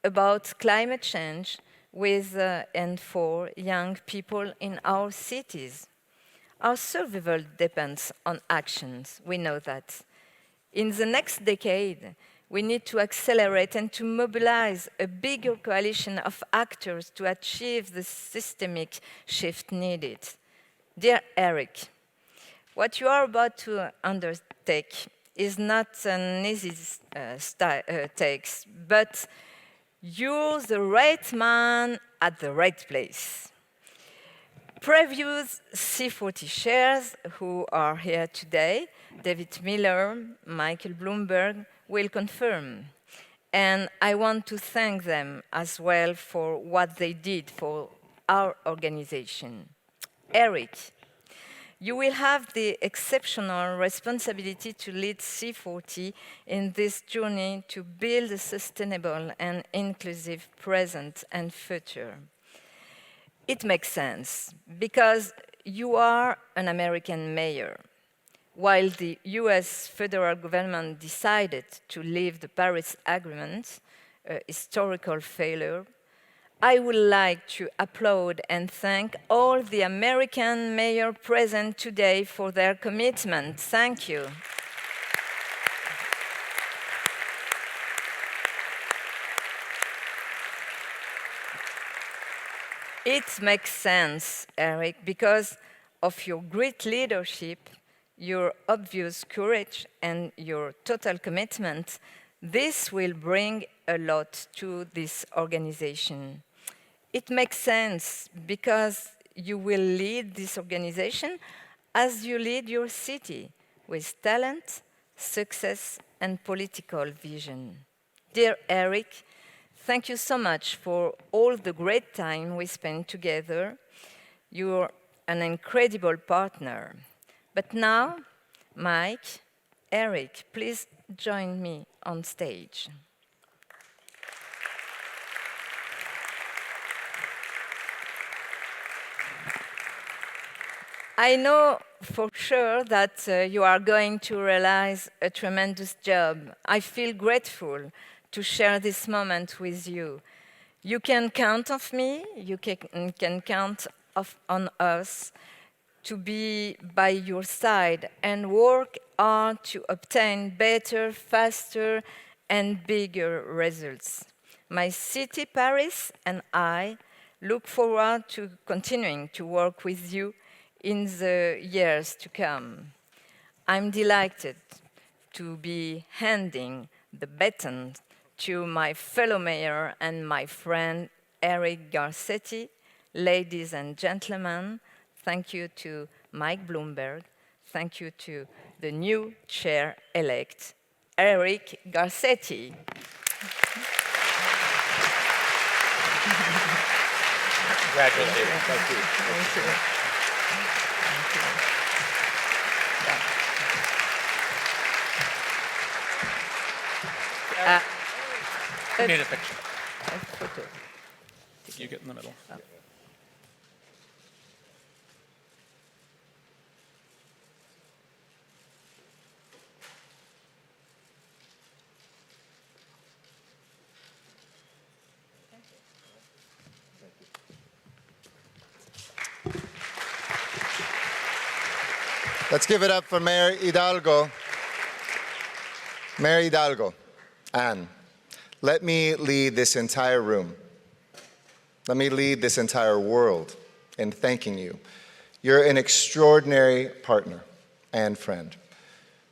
about climate change with and for young people in our cities. Our survival depends on actions, we know that. In the next decade, we need to accelerate and to mobilize a bigger coalition of actors to achieve the systemic shift needed. Dear Eric, what you are about to undertake is not an easy task, but you're the right man at the right place. Previous C40 chairs who are here today, David Miller, Michael Bloomberg, will confirm. And I want to thank them as well for what they did for our organization. Eric, you will have the exceptional responsibility to lead C40 in this journey to build a sustainable and inclusive present and future. It makes sense because you are an American mayor. While the US federal government decided to leave the Paris Agreement, a historical failure, I would like to applaud and thank all the American mayors present today for their commitment. Thank you. It makes sense, Eric, because of your great leadership, your obvious courage, and your total commitment. This will bring a lot to this organization. It makes sense because you will lead this organization as you lead your city, with talent, success, and political vision. Dear Eric, thank you so much for all the great time we spent together. You're an incredible partner. But now, Mike, Eric, please join me on stage. I know for sure that you are going to realize a tremendous job. I feel grateful to share this moment with you. You can count on me, you can count on us to be by your side and work hard to obtain better, faster, and bigger results. My city, Paris, and I look forward to continuing to work with you in the years to come. I'm delighted to be handing the baton to my fellow mayor and my friend Eric Garcetti. Ladies and gentlemen, thank you to Mike Bloomberg. Thank you to the new chair-elect, Eric Garcetti. Congratulations. Thank you. Thank you. We need a picture. A photo. You get in the middle. Oh. Let's give it up for Mayor Hidalgo. Mayor Hidalgo, Anne, let me lead this entire room. Let me lead this entire world in thanking you. You're an extraordinary partner and friend.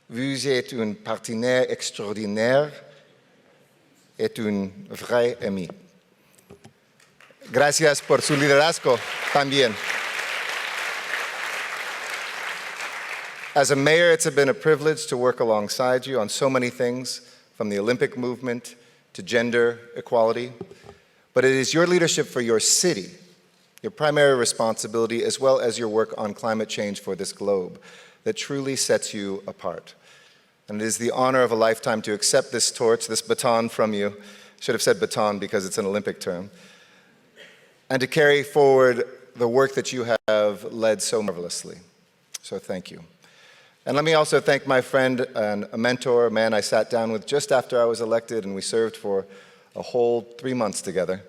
Vous êtes un partenaire extraordinaire et un vrai ami. Gracias por su liderazgo también. As a mayor, it's been a privilege to work alongside you on so many things, from the Olympic movement to gender equality. But it is your leadership for your city, your primary responsibility, as well as your work on climate change for this globe, that truly sets you apart. And it is the honor of a lifetime to accept this torch, this baton from you. I should have said baton because it's an Olympic term. And to carry forward the work that you have led so marvelously. So thank you. And let me also thank my friend and a mentor, a man I sat down with just after I was elected, and we served for a whole 3 months together.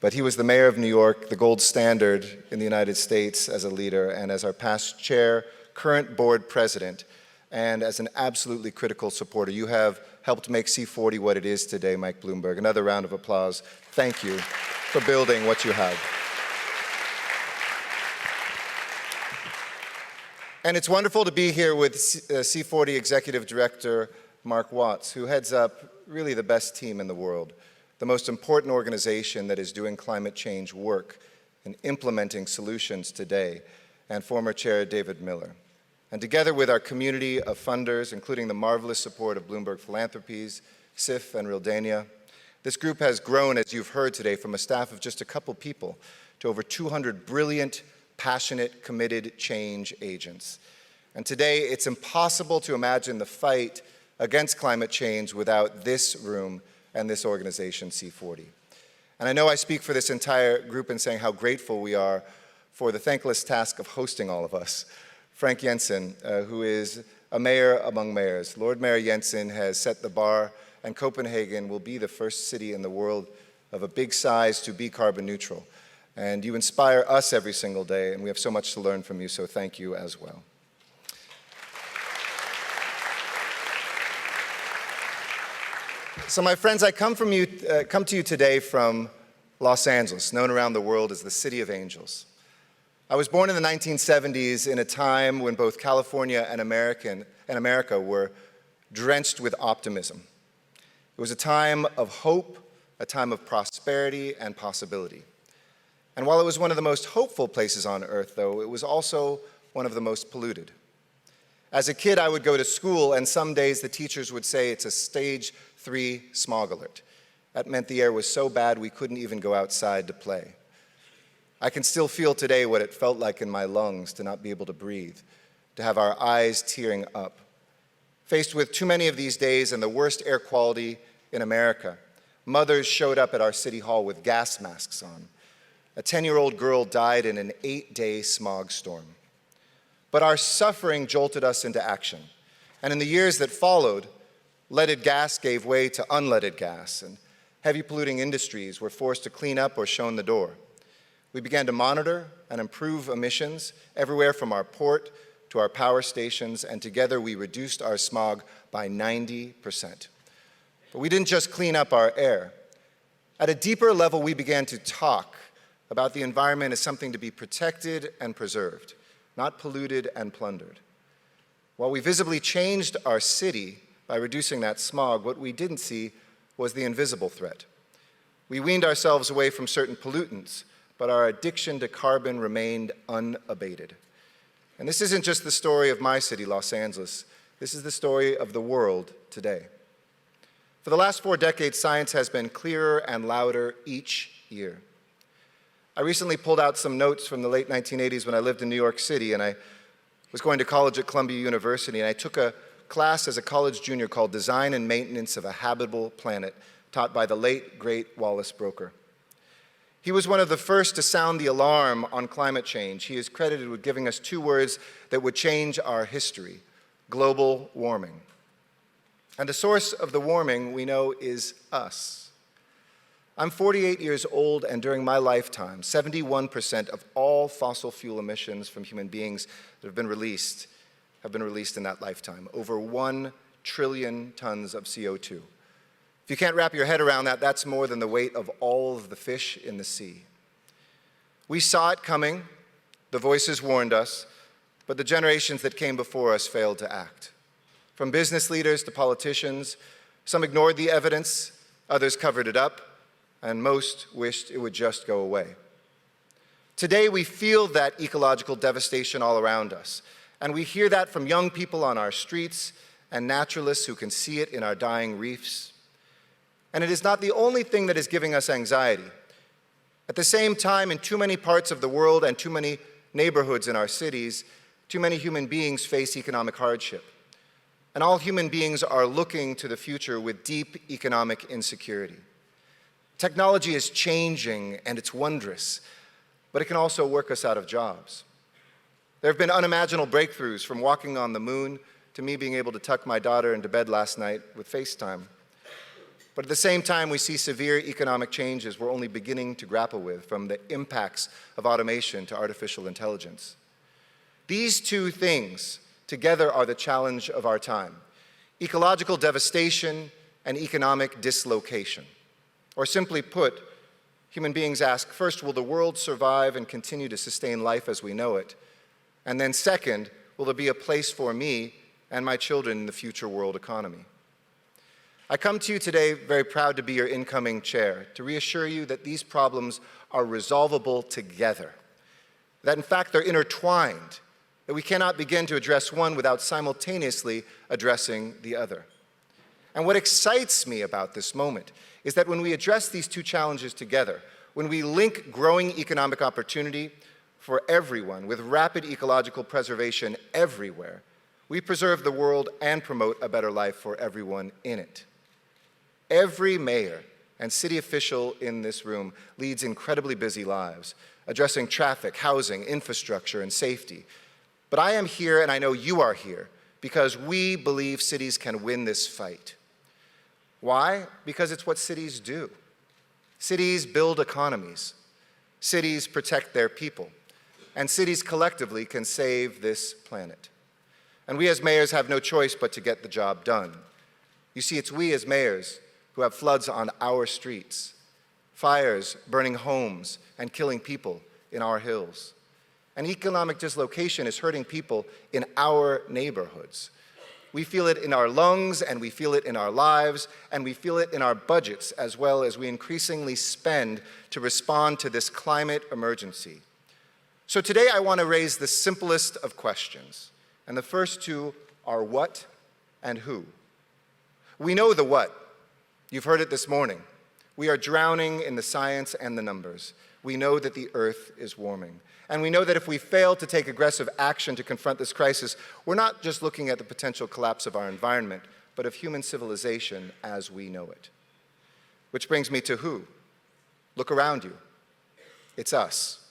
But he was the mayor of New York, the gold standard in the United States as a leader, and as our past chair, current board president, and as an absolutely critical supporter. You have helped make C40 what it is today, Mike Bloomberg. Another round of applause. Thank you for building what you have. And it's wonderful to be here with C40 Executive Director Mark Watts, who heads up really the best team in the world, the most important organization that is doing climate change work and implementing solutions today, and former Chair David Miller. And together with our community of funders, including the marvelous support of Bloomberg Philanthropies, SIF, and Realdania, this group has grown, as you've heard today, from a staff of just a couple people to over 200 brilliant, passionate, committed change agents. And today, it's impossible to imagine the fight against climate change without this room and this organization, C40. And I know I speak for this entire group in saying how grateful we are for the thankless task of hosting all of us. Frank Jensen, who is a mayor among mayors. Lord Mayor Jensen has set the bar, and Copenhagen will be the first city in the world of a big size to be carbon neutral. And you inspire us every single day, and we have so much to learn from you, so thank you as well. So my friends, I come to you today from Los Angeles, known around the world as the City of Angels. I was born in the 1970s in a time when both California and America were drenched with optimism. It was a time of hope, a time of prosperity and possibility. And while it was one of the most hopeful places on earth, though, it was also one of the most polluted. As a kid, I would go to school, and some days the teachers would say it's a stage 3 smog alert. That meant the air was so bad we couldn't even go outside to play. I can still feel today what it felt like in my lungs to not be able to breathe, to have our eyes tearing up. Faced with too many of these days and the worst air quality in America, mothers showed up at our city hall with gas masks on. A 10-year-old girl died in an 8-day smog storm. But our suffering jolted us into action. And in the years that followed, leaded gas gave way to unleaded gas, and heavy polluting industries were forced to clean up or shown the door. We began to monitor and improve emissions everywhere from our port to our power stations, and together we reduced our smog by 90%. But we didn't just clean up our air. At a deeper level, we began to talk about the environment as something to be protected and preserved, not polluted and plundered. While we visibly changed our city by reducing that smog, what we didn't see was the invisible threat. We weaned ourselves away from certain pollutants, but our addiction to carbon remained unabated. And this isn't just the story of my city, Los Angeles. This is the story of the world today. For the last 4 decades, science has been clearer and louder each year. I recently pulled out some notes from the late 1980s when I lived in New York City, and I was going to college at Columbia University, and I took a class as a college junior called Design and Maintenance of a Habitable Planet, taught by the late, great Wallace Broecker. He was one of the first to sound the alarm on climate change. He is credited with giving us 2 words that would change our history: global warming. And the source of the warming, we know, is us. I'm 48 years old, and during my lifetime, 71% of all fossil fuel emissions from human beings that have been released have been released in that lifetime, over 1 trillion tons of CO2. If you can't wrap your head around that, that's more than the weight of all of the fish in the sea. We saw it coming, the voices warned us, but the generations that came before us failed to act. From business leaders to politicians, some ignored the evidence, others covered it up, and most wished it would just go away. Today, we feel that ecological devastation all around us, and we hear that from young people on our streets and naturalists who can see it in our dying reefs. And it is not the only thing that is giving us anxiety. At the same time, in too many parts of the world and too many neighborhoods in our cities, too many human beings face economic hardship. And all human beings are looking to the future with deep economic insecurity. Technology is changing and it's wondrous, but it can also work us out of jobs. There have been unimaginable breakthroughs, from walking on the moon to me being able to tuck my daughter into bed last night with FaceTime. But at the same time, we see severe economic changes we're only beginning to grapple with, from the impacts of automation to artificial intelligence. These two things together are the challenge of our time: ecological devastation and economic dislocation. Or simply put, human beings ask, first, will the world survive and continue to sustain life as we know it? And then second, will there be a place for me and my children in the future world economy? I come to you today very proud to be your incoming chair, to reassure you that these problems are resolvable together, that in fact they're intertwined, that we cannot begin to address one without simultaneously addressing the other. And what excites me about this moment is that when we address these two challenges together, when we link growing economic opportunity for everyone with rapid ecological preservation everywhere, we preserve the world and promote a better life for everyone in it. Every mayor and city official in this room leads incredibly busy lives, addressing traffic, housing, infrastructure, and safety. But I am here, and I know you are here, because we believe cities can win this fight. Why? Because it's what cities do. Cities build economies. Cities protect their people. And cities collectively can save this planet. And we as mayors have no choice but to get the job done. You see, it's we as mayors who have floods on our streets, fires burning homes and killing people in our hills. And economic dislocation is hurting people in our neighborhoods. We feel it in our lungs, and we feel it in our lives, and we feel it in our budgets as well, as we increasingly spend to respond to this climate emergency. So today I want to raise the simplest of questions, and the first two are what and who. We know the what. You've heard it this morning. We are drowning in the science and the numbers. We know that the earth is warming. And we know that if we fail to take aggressive action to confront this crisis, we're not just looking at the potential collapse of our environment, but of human civilization as we know it. Which brings me to who. Look around you. It's us.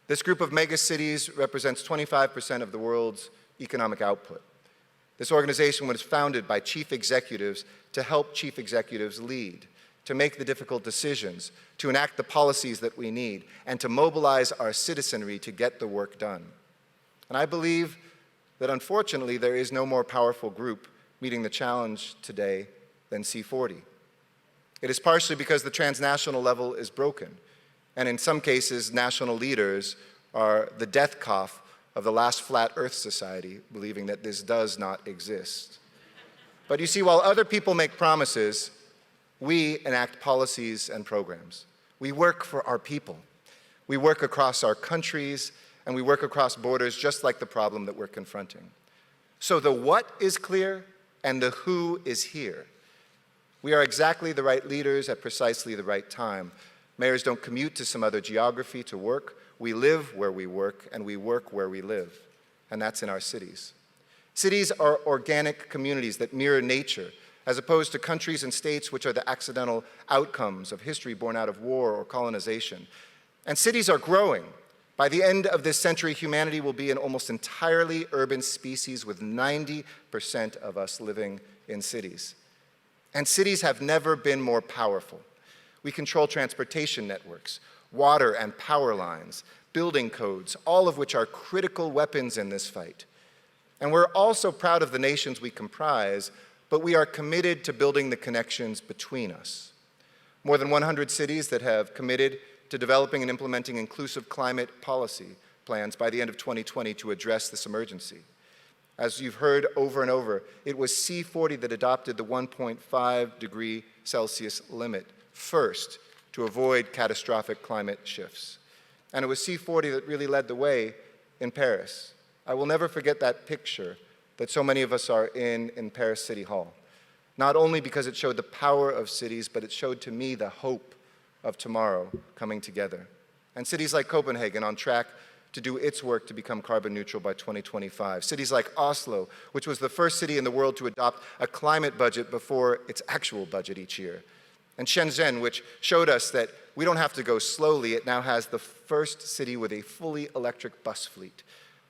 This group of megacities represents 25% of the world's economic output. This organization was founded by chief executives to help chief executives lead, to make the difficult decisions, to enact the policies that we need, and to mobilize our citizenry to get the work done. And I believe that unfortunately there is no more powerful group meeting the challenge today than C40. It is partially because the transnational level is broken, and in some cases national leaders are the death cough of the last flat earth society, believing that this does not exist. But you see, while other people make promises, we enact policies and programs. We work for our people. We work across our countries, and we work across borders, just like the problem that we're confronting. So the what is clear, and the who is here. We are exactly the right leaders at precisely the right time. Mayors don't commute to some other geography to work. We live where we work, and we work where we live, and that's in our cities. Cities are organic communities that mirror nature, as opposed to countries and states which are the accidental outcomes of history born out of war or colonization. And cities are growing. By the end of this century, humanity will be an almost entirely urban species, with 90% of us living in cities. And cities have never been more powerful. We control transportation networks, water and power lines, building codes, all of which are critical weapons in this fight. And we're also proud of the nations we comprise, but we are committed to building the connections between us. More than 100 cities that have committed to developing and implementing inclusive climate policy plans by the end of 2020 to address this emergency. As you've heard over and over, it was C40 that adopted the 1.5 degree Celsius limit first to avoid catastrophic climate shifts. And it was C40 that really led the way in Paris. I will never forget that picture that so many of us are in Paris City Hall. Not only because it showed the power of cities, but it showed to me the hope of tomorrow coming together. And cities like Copenhagen on track to do its work to become carbon neutral by 2025. Cities like Oslo, which was the first city in the world to adopt a climate budget before its actual budget each year. And Shenzhen, which showed us that we don't have to go slowly. It now has the first city with a fully electric bus fleet,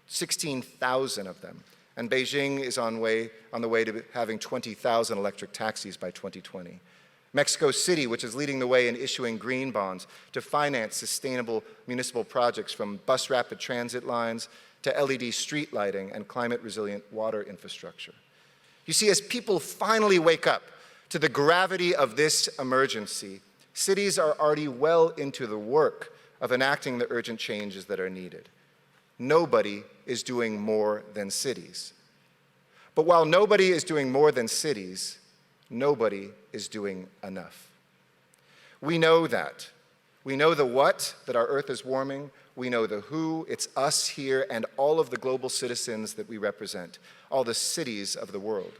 16,000 of them. And Beijing is on the way to having 20,000 electric taxis by 2020. Mexico City, which is leading the way in issuing green bonds to finance sustainable municipal projects from bus rapid transit lines to LED street lighting and climate-resilient water infrastructure. You see, as people finally wake up to the gravity of this emergency, cities are already well into the work of enacting the urgent changes that are needed. Nobody is doing more than cities. But while nobody is doing more than cities, nobody is doing enough. We know that. We know the what, that our Earth is warming. We know the who, it's us here and all of the global citizens that we represent, all the cities of the world.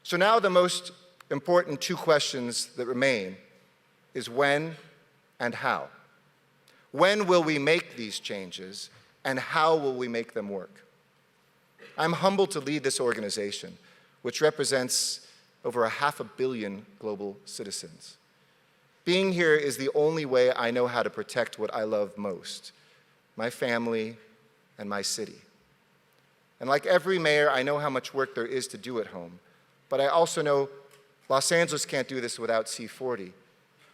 So now the most important two questions that remain is when and how. When will we make these changes, and how will we make them work? I'm humbled to lead this organization, which represents over 500 million global citizens. Being here is the only way I know how to protect what I love most, my family and my city. And like every mayor, I know how much work there is to do at home, but I also know Los Angeles can't do this without C40.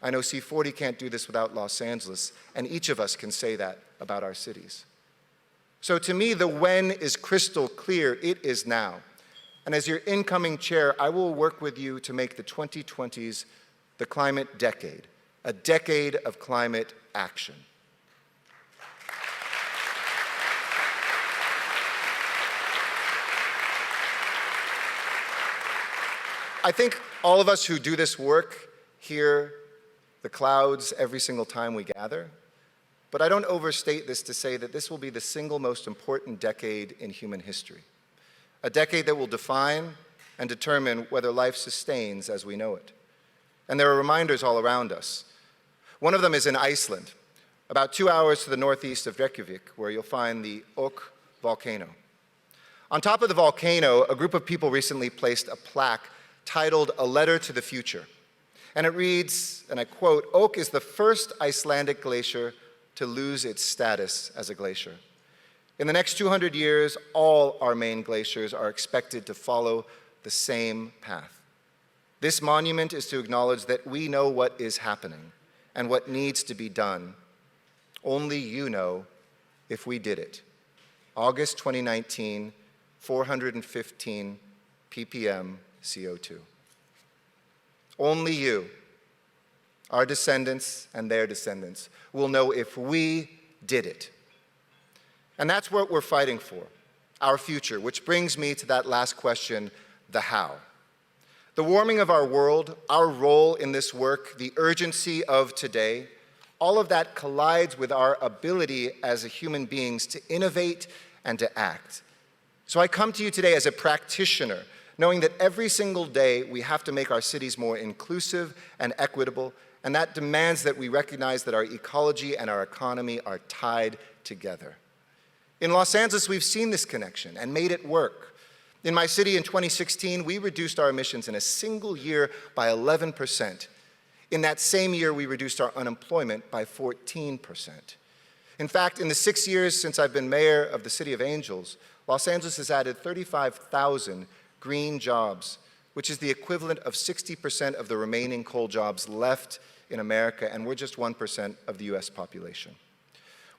I know C40 can't do this without Los Angeles, and each of us can say that about our cities. So to me, the when is crystal clear. It is now. And as your incoming chair, I will work with you to make the 2020s the climate decade, a decade of climate action. I think all of us who do this work hear the clouds every single time we gather, but I don't overstate this to say that this will be the single most important decade in human history, a decade that will define and determine whether life sustains as we know it. And there are reminders all around us. One of them is in Iceland, about 2 hours to the northeast of Reykjavik, where you'll find the Ok volcano. On top of the volcano, a group of people recently placed a plaque titled "A Letter to the Future." And it reads, and I quote, "Ok is the first Icelandic glacier to lose its status as a glacier. In the next 200 years, all our main glaciers are expected to follow the same path. This monument is to acknowledge that we know what is happening and what needs to be done. Only you know if we did it." August 2019, 415 ppm CO2. Only you, our descendants and their descendants, will know if we did it. And that's what we're fighting for, our future, which brings me to that last question, the how. The warming of our world, our role in this work, the urgency of today, all of that collides with our ability as human beings to innovate and to act. So I come to you today as a practitioner, knowing that every single day we have to make our cities more inclusive and equitable, and that demands that we recognize that our ecology and our economy are tied together. In Los Angeles, we've seen this connection and made it work. In my city in 2016, we reduced our emissions in a single year by 11%. In that same year, we reduced our unemployment by 14%. In fact, in the 6 years since I've been mayor of the City of Angels, Los Angeles has added 35,000 green jobs, which is the equivalent of 60% of the remaining coal jobs left in America, and we're just 1% of the US population.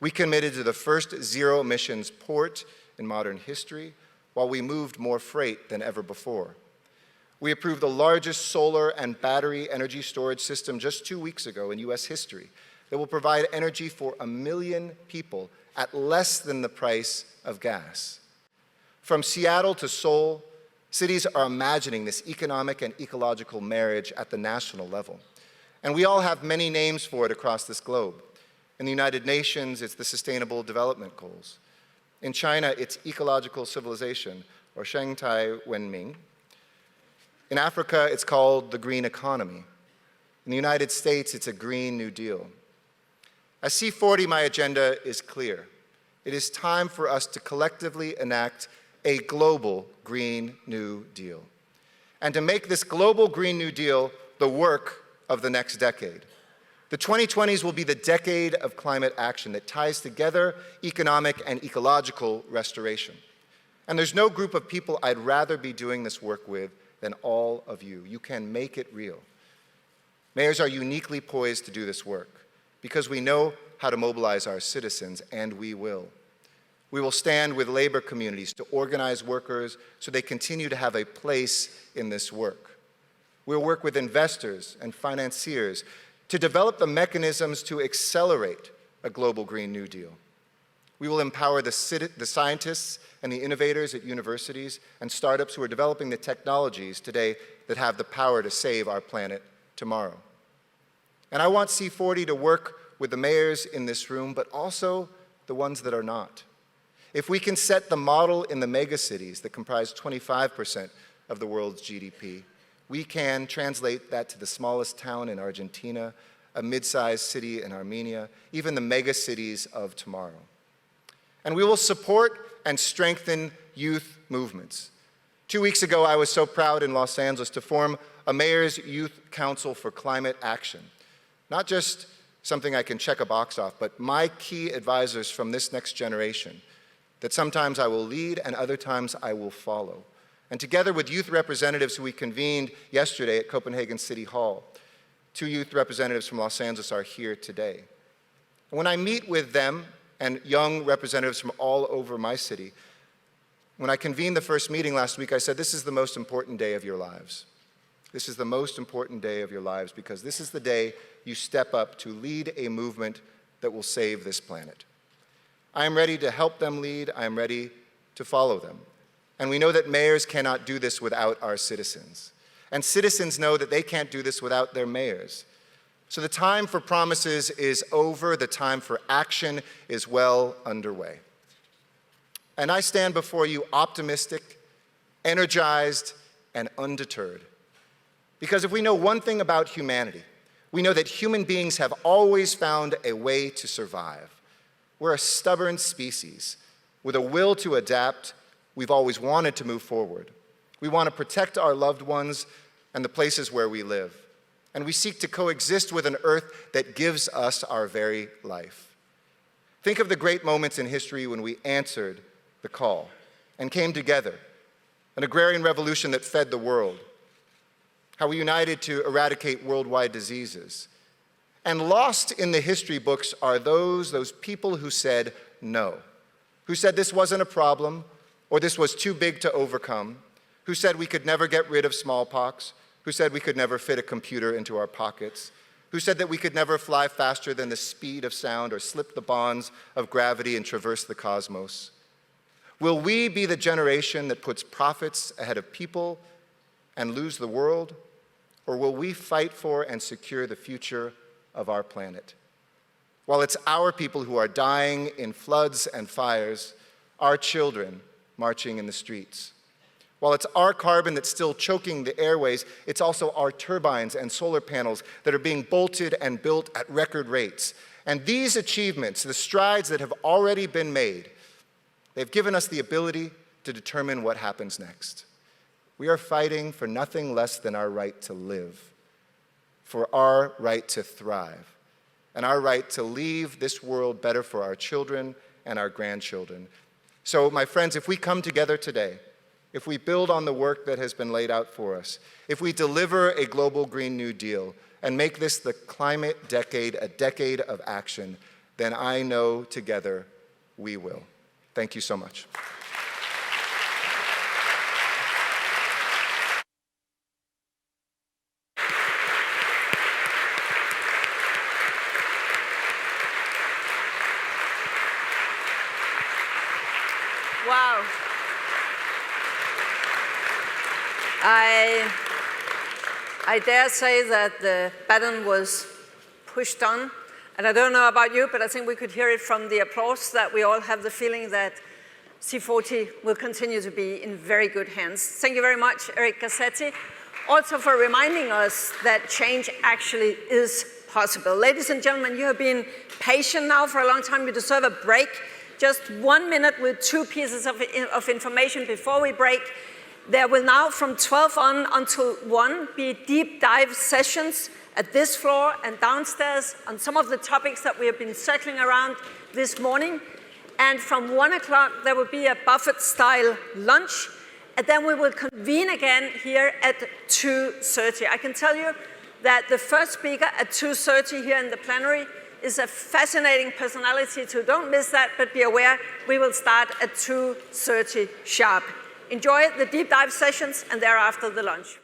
We committed to the first zero-emissions port in modern history, while we moved more freight than ever before. We approved the largest solar and battery energy storage system just 2 weeks ago in US history that will provide energy for 1 million people at less than the price of gas. From Seattle to Seoul, cities are imagining this economic and ecological marriage at the national level. And we all have many names for it across this globe. In the United Nations, it's the Sustainable Development Goals. In China, it's ecological civilization, or Shengtai Wenming. In Africa, it's called the green economy. In the United States, it's a Green New Deal. As C40, my agenda is clear. It is time for us to collectively enact a global Green New Deal, and to make this global Green New Deal the work of the next decade. The 2020s will be the decade of climate action that ties together economic and ecological restoration. And there's no group of people I'd rather be doing this work with than all of you. You can make it real. Mayors are uniquely poised to do this work because we know how to mobilize our citizens, and we will. We will stand with labor communities to organize workers so they continue to have a place in this work. We'll work with investors and financiers to develop the mechanisms to accelerate a global Green New Deal. We will empower the scientists and the innovators at universities and startups who are developing the technologies today that have the power to save our planet tomorrow. And I want C40 to work with the mayors in this room, but also the ones that are not. If we can set the model in the megacities that comprise 25% of the world's GDP, we can translate that to the smallest town in Argentina, a mid-sized city in Armenia, even the megacities of tomorrow. And we will support and strengthen youth movements. 2 weeks ago, I was so proud in Los Angeles to form a Mayor's Youth Council for Climate Action. Not just something I can check a box off, but my key advisors from this next generation that sometimes I will lead and other times I will follow. And together with youth representatives who we convened yesterday at Copenhagen City Hall, 2 youth representatives from Los Angeles are here today. And when I meet with them and young representatives from all over my city, when I convened the first meeting last week, I said, this is the most important day of your lives. This is the most important day of your lives because this is the day you step up to lead a movement that will save this planet. I am ready to help them lead. I am ready to follow them. And we know that mayors cannot do this without our citizens. And citizens know that they can't do this without their mayors. So the time for promises is over. The time for action is well underway. And I stand before you optimistic, energized, and undeterred. Because if we know one thing about humanity, we know that human beings have always found a way to survive. We're a stubborn species with a will to adapt. We've always wanted to move forward. We want to protect our loved ones and the places where we live. And we seek to coexist with an earth that gives us our very life. Think of the great moments in history when we answered the call and came together. An agrarian revolution that fed the world. How we united to eradicate worldwide diseases. And lost in the history books are those people who said no. Who said this wasn't a problem, or this was too big to overcome. Who said we could never get rid of smallpox. Who said we could never fit a computer into our pockets. Who said that we could never fly faster than the speed of sound or slip the bonds of gravity and traverse the cosmos. Will we be the generation that puts profits ahead of people and lose the world? Or will we fight for and secure the future of our planet? While it's our people who are dying in floods and fires, our children marching in the streets. While it's our carbon that's still choking the airways, it's also our turbines and solar panels that are being bolted and built at record rates. And these achievements, the strides that have already been made, they've given us the ability to determine what happens next. We are fighting for nothing less than our right to live, for our right to thrive, and our right to leave this world better for our children and our grandchildren. So, my friends, if we come together today, if we build on the work that has been laid out for us, if we deliver a global Green New Deal and make this the climate decade, a decade of action, then I know together we will. Thank you so much. Wow. I dare say that the button was pushed on. And I don't know about you, but I think we could hear it from the applause that we all have the feeling that C40 will continue to be in very good hands. Thank you very much, Eric Gassetti, also for reminding us that change actually is possible. Ladies and gentlemen, you have been patient now for a long time. You deserve a break. Just 1 minute with 2 pieces of information before we break. There will now, from 12 on until 1, be deep dive sessions at this floor and downstairs on some of the topics that we have been circling around this morning. And from 1 o'clock, there will be a Buffett-style lunch. And then we will convene again here at 2:30. I can tell you that the first speaker at 2:30 here in the plenary is a fascinating personality too. Don't miss that, but be aware we will start at 2:30 sharp. Enjoy the deep dive sessions and thereafter the lunch.